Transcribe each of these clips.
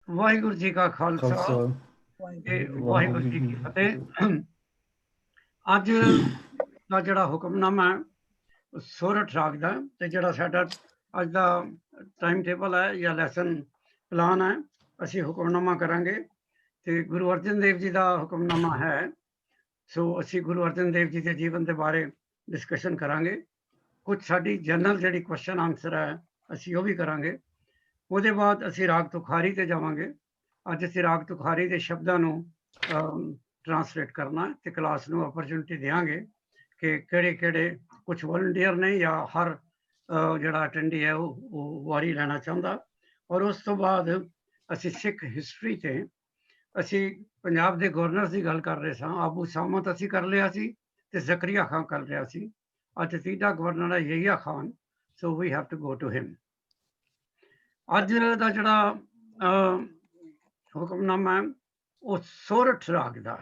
ਵਾਹਿਗੁਰੂ ਜੀ ਕਾ ਖਾਲਸਾ ਖਾਲਸਾ ਤੇ ਵਾਹਿਗੁਰੂ ਜੀ ਕੀ ਫਤਿਹ। ਅੱਜ ਦਾ ਜਿਹੜਾ ਹੁਕਮਨਾਮਾ ਹੈ ਸੋਰਠ ਰਾਗ ਦਾ, ਤੇ ਜਿਹੜਾ ਸਾਡਾ ਅੱਜ ਦਾ ਟਾਈਮ ਟੇਬਲ ਹੈ ਜਾਂ ਲੈਸਨ ਪਲਾਨ ਹੈ, ਅਸੀਂ ਹੁਕਮਨਾਮਾ ਕਰਾਂਗੇ। ਤੇ ਗੁਰੂ ਅਰਜਨ ਦੇਵ ਜੀ ਦਾ ਹੁਕਮਨਾਮਾ ਹੈ, ਸੋ ਅਸੀਂ ਗੁਰੂ ਅਰਜਨ ਦੇਵ ਜੀ ਦੇ ਜੀਵਨ ਦੇ ਬਾਰੇ ਡਿਸਕਸ਼ਨ ਕਰਾਂਗੇ। ਕੁਝ ਸਾਡੀ ਜਨਰਲ ਜਿਹੜੀ ਕੁਐਸਚਨ ਆਨਸਰ ਹੈ ਅਸੀਂ ਉਹ ਵੀ ਕਰਾਂਗੇ। ਉਹਦੇ ਬਾਅਦ ਅਸੀਂ ਰਾਗ ਤੁਖਾਰੀ ਤੇ ਜਾਵਾਂਗੇ। ਅੱਜ ਅਸੀਂ ਰਾਗ ਤੁਖਾਰੀ ਦੇ ਸ਼ਬਦਾਂ ਨੂੰ ਟਰਾਂਸਲੇਟ ਕਰਨਾ ਤੇ ਕਲਾਸ ਨੂੰ ਓਪਰਚੁਨਿਟੀ ਦੇਵਾਂਗੇ ਕਿ ਕਿਹੜੇ ਕੁਝ ਵੋਲੰਟੀਅਰ ਨੇ ਜਾਂ ਹਰ ਜਿਹੜਾ ਅਟੈਂਡੀ ਹੈ ਉਹ ਵਾਰੀ ਲੈਣਾ ਚਾਹੁੰਦਾ। ਔਰ ਉਸ ਤੋਂ ਬਾਅਦ ਅਸੀਂ ਸਿੱਖ ਹਿਸਟਰੀ ਤੇ ਅਸੀਂ ਪੰਜਾਬ ਦੇ ਗਵਰਨਰ ਦੀ ਗੱਲ ਕਰ ਰਹੇ ਸਾਂ। ਆਬੂ ਸਾਮਤ ਅਸੀਂ ਕਰ ਲਿਆ ਸੀ ਤੇ ਜ਼ਕਰੀਆ ਖਾਨ ਕਰ ਲਿਆ ਸੀ। ਅੱਜ ਤੀਜਾ ਗਵਰਨਰ ਹੈ Yahya Khan, so we have to go to him. ਅੱਜ ਦਾ ਜਿਹੜਾ ਹੁਕਮਨਾਮਾ ਹੈ ਉਹ ਸੋਰਠ ਰਾਗ ਦਾ।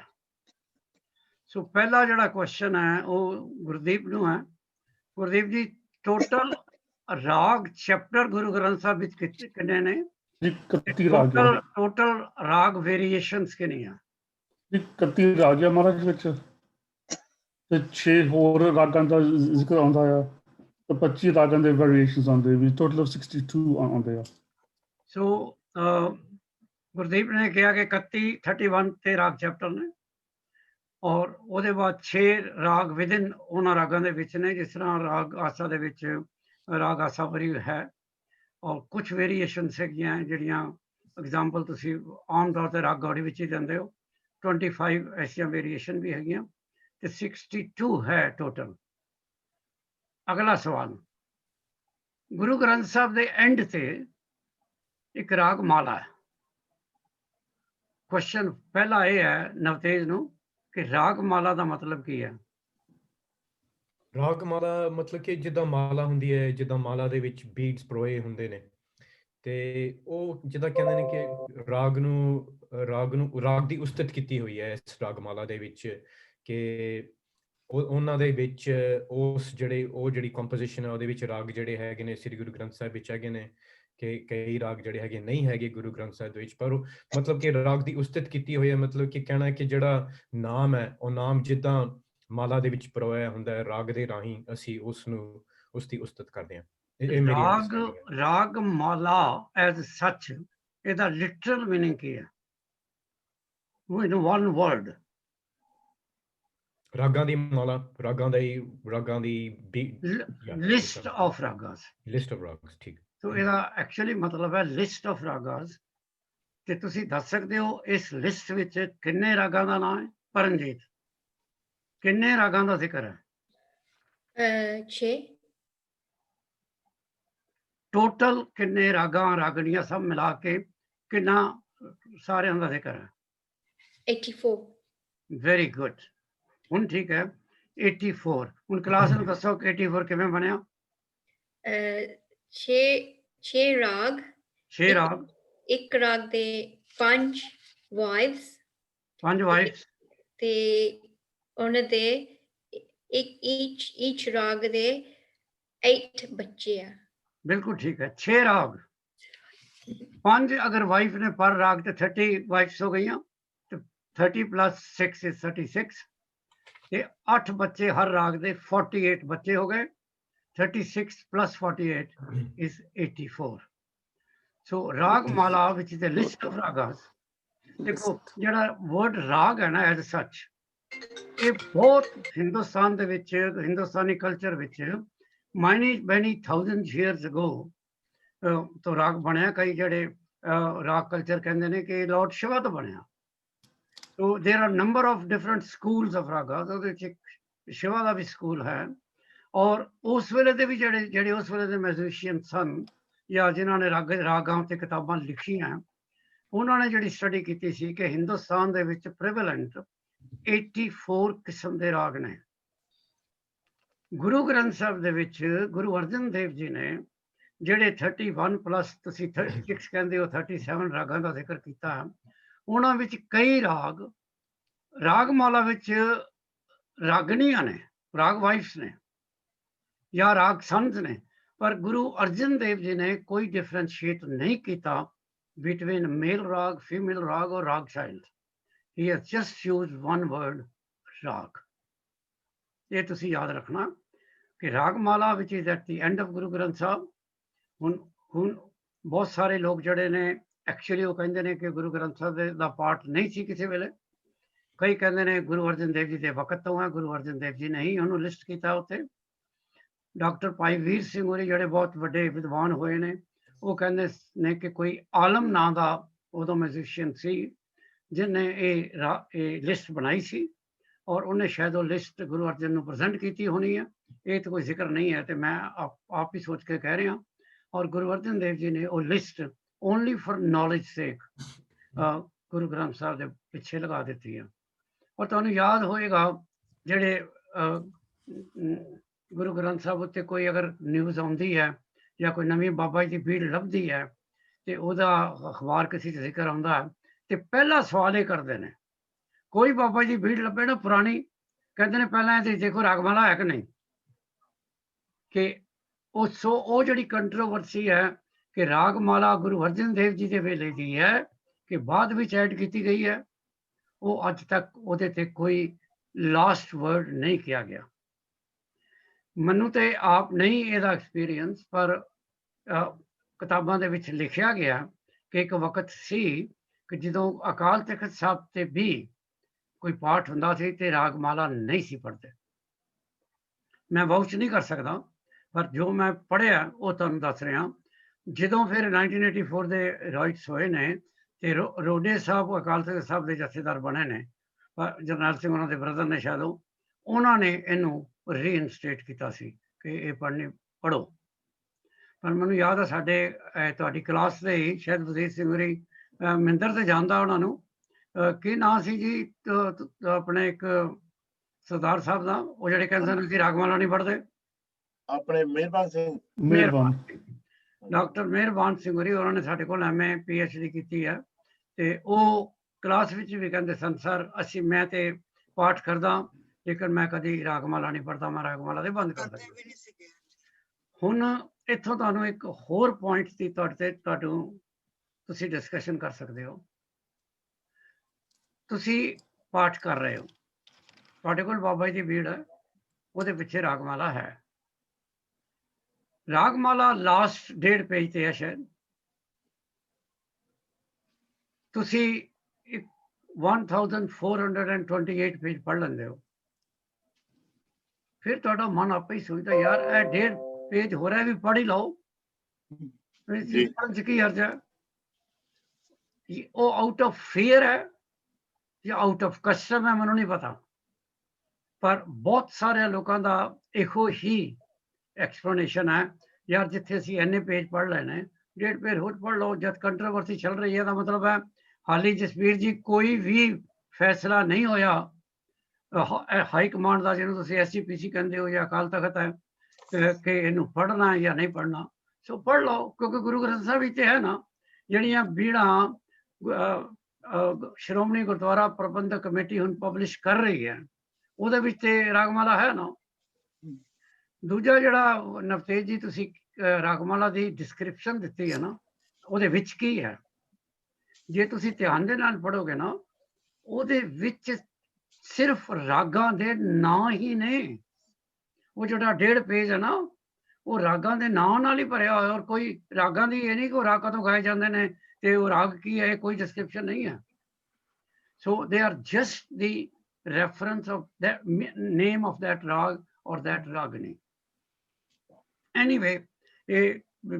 ਸੋ ਪਹਿਲਾ ਜਿਹੜਾ ਕੁਐਸਚਨ ਹੈ ਉਹ ਗੁਰਦੀਪ ਨੂੰ ਹੈ। ਗੁਰਦੀਪ ਜੀ, ਟੋਟਲ ਰਾਗ ਚੈਪਟਰ ਗੁਰੂ ਗ੍ਰੰਥ ਸਾਹਿਬ ਵਿੱਚ ਕਿੰਨੇ ਨੇ? 31 ਰਾਗ ਹੈ। ਟੋਟਲ ਰਾਗ ਵੇਰੀਏਸ਼ਨਸ ਕਿੰਨੀਆਂ? 31 ਰਾਗ ਹੈ ਮਹਾਰਾਜ ਵਿੱਚ, ਤੇ 6 ਹੋਰ ਰਾਗਾਂ ਦਾ ਜ਼ਿਕਰ ਆਉਂਦਾ ਆ, ਤੇ 25 ਰਾਗਾਂ ਦੇ ਵੇਰੀਏਸ਼ਨਸ ਆਉਂਦੇ ਵੀ, ਟੋਟਲ 62 ਆਉਂਦੇ ਆ। ਸੋ ਗੁਰਦੀਪ ਨੇ ਕਿਹਾ ਕਿ 31 ਤੇ ਰਾਗ ਚੈਪਟਰ ਨੇ, ਔਰ ਉਹਦੇ ਬਾਅਦ 6 ਰਾਗ ਵਿਦਿਨ ਉਹਨਾਂ ਰਾਗਾਂ ਦੇ ਵਿੱਚ ਨੇ, ਜਿਸ ਤਰ੍ਹਾਂ ਰਾਗ ਆਸਾ ਦੇ ਵਿੱਚ ਰਾਗ ਆਸਾਵਰੀ ਹੈ, ਔਰ ਕੁਝ ਵੇਰੀਏਸ਼ਨ ਹੈਗੀਆਂ ਜਿਹੜੀਆਂ ਐਗਜ਼ਾਮਪਲ ਤੁਸੀਂ ਆਮ ਤੌਰ ਤੇ ਰਾਗ ਗੌੜੀ ਵਿੱਚ ਹੀ ਦਿੰਦੇ ਹੋ। 25 ਐਸੀਆਂ ਵੇਰੀਏਸ਼ਨ ਵੀ ਹੈਗੀਆਂ ਤੇ 62 ਹੈ ਟੋਟਲ। ਅਗਲਾ ਸਵਾਲ, ਗੁਰੂ ਗ੍ਰੰਥ ਸਾਹਿਬ ਦੇ ਐਂਡ ਤੇ ਇੱਕ ਰਾਗ ਮਾਲਾ ਹੈ। ਕੁਐਸਚਨ ਪਹਿਲਾ ਇਹ ਹੈ ਨਵਤੇਜ ਨੂੰ ਕਿ ਰਾਗ ਮਾਲਾ ਦਾ ਮਤਲਬ ਕੀ ਹੈ? ਰਾਗ ਮਾਲਾ ਮਤਲਬ ਕਿ ਜਿੱਦਾਂ ਮਾਲਾ ਹੁੰਦੀ ਹੈ, ਜਿੱਦਾਂ ਮਾਲਾ ਦੇ ਵਿੱਚ ਬੀਡਸ ਪਰੋਏ ਹੁੰਦੇ ਨੇ, ਤੇ ਉਹ ਜਿੱਦਾਂ ਕਹਿੰਦੇ ਨੇ ਕਿ ਰਾਗ ਦੀ ਉਸਤਤ ਕੀਤੀ ਹੋਈ ਹੈ ਇਸ ਰਾਗ ਮਾਲਾ ਦੇ ਵਿੱਚ, ਕਿ ਉਹਨਾਂ ਦੇ ਵਿੱਚ ਜਿਹੜੀ ਕੰਪੋਜੀਸ਼ਨ ਹੈ ਉਹਦੇ ਵਿੱਚ ਰਾਗ ਜਿਹੜੇ ਹੈਗੇ ਨੇ ਸ੍ਰੀ ਗੁਰੂ ਗ੍ਰੰਥ ਸਾਹਿਬ ਵਿੱਚ ਹੈਗੇ ਨੇ, ਕਿ ਕਈ ਰਾਗ ਜਿਹੜੇ ਹੈਗੇ ਨਹੀਂ ਹੈਗੇ ਗੁਰੂ ਗ੍ਰੰਥ ਸਾਹਿਬ ਦੇ ਵਿੱਚ, ਪਰ ਮਤਲਬ ਕਿ ਰਾਗ ਦੀ ਉਸਤਤ ਕੀਤੀ ਹੋਈ ਹੈ। ਮਤਲਬ ਕਿ ਕਹਿਣਾ ਕਿ ਜਿਹੜਾ ਨਾਮ ਹੈ ਉਹ ਨਾਮ ਜਿੱਦਾਂ ਮਾਲਾ ਦੇ ਵਿੱਚ ਪਰੋਇਆ ਹੁੰਦਾ ਹੈ, ਰਾਗ ਦੇ ਰਾਹੀਂ ਅਸੀਂ ਉਸ ਦੀ ਉਸਤਤ ਕਰਦੇ ਹਾਂ। ਰਾਗ ਮਾਲਾ ਐਜ਼ ਸੱਚ, ਇਹਦਾ ਲਿਟਰਲ ਮੀਨਿੰਗ ਕੀ ਹੈ? ਇਨ ਵਨ ਵਰਡ, ਰਾਗਾਂ ਦੀ ਮਾਲਾ, ਰਾਗਾਂ ਦੀ ਲਿਸਟ ਆਫ ਰਾਗਾਸ, ਠੀਕ। ਸੋ ਇਹਦਾ ਐਕਚੁਅਲੀ ਮਤਲਬ ਹੈ ਲਿਸਟ ਆਫ ਰਾਗਾਸ। ਤੇ ਤੁਸੀਂ ਦੱਸ ਸਕਦੇ ਹੋ ਇਸ ਲਿਸਟ ਵਿੱਚ ਕਿੰਨੇ ਰਾਗਾਂ ਦਾ ਨਾਮ ਹੈ? ਪਰਮਜੀਤ, ਕਿੰਨੇ ਰਾਗਾਂ ਦਾ ਜ਼ਿਕਰ ਹੈ? 6। ਟੋਟਲ ਕਿੰਨੇ ਰਾਗਾਂ ਰਾਗਣੀਆਂ ਸਭ ਮਿਲਾ ਕੇ ਕਿੰਨਾ ਸਾਰਿਆਂ ਦਾ ਜ਼ਿਕਰ ਹੈ? 84। ਵੈਰੀ ਗੁੱਡ, ਹੁਣ ਠੀਕ ਹੈ। 84। ਹੁਣ ਕਲਾਸ ਨੂੰ ਦੱਸੋ ਕਿ 84 ਕਿਵੇਂ ਬਣਿਆ? 6 ਰਾਗ, 6 ਰਾਗ, ਇੱਕ ਰਾਗ ਦੇ 5 ਵਾਈਵਸ, ਤੇ ਉਹਨਾਂ ਦੇ each ਰਾਗ ਦੇ 8 ਬੱਚੇ ਆ। ਬਿਲਕੁਲ ਠੀਕ ਹੈ। 6 ਰਾਗ, 5 ਅਗਰ ਵਾਈਫ ਨੇ ਪਰ ਰਾਗ ਤੇ 30 ਵਾਈਫਸ ਹੋ ਗਈਆਂ, ਤੇ 30 + 6 is 36, ਤੇ 8 ਬੱਚੇ ਹਰ ਰਾਗ ਦੇ 48 ਬੱਚੇ ਹੋ ਗਏ। 36 + 48 is 84. ਸੋ ਰਾਗ ਮਾਲਾ ਵਿੱਚ the list of ragas। ਦੇਖੋ ਜਿਹੜਾ ਵਰਡ ਰਾਗ ਹੈ ਨਾ ਐਜ਼ ਸੱਚ, ਇਹ ਬਹੁਤ ਹਿੰਦੁਸਤਾਨ ਦੇ ਵਿੱਚ, ਹਿੰਦੁਸਤਾਨੀ ਕਲਚਰ ਵਿੱਚ many thousands years ago ਤੋਂ ਰਾਗ ਬਣਿਆ। ਕਈ ਜਿਹੜੇ ਰਾਗ ਕਲਚਰ ਕਹਿੰਦੇ ਨੇ ਕਿ ਲਾਰਡ ਸ਼ਿਵਾ ਤੋਂ ਬਣਿਆ। So there are number of different schools of ragas। ਉਹਦੇ ਵਿੱਚ ਸ਼ਿਵਾ ਦਾ ਵੀ ਸਕੂਲ ਹੈ, ਔਰ ਉਸ ਵੇਲੇ ਦੇ ਵੀ ਜਿਹੜੇ ਉਸ ਵੇਲੇ ਦੇ ਮਿਊਜ਼ੀਸ਼ੀਅਨ ਸਨ ਜਾਂ ਜਿਨ੍ਹਾਂ ਨੇ ਰਾਗਾਂ ਤੇ ਕਿਤਾਬਾਂ ਲਿਖੀਆਂ, ਉਹਨਾਂ ਨੇ ਜਿਹੜੀ ਸਟੱਡੀ ਕੀਤੀ ਸੀ ਕਿ ਹਿੰਦੁਸਤਾਨ ਦੇ ਵਿੱਚ ਪ੍ਰੀਵੈਲੈਂਟ 84 ਕਿਸਮ ਦੇ ਰਾਗ ਨੇ। ਗੁਰੂ ਗ੍ਰੰਥ ਸਾਹਿਬ ਦੇ ਵਿੱਚ ਗੁਰੂ ਅਰਜਨ ਦੇਵ ਜੀ ਨੇ ਜਿਹੜੇ 31 + ਤੁਸੀਂ 36 ਕਹਿੰਦੇ ਹੋ, 37 ਰਾਗਾਂ ਦਾ ਜ਼ਿਕਰ ਕੀਤਾ, ਉਹਨਾਂ ਵਿੱਚ ਕਈ ਰਾਗਮਾਲਾ ਵਿੱਚ ਰਾਗਣੀਆਂ ਨੇ, ਰਾਗ ਵਾਈਫਸ ਨੇ ਜਾਂ ਰਾਗ ਸੰਤ ਨੇ, ਪਰ ਗੁਰੂ ਅਰਜਨ ਦੇਵ ਜੀ ਨੇ ਕੋਈ ਡਿਫਰੈਂਸ਼ੀਏਟ ਨਹੀਂ ਕੀਤਾ between male rag, female rag or rag child. He has just used one word, rag. ये तुसी याद रखना कि Ragamala which is at the end of Guru Granth Sahib, ਹੁਣ ਬਹੁਤ ਸਾਰੇ ਲੋਕ ਜਿਹੜੇ ਨੇ ਐਕਚੁਅਲੀ ਉਹ ਕਹਿੰਦੇ ਨੇ ਕਿ ਗੁਰੂ ਗ੍ਰੰਥ ਸਾਹਿਬ ਦਾ ਪਾਠ ਨਹੀਂ ਸੀ ਕਿਸੇ ਵੇਲੇ। ਕਈ ਕਹਿੰਦੇ ਨੇ ਗੁਰੂ ਅਰਜਨ ਦੇਵ ਜੀ ਦੇ ਵਕਤ ਤੋਂ ਹੈ, ਗੁਰੂ ਅਰਜਨ ਦੇਵ ਜੀ ਨੇ ਹੀ ਉਹਨੂੰ ਲਿਸਟ ਕੀਤਾ ਉੱਥੇ। ਡਾਕਟਰ ਭਾਈ ਵੀਰ ਸਿੰਘ ਹੋਰੀ ਜਿਹੜੇ ਬਹੁਤ ਵੱਡੇ ਵਿਦਵਾਨ ਹੋਏ ਨੇ, ਉਹ ਕਹਿੰਦੇ ਨੇ ਕਿ ਕੋਈ ਆਲਮ ਨਾਂ ਦਾ ਉਦੋਂ ਮਿਊਜ਼ੀਸ਼ੀਅਨ ਸੀ ਜਿਹਨੇ ਇਹ ਲਿਸਟ ਬਣਾਈ ਸੀ ਔਰ ਉਹਨੇ ਸ਼ਾਇਦ ਉਹ ਲਿਸਟ ਗੁਰੂ ਅਰਜਨ ਨੂੰ ਪ੍ਰੈਜ਼ੈਂਟ ਕੀਤੀ ਹੋਣੀ ਹੈ। ਇਹ ਤਾਂ ਕੋਈ ਜ਼ਿਕਰ ਨਹੀਂ ਹੈ ਤੇ ਮੈਂ ਆਪ ਹੀ ਸੋਚ ਕੇ ਕਹਿ ਰਿਹਾ। ਔਰ ਗੁਰੂ ਅਰਜਨ ਦੇਵ ਜੀ ਨੇ ਉਹ ਲਿਸਟ ਓਨਲੀ ਫॉर ਨੌਲੇਜ ਸੇਕ ਗੁਰੂ ਗ੍ਰੰਥ ਸਾਹਿਬ ਦੇ ਪਿੱਛੇ ਲਗਾ ਦਿੱਤੀ ਹੈ। ਔਰ ਤੁਹਾਨੂੰ ਯਾਦ ਹੋਏਗਾ ਜਿਹੜੇ ਗੁਰੂ ਗ੍ਰੰਥ ਸਾਹਿਬ ਉੱਤੇ ਕੋਈ ਅਗਰ ਨਿਊਜ਼ ਆਉਂਦੀ ਹੈ ਜਾਂ ਕੋਈ ਨਵੀਂ ਬਾਬਾ ਜੀ ਦੀ ਭੀੜ ਲੱਭਦੀ ਹੈ ਤੇ ਉਹਦਾ ਅਖਬਾਰ ਕਿਸੇ 'ਚ ਜ਼ਿਕਰ ਆਉਂਦਾ ਤੇ ਪਹਿਲਾ ਸਵਾਲ ਇਹ ਕਰਦੇ ਨੇ, ਕੋਈ ਬਾਬਾ ਜੀ ਭੀੜ ਲੱਭੇ ਨਾ ਪੁਰਾਣੀ, ਕਹਿੰਦੇ ਨੇ ਪਹਿਲਾਂ ਇਹ ਦੇਖੋ ਰਾਗਮਾਲਾ ਹੈ ਕਿ ਨਹੀਂ। ਕਿ ਉਹ ਜਿਹੜੀ ਕੰਟਰੋਵਰਸੀ ਹੈ ਕਿ ਰਾਗਮਾਲਾ ਗੁਰੂ ਅਰਜਨ ਦੇਵ ਜੀ ਦੇ ਵੇਲੇ ਦੀ ਹੈ ਕਿ ਬਾਅਦ ਵਿੱਚ ਐਡ ਕੀਤੀ ਗਈ ਹੈ, ਉਹ ਅੱਜ ਤੱਕ ਉਹਦੇ ਤੇ ਕੋਈ ਲਾਸਟ ਵਰਡ ਨਹੀਂ ਕਿਹਾ ਗਿਆ। ਮੈਨੂੰ ਤੇ ਆਪ ਨਹੀਂ ਇਹਦਾ ਐਕਸਪੀਰੀਅੰਸ, ਪਰ ਕਿਤਾਬਾਂ ਦੇ ਵਿੱਚ ਲਿਖਿਆ ਗਿਆ ਕਿ ਇੱਕ ਵਕਤ ਸੀ ਕਿ ਜਦੋਂ ਅਕਾਲ ਤਖਤ ਸਾਹਿਬ ਤੇ ਵੀ ਕੋਈ ਪਾਠ ਹੁੰਦਾ ਸੀ ਤੇ ਰਾਗਮਾਲਾ ਨਹੀਂ ਸੀ ਪੜ੍ਹਦੇ। ਮੈਂ ਵਾਊਚ ਨਹੀਂ ਕਰ ਸਕਦਾ, ਪਰ ਜੋ ਮੈਂ ਪੜ੍ਹਿਆ ਉਹ ਤੁਹਾਨੂੰ ਦੱਸ ਰਿਹਾ। ਜਦੋਂ ਫਿਰ 1984 ਦੇ ਰਾਈਟਸ ਹੋਏ ਨੇ ਤੇ ਰੋਡੇ ਸਾਹਿਬ ਅਕਾਲ ਤਖਤ ਸਾਹਿਬ ਦੇ ਜਥੇਦਾਰ ਬਣੇ ਨੇ, ਜਰਨੈਲ ਸਿੰਘ ਉਹਨਾਂ ਦੇ ਬ੍ਰਦਰ ਨੇ ਸ਼ਾਇਦ, ਉਹਨਾਂ ਨੇ ਇਹਨੂੰ ਰੀਇਨਸਟੇਟ ਕੀਤਾ ਸੀ ਕਿ ਇਹ ਪੜ੍ਹੋ। ਪਰ ਮੈਨੂੰ ਯਾਦ ਹੈ ਸਾਡੇ ਤੁਹਾਡੀ ਕਲਾਸ ਦੇ ਹੀ ਸ਼ਾਇਦ ਵਜ਼ੀਰ ਸਿੰਘ ਹੋਰੀ, ਮਹਿੰਦਰ ਤੇ ਜਾਣਦਾ ਉਹਨਾਂ ਨੂੰ, ਕੀ ਨਾਂ ਸੀ ਜੀ ਆਪਣੇ ਇੱਕ ਸਰਦਾਰ ਸਾਹਿਬ ਦਾ, ਉਹ ਜਿਹੜੇ ਕਹਿੰਦੇ ਨੇ ਕਿ ਰਾਗਮਾਲਾ ਨਹੀਂ ਪੜ੍ਹਦੇ, ਆਪਣੇ ਮਿਹਰਬਾਨ ਸਿੰਘ, ਡਾਕਟਰ ਮਿਹਰਬਾਨ ਸਿੰਘ ਹੋਰੀ, ਉਹਨਾਂ ਨੇ ਸਾਡੇ ਕੋਲ MA PhD ਕੀਤੀ ਹੈ ਤੇ ਉਹ ਕਲਾਸ ਵਿੱਚ ਵੀ ਕਹਿੰਦੇ ਸਨ, ਸਰ ਮੈਂ ਤੇ ਪਾਠ ਕਰਦਾ ਲੇਕਿਨ ਮੈਂ ਕਦੀ ਰਾਗਮਾਲਾ ਨਹੀਂ ਪੜ੍ਹਦਾ, ਮੈਂ ਰਾਗਮਾਲਾ ਦੇ ਬੰਦ ਕਰਦਾ। ਹੁਣ ਇੱਥੋਂ ਤੁਹਾਨੂੰ ਇੱਕ ਹੋਰ ਪੁਆਇੰਟ ਦੀ ਤੁਹਾਨੂੰ ਤੁਸੀਂ ਡਿਸਕਸ਼ਨ ਕਰ ਸਕਦੇ ਹੋ। ਤੁਸੀਂ ਪਾਠ ਕਰ ਰਹੇ ਹੋ, ਤੁਹਾਡੇ ਕੋਲ ਬਾਬਾ ਜੀ ਦੀ ਭੀੜ ਹੈ, ਉਹਦੇ ਪਿੱਛੇ ਰਾਗਮਾਲਾ ਹੈ। ਰਾਗਮਾਲਾ ਲਾਸਟ 1.5 ਪੇਜ ਤੇ ਹੈ ਸ਼ਾਇਦ। ਤੁਸੀਂ 1428 ਪੇਜ ਪੜ੍ਹ ਲੈਂਦੇ ਹੋ, ਫਿਰ ਤੁਹਾਡਾ ਮਨ ਆਪੇ ਹੀ ਸੋਚਦਾ ਯਾਰ ਇਹ 1.5 ਪੇਜ ਹੋ ਰਿਹਾ ਵੀ ਪੜ੍ਹ ਹੀ ਲਓ, ਪੜ੍ਹਨ 'ਚ ਕੀ ਹਰਜ ਹੈ। ਉਹ ਆਊਟ ਆਫ ਫੀਅਰ ਹੈ ਜਾਂ ਆਊਟ ਆਫ ਕਸਟਮ ਹੈ ਮੈਨੂੰ ਨਹੀਂ ਪਤਾ, ਪਰ ਬਹੁਤ ਸਾਰੇ ਲੋਕਾਂ ਦਾ ਇਹੋ ਹੀ ਐਕਸਪਲੇਨੇਸ਼ਨ ਹੈ ਯਾਰ ਜਿੱਥੇ ਅਸੀਂ ਇੰਨੇ ਪੇਜ ਪੜ੍ਹ ਲੈਣੇ 1.5 ਪੇਜ ਹੋਰ ਪੜ੍ਹ ਲਓ। ਜਦ ਕੰਟਰੋਵਰਸੀ ਚੱਲ ਰਹੀ ਹੈ ਦਾ ਮਤਲਬ ਹੈ ਹਾਲੀ ਜਸਵੀਰ ਜੀ ਕੋਈ ਵੀ ਫੈਸਲਾ ਨਹੀਂ ਹੋਇਆ ਹਾਈ ਕਮਾਂਡ ਦਾ, ਜਿਹਨੂੰ ਤੁਸੀਂ SGPC ਕਹਿੰਦੇ ਹੋ ਜਾਂ ਅਕਾਲ ਤਖਤ ਹੈ, ਕਿ ਇਹਨੂੰ ਪੜ੍ਹਨਾ ਹੈ ਜਾਂ ਨਹੀਂ ਪੜ੍ਹਨਾ। ਸੋ ਪੜ੍ਹ ਲਓ, ਕਿਉਂਕਿ ਗੁਰੂ ਗ੍ਰੰਥ ਸਾਹਿਬ ਵਿੱਚ ਹੈ ਨਾ ਜਿਹੜੀਆਂ ਬੀੜਾਂ ਸ਼੍ਰੋਮਣੀ ਗੁਰਦੁਆਰਾ ਪ੍ਰਬੰਧਕ ਕਮੇਟੀ ਹੁਣ ਪਬਲਿਸ਼ ਕਰ ਰਹੀ ਹੈ, ਉਹਦੇ ਵਿੱਚ ਤੇ ਰਾਗਮਾਲਾ ਹੈ ਨਾ। ਦੂਜਾ ਜਿਹੜਾ ਨਵਤੇਜ ਜੀ ਤੁਸੀਂ ਰਾਗਮਾਲਾ ਦੀ ਡਿਸਕ੍ਰਿਪਸ਼ਨ ਦਿੱਤੀ ਹੈ ਨਾ, ਉਹਦੇ ਵਿੱਚ ਕੀ ਹੈ, ਜੇ ਤੁਸੀਂ ਧਿਆਨ ਦੇ ਨਾਲ ਪੜ੍ਹੋਗੇ ਨਾ, ਉਹਦੇ ਵਿੱਚ ਸਿਰਫ ਰਾਗਾਂ ਦੇ ਨਾਂ ਹੀ ਨੇ। ਉਹ ਜਿਹੜਾ 1.5 ਪੇਜ ਹੈ ਨਾ, ਉਹ ਰਾਗਾਂ ਦੇ ਨਾਂ ਨਾਲ ਹੀ ਭਰਿਆ ਹੋਇਆ, ਔਰ ਕੋਈ ਰਾਗਾਂ ਦੀ ਇਹ ਨਹੀਂ ਕਿ ਉਹ ਰਾਗ ਕਦੋਂ ਗਾਏ ਜਾਂਦੇ ਨੇ ਤੇ ਉਹ ਰਾਗ ਕੀ ਹੈ, ਕੋਈ ਡਿਸਕ੍ਰਿਪਸ਼ਨ ਨਹੀਂ ਹੈ। ਸੋ they are just the reference of the name of that rag or that ragini. Anyway,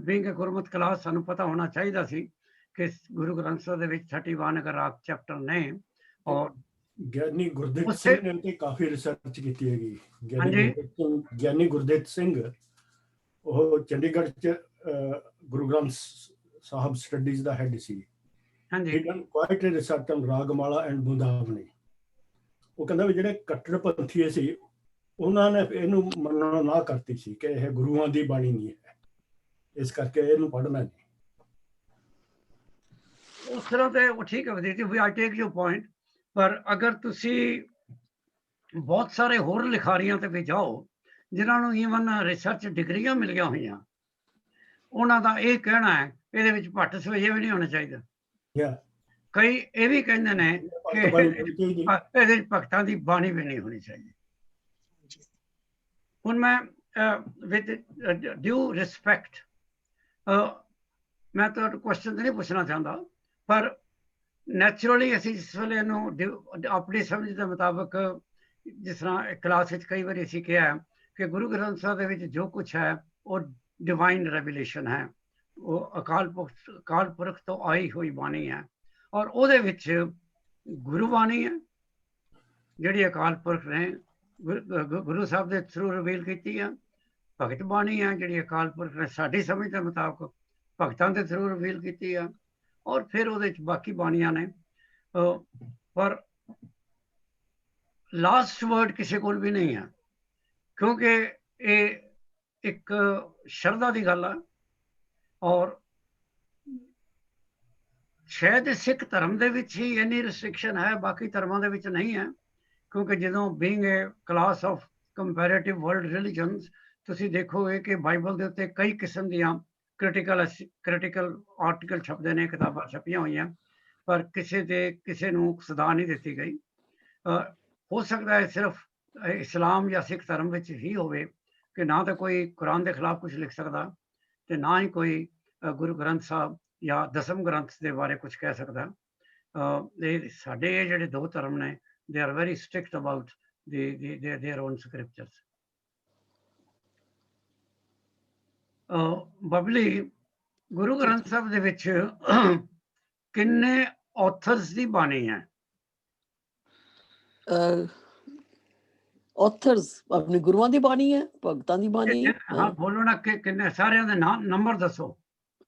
being a Gurmat class, ਸਾਨੂੰ ਪਤਾ ਹੋਣਾ ਚਾਹੀਦਾ ਸੀ ਕਿ ਗੁਰੂ ਗ੍ਰੰਥ ਸਾਹਿਬ ਦੇ ਵਿੱਚ 31 ਅਗਰ ਰਾਗ ਚੈਪਟਰ ਨੇ। ਔਰ ਗਿਆਨੀ ਗੁਰਦਿੱਤ ਸਿੰਘ ਨੇ ਤੇ ਕਾਫੀ ਰਿਸਰਚ ਕੀਤੀ ਹੈਗੀ। ਗਿਆਨੀ ਗੁਰਦਿੱਤ ਸਿੰਘ ਉਹ ਚੰਡੀਗੜ੍ਹ ਚ ਗੁਰੂ ਗ੍ਰੰਥ ਸਾਹਿਬ ਸਟੱਡੀਜ਼ ਦਾ ਹੈਡ ਸੀ। ਹਾਂਜੀ, quite research on Ragmala and Bundavani. ਉਹ ਕਹਿੰਦਾ ਵੀ ਜਿਹੜੇ ਕੱਟੜਪੰਥੀ ਸੀ ਉਹਨਾਂ ਨੇ ਇਹਨੂੰ ਮੰਨਣਾ ਨਾ ਕਰਤੀ ਸੀ ਕਿ ਇਹ ਗੁਰੂਆਂ ਦੀ ਬਾਣੀ ਨਹੀਂ ਹੈ, ਇਸ ਕਰਕੇ ਇਹਨੂੰ ਪੜ੍ਹਨਾ ਨਹੀਂ। ਉਸ ਤਰ੍ਹਾਂ ਤੇ ਉਹ ਠੀਕ ਹੈ ਜੀ, ਵੀ ਆਈ ਟੇਕ ਯੂ ਪੁਆਇੰਟ। ਪਰ ਅਗਰ ਤੁਸੀਂ ਬਹੁਤ ਸਾਰੇ ਹੋਰ ਲਿਖਾਰੀਆਂ ਤੇ ਵੀ ਜਾਓ ਜਿਨ੍ਹਾਂ ਨੂੰ ਈਵਨ ਰਿਸਰਚ ਡਿਗਰੀਆਂ ਮਿਲੀਆਂ ਹੋਈਆਂ, ਉਹਨਾਂ ਦਾ ਇਹ ਕਹਿਣਾ ਹੈ ਇਹਦੇ ਵਿੱਚ ਭੱਟ ਸਵਈਏ ਵੀ ਨਹੀਂ ਹੋਣੇ ਚਾਹੀਦੇ। Yeah. ਕਈ ਇਹ ਵੀ ਕਹਿੰਦੇ ਨੇ ਕਿ ਭਗਤ ਬਾਣੀ ਹੋਣੀ ਚਾਹੀਦੀ। ਇਹਦੇ ਵਿੱਚ ਭਗਤਾਂ ਦੀ ਬਾਣੀ ਵੀ ਨਹੀਂ ਹੋਣੀ ਚਾਹੀਦੀ। ਹੁਣ ਮੈਂ ਵਿਦ ਡਿਊ ਰਿਸਪੈਕਟ ਮੈਂ ਤਾਂ ਕੁਐਸਚਨ ਨਹੀਂ ਪੁੱਛਣਾ ਚਾਹੁੰਦਾ, ਪਰ ਨੈਚੁਰਲੀ ਅਸੀਂ ਜਿਸ ਵੇਲੇ ਇਹਨੂੰ ਆਪਣੀ ਸਮਝ ਦੇ ਮੁਤਾਬਕ, ਜਿਸ ਤਰ੍ਹਾਂ ਕਲਾਸ ਵਿੱਚ ਕਈ ਵਾਰੀ ਅਸੀਂ ਕਿਹਾ ਕਿ ਗੁਰੂ ਗ੍ਰੰਥ ਸਾਹਿਬ ਦੇ ਵਿੱਚ ਜੋ ਕੁਛ ਹੈ ਉਹ ਡਿਵਾਈਨ ਰੈਵੀਲੇਸ਼ਨ ਹੈ, ਉਹ ਅਕਾਲ ਪੁਰਖ ਤੋਂ ਆਈ ਹੋਈ ਬਾਣੀ ਹੈ, ਔਰ ਉਹਦੇ ਵਿੱਚ ਗੁਰੂ ਬਾਣੀ ਹੈ ਜਿਹੜੀ ਅਕਾਲ ਪੁਰਖ ਨੇ ਗੁਰੂ ਸਾਹਿਬ ਦੇ ਥਰੂ ਰਿਵੀਲ ਕੀਤੀ ਹੈ। ਭਗਤ ਬਾਣੀ ਹੈ ਜਿਹੜੀ ਅਕਾਲ ਪੁਰਖ ਨੇ ਸਾਡੀ ਸਮਝ ਦੇ ਮੁਤਾਬਕ ਭਗਤਾਂ ਦੇ ਥਰੂ ਰਿਵੀਲ ਕੀਤੀ ਹੈ, ਔਰ ਫਿਰ ਉਹਦੇ ਵਿੱਚ ਬਾਕੀ ਬਾਣੀਆਂ ਨੇ। ਪਰ ਲਾਸਟ ਵਰਡ ਕਿਸੇ ਕੋਲ ਵੀ ਨਹੀਂ ਹੈ, ਕਿਉਂਕਿ ਇਹ ਇੱਕ ਸ਼ਰਧਾ ਦੀ ਗੱਲ ਹੈ, ਔਰ ਸ਼ਾਇਦ ਸਿੱਖ ਧਰਮ ਦੇ ਵਿੱਚ ਹੀ ਇੰਨੀ ਰਿਸਟ੍ਰਿਕਸ਼ਨ ਹੈ, ਬਾਕੀ ਧਰਮਾਂ ਦੇ ਵਿੱਚ ਨਹੀਂ ਹੈ। ਕਿਉਂਕਿ ਜਦੋਂ being a class of comparative world religions, ਤੁਸੀਂ ਦੇਖੋਗੇ ਕਿ ਬਾਈਬਲ ਦੇ ਉੱਤੇ ਕਈ ਕਿਸਮ ਦੀਆਂ ਕ੍ਰਿਟੀਕਲ ਆਰਟੀਕਲ ਛਪਦੇ ਨੇ, ਕਿਤਾਬਾਂ ਛਪੀਆਂ ਹੋਈਆਂ, ਪਰ ਕਿਸੇ ਨੂੰ ਸਦਾ ਨਹੀਂ ਦਿੱਤੀ ਗਈ। ਹੋ ਸਕਦਾ ਹੈ ਸਿਰਫ ਇਸਲਾਮ ਜਾਂ ਸਿੱਖ ਧਰਮ ਵਿੱਚ ਹੀ ਹੋਵੇ ਕਿ ਨਾ ਤਾਂ ਕੋਈ ਕੁਰਾਨ ਦੇ ਖਿਲਾਫ ਕੁਝ ਲਿਖ ਸਕਦਾ ਤੇ ਨਾ ਹੀ ਕੋਈ ਗੁਰੂ ਗ੍ਰੰਥ ਸਾਹਿਬ ਜਾਂ ਦਸਮ ਗ੍ਰੰਥ ਦੇ ਬਾਰੇ ਕੁਝ ਕਹਿ ਸਕਦਾ। ਸਾਡੇ ਇਹ ਜਿਹੜੇ ਦੋ ਧਰਮ ਨੇ, they are very strict about their own scriptures. Babli, Guru Granth Sahib ਦੇ ਵਿੱਚ ਕਿੰਨੇ ਆਥਰਸ ਦੀ ਬਾਣੀ ਹੈ? ਆਥਰਸ ਆਪਣੇ ਗੁਰੂਆਂ ਦੀ ਬਾਣੀ ਹੈ, ਭਗਤਾਂ ਦੀ ਬਾਣੀ ਹੈ। ਹਾਂ ਬੋਲੋ ਨਾ, ਕਿੰਨੇ ਸਾਰਿਆਂ ਦੇ ਨਾਮ ਨੰਬਰ ਦੱਸੋ।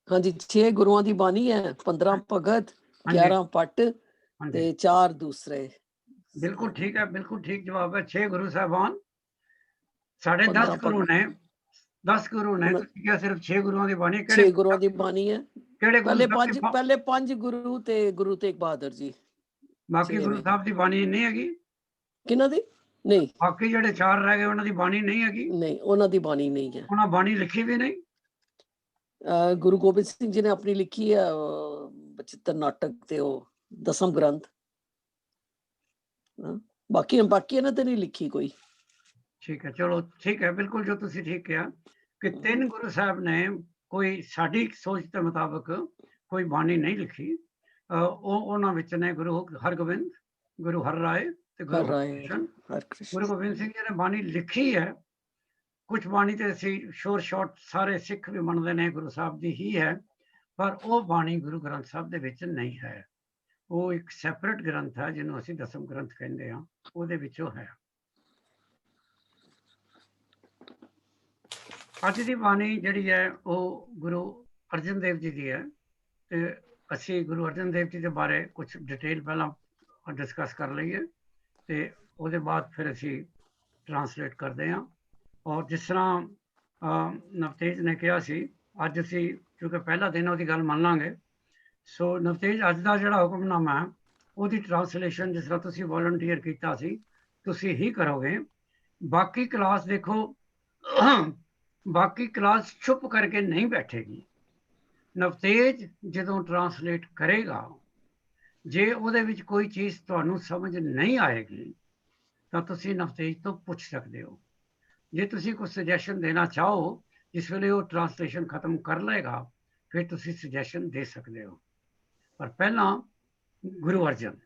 ਹਾਂਜੀ 6 ਗੁਰੂਆਂ ਦੀ ਬਾਣੀ ਹੈ, 15 ਭਗਤ, 11 ਪੱਟ ਤੇ 4 ਦੂਸਰੇ। ਬਿਲਕੁਲ ਠੀਕ ਹੈ, ਬਿਲਕੁਲ ਠੀਕ ਜਵਾਬ ਹੈ। 6 ਗੁਰੂ ਸਾਹਿਬਾਨ, ਸਾਡੇ 10 ਗੁਰੂ ਨੇ। 10 ਗੁਰੂ ਨੇ, ਤੁਸੀਂ ਕਿਹਾ ਸਿਰਫ 6 ਗੁਰੂਆਂ ਦੀ ਬਾਣੀ। 6 ਗੁਰੂਆਂ ਦੀ ਬਾਣੀ ਹੈ। ਕਿਹੜੇ ਪਹਿਲੇ 5 ਗੁਰੂ ਤੇ ਗੁਰੂ ਤੇਗ ਬਹਾਦਰ ਜੀ। ਬਾਕੀ ਗੁਰੂ ਸਾਹਿਬ ਦੀ ਬਾਣੀ ਨਹੀਂ ਹੈਗੀ? ਕਿਹਨਾਂ ਦੀ? ਨਹੀਂ, ਬਾਕੀ ਜਿਹੜੇ 4 ਰਹਿ ਗਏ ਉਹਨਾਂ ਦੀ ਬਾਣੀ ਨਹੀਂ ਹੈਗੀ? ਨਹੀਂ, ਉਹਨਾਂ ਦੀ ਬਾਣੀ ਨਹੀਂ ਹੈ। ਉਹਨਾਂ ਬਾਣੀ ਲਿਖੀ ਵੀ ਨਹੀਂ? ਗੁਰੂ ਗੋਬਿੰਦ ਸਿੰਘ ਜੀ ਨੇ ਆਪਣੀ ਲਿਖੀ ਹੈ ਬਚਿੱਤਰ ਨਾਟਕ ਤੇ ਉਹ ਦਸਮ ਗ੍ਰੰਥ। ਬਾਕੀ ਇਹਨਾਂ ਤੇ ਨਹੀਂ ਲਿਖੀ ਕੋਈ। ਠੀਕ ਹੈ, ਚਲੋ ਠੀਕ ਹੈ, ਬਿਲਕੁਲ ਜੋ ਤੁਸੀਂ ਠੀਕ ਕਿਹਾ ਕਿ 3 ਗੁਰੂ ਸਾਹਿਬ ਨੇ ਕੋਈ ਸਾਡੀ ਸੋਚ ਦੇ ਮੁਤਾਬਕ ਕੋਈ ਬਾਣੀ ਨਹੀਂ ਲਿਖੀ। ਉਹਨਾਂ ਵਿੱਚ ਨੇ ਗੁਰੂ ਹਰਗੋਬਿੰਦ, ਗੁਰੂ ਹਰਰਾਏ ਤੇ ਗੁਰੂ ਹਰਕ੍ਰਿਸ਼ਨ। ਗੁਰੂ ਗੋਬਿੰਦ ਸਿੰਘ ਜੀ ਨੇ ਬਾਣੀ ਲਿਖੀ ਹੈ। ਕੁਝ ਬਾਣੀ ਤੇ ਅਸੀਂ ਸ਼ੋਰਟ ਸਾਰੇ ਸਿੱਖ ਵੀ ਮੰਨਦੇ ਨੇ ਗੁਰੂ ਸਾਹਿਬ ਦੀ ਹੀ ਹੈ, ਪਰ ਉਹ ਬਾਣੀ ਗੁਰੂ ਗ੍ਰੰਥ ਸਾਹਿਬ ਦੇ ਵਿੱਚ ਨਹੀਂ ਹੈ। ਉਹ ਇੱਕ ਸੈਪਰੇਟ ਗ੍ਰੰਥ ਹੈ ਜਿਹਨੂੰ ਅਸੀਂ ਦਸਮ ਗ੍ਰੰਥ ਕਹਿੰਦੇ ਹਾਂ, ਉਹਦੇ ਵਿੱਚ ਉਹ ਹੈ। ਅੱਜ ਦੀ ਬਾਣੀ ਜਿਹੜੀ ਹੈ ਉਹ ਗੁਰੂ ਅਰਜਨ ਦੇਵ ਜੀ ਦੀ ਹੈ, ਤੇ ਅਸੀਂ ਗੁਰੂ ਅਰਜਨ ਦੇਵ ਜੀ ਦੇ ਬਾਰੇ ਕੁਝ ਡਿਟੇਲ ਪਹਿਲਾਂ ਡਿਸਕਸ ਕਰ ਲਈਏ ਤੇ ਉਹਦੇ ਬਾਅਦ ਫਿਰ ਅਸੀਂ ਟਰਾਂਸਲੇਟ ਕਰਦੇ ਹਾਂ। ਔਰ ਜਿਸ ਤਰ੍ਹਾਂ ਨਵਤੇਜ ਨੇ ਕਿਹਾ ਸੀ, ਅੱਜ ਅਸੀਂ ਕਿਉਂਕਿ ਪਹਿਲਾ ਦਿਨ ਉਹਦੀ ਗੱਲ ਮੰਨ ਲਾਂਗੇ, ਸੋ ਨਵਤੇਜ ਅੱਜ ਦਾ ਜਿਹੜਾ ਹੁਕਮਨਾਮਾ ਹੈ ਉਹਦੀ ਟਰਾਂਸਲੇਸ਼ਨ ਜਿਸ ਤਰ੍ਹਾਂ ਤੁਸੀਂ ਵੋਲੰਟੀਅਰ ਕੀਤਾ ਸੀ ਤੁਸੀਂ ਹੀ ਕਰੋਗੇ। ਬਾਕੀ ਕਲਾਸ ਦੇਖੋ, ਬਾਕੀ ਕਲਾਸ ਚੁੱਪ ਕਰਕੇ ਨਹੀਂ ਬੈਠੇਗੀ। ਨਵਤੇਜ ਜਦੋਂ ਟਰਾਂਸਲੇਟ ਕਰੇਗਾ, ਜੇ ਉਹਦੇ ਵਿੱਚ ਕੋਈ ਚੀਜ਼ ਤੁਹਾਨੂੰ ਸਮਝ ਨਹੀਂ ਆਏਗੀ ਤਾਂ ਤੁਸੀਂ ਨਵਤੇਜ ਤੋਂ ਪੁੱਛ ਸਕਦੇ ਹੋ। ਜੇ ਤੁਸੀਂ ਕੋਈ ਸੁਜੈਸ਼ਨ ਦੇਣਾ ਚਾਹੋ, ਜਿਸ ਵੇਲੇ ਉਹ ਟਰਾਂਸਲੇਸ਼ਨ ਖਤਮ ਕਰ ਲਏਗਾ ਫਿਰ ਤੁਸੀਂ ਸੁਜੈਸ਼ਨ ਦੇ ਸਕਦੇ ਹੋ। ਪਰ ਪਹਿਲਾਂ ਗੁਰੂ ਅਰਜਨ,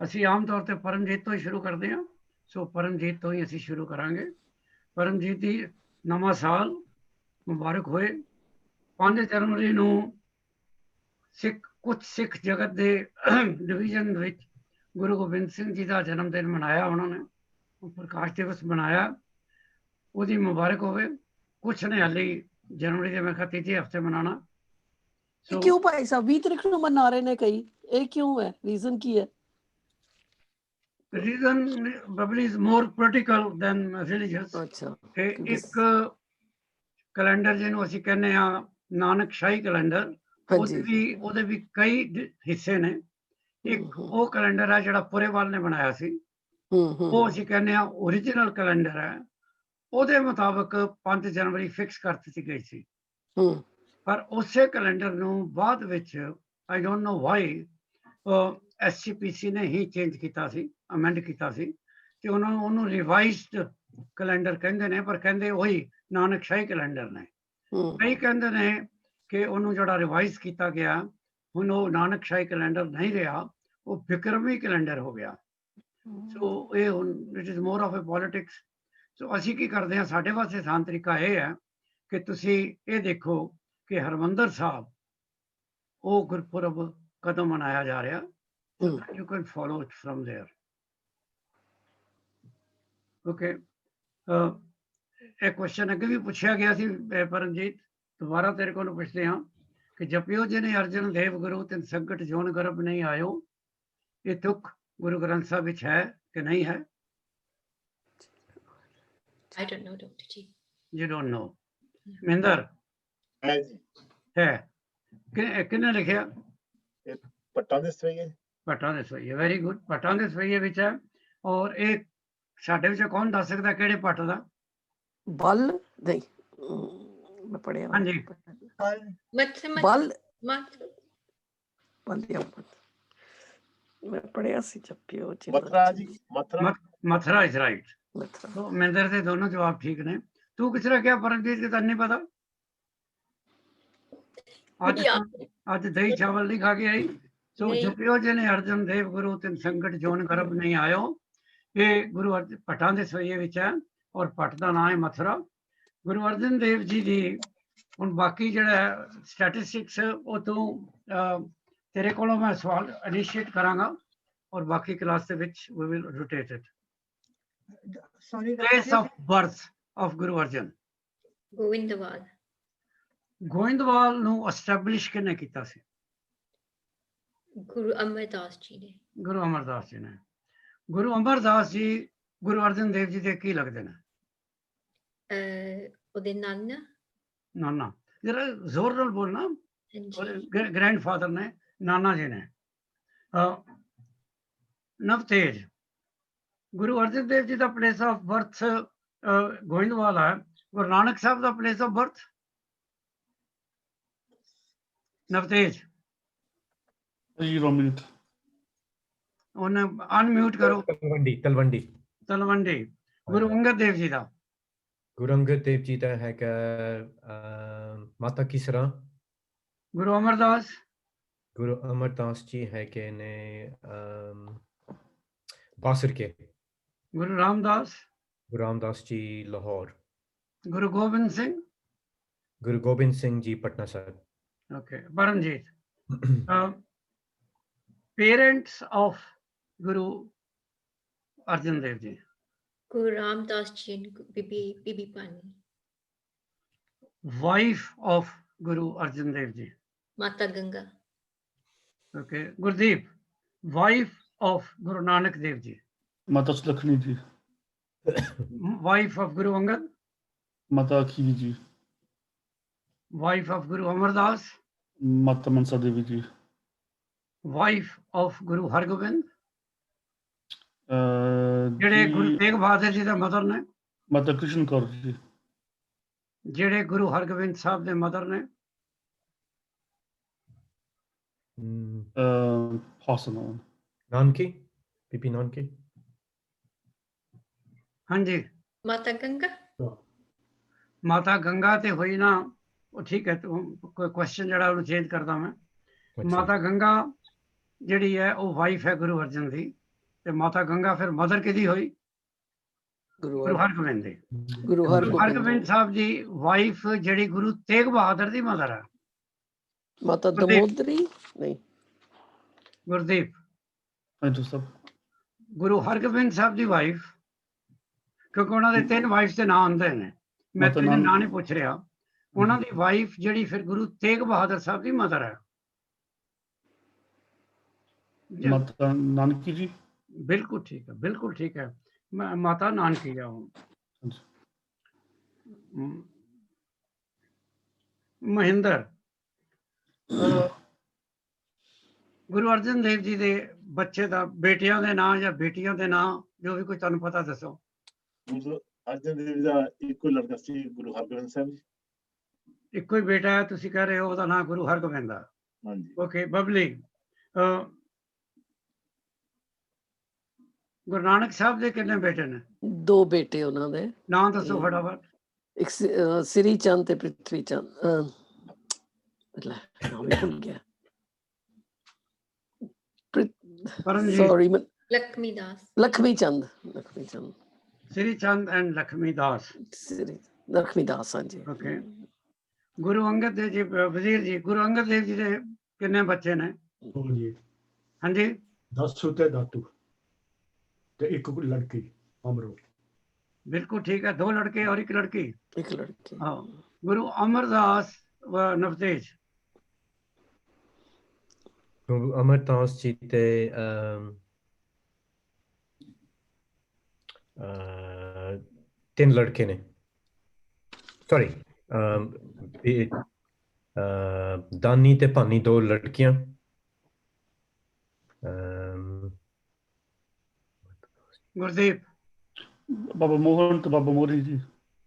ਅਸੀਂ ਆਮ ਤੌਰ ਤੇ ਪਰਮਜੀਤ ਤੋਂ ਹੀ ਸ਼ੁਰੂ ਕਰਦੇ ਹਾਂ, ਸੋ ਪਰਮਜੀਤ ਤੋਂ ਹੀ ਅਸੀਂ ਸ਼ੁਰੂ ਕਰਾਂਗੇ। ਪਰਮਜੀਤ ਦੀ ਨਵਾਂ ਸਾਲ ਮੁਬਾਰਕ ਹੋਏ। 5 ਜਨਵਰੀ ਨੂੰ ਕੁਝ ਸਿੱਖ ਜਗਤ ਦੇ ਡਿਵੀਜ਼ਨ ਵਿੱਚ ਗੁਰੂ ਗੋਬਿੰਦ ਸਿੰਘ ਜੀ ਦਾ ਜਨਮ ਦਿਨ ਮਨਾਇਆ, ਉਹਨਾਂ ਨੇ ਪ੍ਰਕਾਸ਼ ਦਿਵਸ ਮਨਾਇਆ, ਉਹਦੀ ਮੁਬਾਰਕ ਹੋਵੇ। ਕੁਛ ਨੇ ਹਾਲੇ ਜਨਵਰੀ ਦੇ ਮੈਂ ਕਿਹਾ ਤੀਜੇ ਹਫ਼ਤੇ ਮਨਾਉਣਾ। ਕਿਉਂ ਭਾਈ ਸਾਹਿਬ 20 ਤਰੀਕ ਨੂੰ ਮਨਾ ਰਹੇ ਨੇ ਕਈ, ਇਹ ਕਿਉਂ ਹੈ? ਰੀਜ਼ਨ ਕੀ ਹੈ? Reason probably is more political than religious. ਅੱਛਾ, ਇੱਕ ਕੈਲੰਡਰ ਜਿਹਨੂੰ ਅਸੀਂ ਕਹਿੰਦੇ ਆ ਨਾਨਕ ਸ਼ਾਹੀ ਕੈਲੰਡਰ, ਉਹਦੇ ਵੀ ਕਈ ਹਿੱਸੇ ਨੇ। ਇੱਕ ਉਹ ਕੈਲੰਡਰ ਹੈ ਜਿਹੜਾ ਪੁਰੇਵਾਲ ਨੇ ਬਣਾਇਆ ਸੀ, ਉਹ ਅਸੀਂ ਕਹਿੰਦੇ ਆ ਓਰੀਜਨਲ ਕੈਲੰਡਰ ਹੈ। ਉਹਦੇ ਮੁਤਾਬਕ 5 ਜਨਵਰੀ ਫਿਕਸ ਕਰ ਦਿੱਤੀ ਗਈ ਸੀ, ਪਰ ਉਸੇ ਕੈਲੰਡਰ ਨੂੰ ਬਾਅਦ ਵਿੱਚ I don't know why SCPC ਨੇ ਹੀ ਚੇਂਜ ਕੀਤਾ ਸੀ, ਅਮੈਂਡ ਕੀਤਾ ਸੀ ਤੇ ਉਹਨਾਂ ਨੂੰ ਉਹਨੂੰ ਰਿਵਾਈਜ਼ਡ ਕੈਲੰਡਰ ਕਹਿੰਦੇ ਨੇ, ਪਰ ਕਹਿੰਦੇ ਉਹੀ ਨਾਨਕਸ਼ਾਹੀ ਕੈਲੰਡਰ ਨੇ। ਕਈ ਕਹਿੰਦੇ ਨੇ ਕਿ ਉਹਨੂੰ ਜਿਹੜਾ ਰਿਵਾਈਜ਼ ਕੀਤਾ ਗਿਆ ਹੁਣ ਉਹ ਨਾਨਕਸ਼ਾਹੀ ਕੈਲੰਡਰ ਨਹੀਂ ਰਿਹਾ, ਉਹ ਬਿਕਰਮੀ ਕੈਲੰਡਰ ਹੋ ਗਿਆ। ਸੋ ਇਹ ਹੁਣ it is more of a politics. So ਅਸੀਂ ਕੀ ਕਰਦੇ ਹਾਂ, ਸਾਡੇ ਵਾਸਤੇ ਆਸਾਨ ਤਰੀਕਾ ਇਹ ਹੈ ਕਿ ਤੁਸੀਂ ਇਹ ਦੇਖੋ ਕਿ ਹਰਮੰਦਰ ਸਾਹਿਬ ਉਹ ਗੁਰਪੁਰਬ ਕਦੋਂ ਮਨਾਇਆ ਜਾ ਰਿਹਾ, you can follow it firm there. Okay, ਇਹ ਕੁਐਸਚਨ ਅੱਗੇ ਵੀ ਪੁੱਛਿਆ ਗਿਆ ਸੀ ਪਰਮਜੀਤ, ਦੁਬਾਰਾ ਤੇਰੇ ਕੋਲ ਪੁੱਛਦੇ ਹਾਂ ਕਿ ਜਪਿਓ ਜਿਹਨੇ ਅਰਜਨ ਦੇਵ ਗੁਰੂ ਤਿਨ ਸੰਕਟ ਜੋਨ ਗਰਭ ਨਹੀਂ ਆਇਓ, ਇਹ ਤੁਕ ਗੁਰੂ ਗ੍ਰੰਥ ਸਾਹਿਬ ਵਿੱਚ ਹੈ ਕਿ ਨਹੀਂ ਹੈ? I don't know, Dr. G. You don't know. Mahinder ਹੈ ਜੀ, ਹੈ, ਕਿਹਨੇ ਲਿਖਿਆ? ਪੱਟਾਂ ਦੇ ਸਵਈਏ। ਭੱਟਾਂ ਦੇ ਸਵਈਏ, ਵੈਰੀ ਗੁੱਡ, ਭੱਟਾਂ ਦੇ ਸਵਈਏ ਵਿੱਚ ਹੈ। ਔਰ ਇਹ ਸਾਡੇ ਵਿੱਚ ਕੌਣ ਦੱਸ ਸਕਦਾ ਕਿਹੜੇ ਭੱਟ ਦਾ? ਬਲ ਨਹੀਂ, ਮੈਂ ਪੜਿਆ ਹਾਂਜੀ। ਬਲ Mat. ਬਲ ਜਾਂ ਮੈਂ ਪੜਿਆ ਸੀ ਜਪਿਓ ਜੀ ਮਥਰਾ ਜੀ, ਮਥਰਾ। Mathura is right. ਮਥੁਰਾ। तो महेंद्र से दोनों जवाब ठीक ने। तू किस तरह क्या परमजीत के नहीं पता? आज आज दही चावल नहीं खा के आई। तो नहीं। जपियो जिने अर्जन देव गुरु तिन संकट जोन गर्भ नहीं आयो, ये गुरु अर्जन पठां दे सवैये विच है और पट दा नाम है मथुरा। गुरु अर्जन देव जी दी हुण बाकी जिहड़ा स्टैटिस्टिक्स वो तू तेरे कोलों मैं सवाल इनिशिएट करांगा और बाकी क्लास दे विच we will rotate it. Sorry, Place of birth of Guru Arjan. Govindawal. Goindwal ਨੂੰ ਐਸਟੈਬਲਿਸ਼ ਕਿਹਨੇ ਕੀਤਾ ਸੀ? Guru Amardas Ji ne. Guru Amardas ji ਨੇ। ਗੁਰੂ ਅਮਰਦਾਸ ਜੀ ਗੁਰੂ ਅਰਜਨ ਦੇਵ ਜੀ ਦੇ ਕੀ ਲੱਗਦੇ ਨੇ? ਉਹਦੇ ਨਾਨਾ ਨਾਨਾ। ਜਰਾ ਜ਼ੋਰ ਨਾਲ ਬੋਲਣਾ। ਹਾਂਜੀ ਗ੍ਰੈਂਡਫਾਦਰ ਨੇ, ਨਾਨਾ ਜੀ ਨੇ। ਨਵਤੇਜ, ਗੁਰੂ ਅਰਜਨ ਦੇਵ ਜੀ ਦਾ ਪਲੇਸ ਆਫ ਬਰਥ ਗੋਇੰਦਵਾਲ ਹੈ। ਗੁਰੂ ਨਾਨਕ ਸਾਹਿਬ ਦਾ place of birth? Navtej Zero minute. ਉਹਨੇ ਅਨਮਿਊਟ ਕਰੋ। ਤਲਵੰਡੀ। ਤਲਵੰਡੀ। ਗੁਰੂ ਅੰਗਦ ਦੇਵ ਜੀ ਦਾ? ਗੁਰੂ ਅੰਗਦ ਦੇਵ ਜੀ ਦਾ ਹੈਗਾ ਮਾਤਾ ਕਿਸਰਾ। ਗੁਰੂ ਅਮਰਦਾਸ? ਗੁਰੂ ਅਮਰਦਾਸ ਜੀ ਹੈਗੇ ਨੇ ਬਾਸਰ ਕੇ। Guru Ramdas? Guru Ramdas ji Lahore. Guru Gobind Singh? Guru Gobind Singh ji Patna Sahib. Okay, Paranjit. Parents of Guru Arjan Dev Ji? Guru Ramdas Ji and Bibi Pani. Wife of Guru Arjan Dev Ji? Mata Ganga. Okay, Gurdeep. Wife of Guru Nanak Dev Ji? Mata Sulakshmi ji. Wife of Guru Angad? Mata Khiri ji. Wife of Guru Amardas? Mata Mansa Devi ji. Wife of Guru Hargobind? ਜਿਹੜੇ ਗੁਰੂ ਤੇਗ ਬਹਾਦਰ ਜੀ ਦੇ mother ਨੇ? Mata Krishan Kaur ji. ਜਿਹੜੇ ਗੁਰੂ ਹਰਗੋਬਿੰਦ ਸਾਹਿਬ ਦੇ mother ਨੇ? Hassan. Nanaki, Bibi Nanaki. ਹਾਂਜੀ। Mata Ganga. ਮਾਤਾ ਗੰਗਾ ਤੇ ਹੋਈ ਨਾ, ਉਹ ਠੀਕ ਹੈ। ਕੋਈ ਕੁਐਸਚਨ ਜਿਹੜਾ ਉਹਨੂੰ ਚੇਂਜ ਕਰਦਾ ਮੈਂ। ਮਾਤਾ ਗੰਗਾ ਜਿਹੜੀ ਹੈ ਉਹ ਵਾਈਫ ਹੈ ਗੁਰੂ ਅਰਜਨ ਦੀ, ਤੇ ਮਾਤਾ ਗੰਗਾ ਫਿਰ ਮਦਰ ਕਿਹਦੀ ਹੋਈ? ਗੁਰੂ ਹਰਗੋਬਿੰਦ ਦੀ। ਗੁਰੂ ਹਰਗੋਬਿੰਦ ਸਾਹਿਬ ਦੀ ਵਾਈਫ ਜਿਹੜੀ ਗੁਰੂ ਤੇਗ ਬਹਾਦਰ ਦੀ ਮਦਰ ਹੈ? ਮਾਤਾ ਦਮੋਦਰੀ ਨਹੀਂ। ਗੁਰਦੀਪ, ਹਾਂਜੀ ਸਭ। ਗੁਰੂ ਹਰਗੋਬਿੰਦ ਸਾਹਿਬ ਦੀ ਵਾਈਫ, ਕਿਉਂਕਿ ਉਹਨਾਂ ਦੇ 3 ਵਾਈਫ ਦੇ ਨਾਂ ਆਉਂਦੇ ਨੇ, ਮੈਂ ਤੇਰੇ ਨਾਂ ਨਹੀਂ ਪੁੱਛ ਰਿਹਾ। ਉਹਨਾਂ ਦੀ ਵਾਈਫ ਜਿਹੜੀ ਫਿਰ ਗੁਰੂ ਤੇਗ ਬਹਾਦਰ ਸਾਹਿਬ ਦੀ ਮਦਰ ਹੈ? ਮਾਤਾ ਨਾਨਕੀ ਜੀ। ਬਿਲਕੁਲ ਠੀਕ ਹੈ, ਬਿਲਕੁਲ ਠੀਕ ਹੈ। ਮਾਤਾ ਨਾਨਕੀ ਆ ਉਹ। ਮਹਿੰਦਰ, ਗੁਰੂ ਅਰਜਨ ਦੇਵ ਜੀ ਦੇ ਬੱਚੇ ਦਾ ਬੇਟਿਆਂ ਦੇ ਨਾਂ ਜਾਂ ਬੇਟੀਆਂ ਦੇ ਨਾਂ ਜੋ ਵੀ ਕੋਈ ਤੁਹਾਨੂੰ ਪਤਾ ਦੱਸੋ। ਗੁਰੂ ਅਰਜਨ ਦੇਵ ਜੀ ਦਾ ਇੱਕੋ ਲੜਕਾ ਸੀ ਗੁਰੂ ਹਰਗੋਬਿੰਦ ਸਾਹਿਬ ਜੀ। ਇੱਕੋ ਹੀ ਬੇਟਾ ਹੈ, ਤੁਸੀਂ ਕਹਿ ਰਹੇ ਹੋ ਉਹਦਾ ਨਾਂ ਗੁਰੂ ਹਰਗੋਬਿੰਦ ਹੈ। ਹਾਂਜੀ ਓਕੇ ਬਬਲੀ, ਗੁਰੂ ਨਾਨਕ ਸਾਹਿਬ ਦੇ ਕਿੰਨੇ ਬੇਟੇ ਨੇ? 2 ਬੇਟੇ ਉਹਨਾਂ ਦੇ, ਨਾਂ ਦੱਸੋ ਫਟਾਫਟ। ਇੱਕ ਸ੍ਰੀ ਚੰਦ ਤੇ ਪ੍ਰਿਥਵੀ ਚੰਦ। ਲੈ ਨਾਮ ਹੀ ਭੁੱਲ ਗਿਆ। ਪਰਮਜੀਤ। ਸੌਰੀ, ਲక్ష్ਮੀ ਦਾਸ। ਲక్ష్ਮੀ ਚੰਦ। ਸ੍ਰੀ ਚੰਦ ਐਂਡ ਲక్ష్ਮੀ ਦਾਸ। ਲక్ష్ਮੀ ਦਾਸ, ਹਾਂਜੀ। ਓਕੇ। ਗੁਰੂ ਅੰਗਦ ਦੇਵ ਜੀ, ਵਜ਼ੀਰ ਜੀ, ਗੁਰੂ ਅੰਗਦ ਦੇਵ ਜੀ ਦੇ ਕਿੰਨੇ ਬੱਚੇ ਨੇ? ਜੀ ਹਾਂਜੀ। ਦਾਸੂ ਤੇ ਦਾਤੂ ਤੇ ਇੱਕ ਲੜਕੀ ਅਮਰੋ। ਬਿਲਕੁਲ ਠੀਕ ਹੈ, 2 ਲੜਕੇ ਔਰ 1 ਲੜਕੀ। ਇੱਕ ਲੜਕੀ। हाँ। गुरु अमरदास व नवतेज। ਗੁਰੂ ਅਮਰਦਾਸ ਜੀ ਤੇ 3 ਲੜਕੇ ਨੇ। ਸੌਰੀ, ਦਾਨੀ ਤੇ ਭਾਨੀ 2 ਲੜਕੀਆਂ। गुरदीप। ਬਾਬਾ ਮੋਹਨ ਤੇ ਬਾਬਾ ਮੋਰੀ ਜੀ।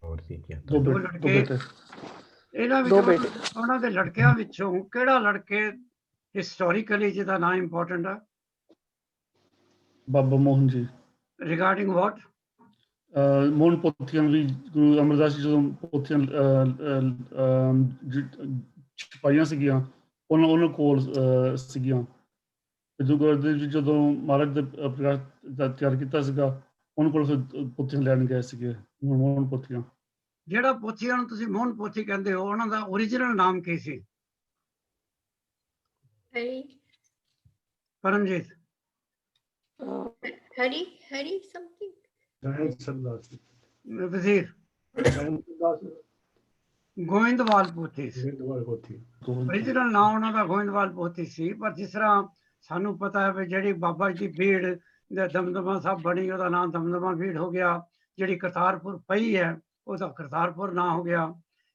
ਹੋਰ ਸੀ ਜੀ। 2 2 ਬੇਟੇ। ਲੜਕੇ। ਇਹਨਾਂ 2 ਵਿੱਚੋਂ, ਬੇਟੇ। ਉਹਨਾਂ ਦੇ ਲੜਕਿਆਂ ਵਿੱਚੋਂ ਕਿਹੜਾ ਲੜਕੇ ਹਿਸਟੋਰੀਕਲੀ ਜਿਹਦਾ ਨਾਂ ਇੰਪੋਰਟੈਂਟ ਹੈ? ਬਾਬਾ ਮੋਹਨ ਜੀ। ਰਿਗਾਰਡਿੰਗ ਵਾਟ? ਮੋਹਨ ਪੋਥੀਆਂ ਵੀ ਗੁਰੂ ਅਮਰਦਾਸ ਜੀ ਜਦੋਂ ਪੋਥੀਆਂ ਛਪਾਈਆਂ ਸੀਗੀਆਂ, ਉਹਨਾਂ ਕੋਲ ਸੀਗੀਆਂ। ਜਦੋਂ ਗੁਰਦੇਵ ਜੀ ਜਦੋਂ ਮਹਾਰਾਜ ਦੇ ਪ੍ਰਕਾਸ਼ ਦਾ ਤਿਆਰ ਕੀਤਾ ਸੀਗਾ, ਉਹਨਾਂ ਕੋਲ ਫਿਰ ਪੋਥੀਆਂ ਲੈਣ ਗਏ ਸੀਗੇ, ਮੋਹਨ ਪੋਥੀਆਂ। ਜਿਹੜਾ ਪੋਥੀਆਂ ਨੂੰ ਤੁਸੀਂ ਮੋਹਨ ਪੋਥੀ ਕਹਿੰਦੇ ਹੋ, ਉਹਨਾਂ ਦਾ ਓਰੀਜਨਲ ਨਾਮ ਕੀ ਸੀ? ਹਰੀ। ਪਰਮਜੀਤ। ਹਰੀ ਸਮਥਿੰਗ। ਜੈਨ ਸਰਦਾਸ। ਵਜ਼ੀਰ। ਜੈਨ ਸਰਦਾਸ। ਗੋਇੰਦਵਾਲ ਪੋਥੀ। ਗੋਇੰਦਵਾਲ ਪੋਥੀ। ਓਰੀਜਨਲ ਨਾਮ ਉਹਨਾਂ ਦਾ ਗੋਇੰਦਵਾਲ ਪੋਥੀ ਸੀ, ਪਰ ਜਿਸ ਤਰ੍ਹਾਂ ਸਾਨੂੰ ਪਤਾ ਹੈ ਵੀ ਜਿਹੜੀ ਬਾਬਾ ਜੀ ਦੀ ਭੀੜ ਦਮਦਮਾ ਸਾਹਿਬ ਬਣੀ, ਉਹਦਾ ਨਾਮ ਦਮਦਮਾ ਭੀੜ ਹੋ ਗਿਆ। ਜਿਹੜੀ ਕਰਤਾਰਪੁਰ ਪਈ ਹੈ, ਉਹਦਾ ਕਰਤਾਰਪੁਰ ਨਾਂ ਹੋ ਗਿਆ।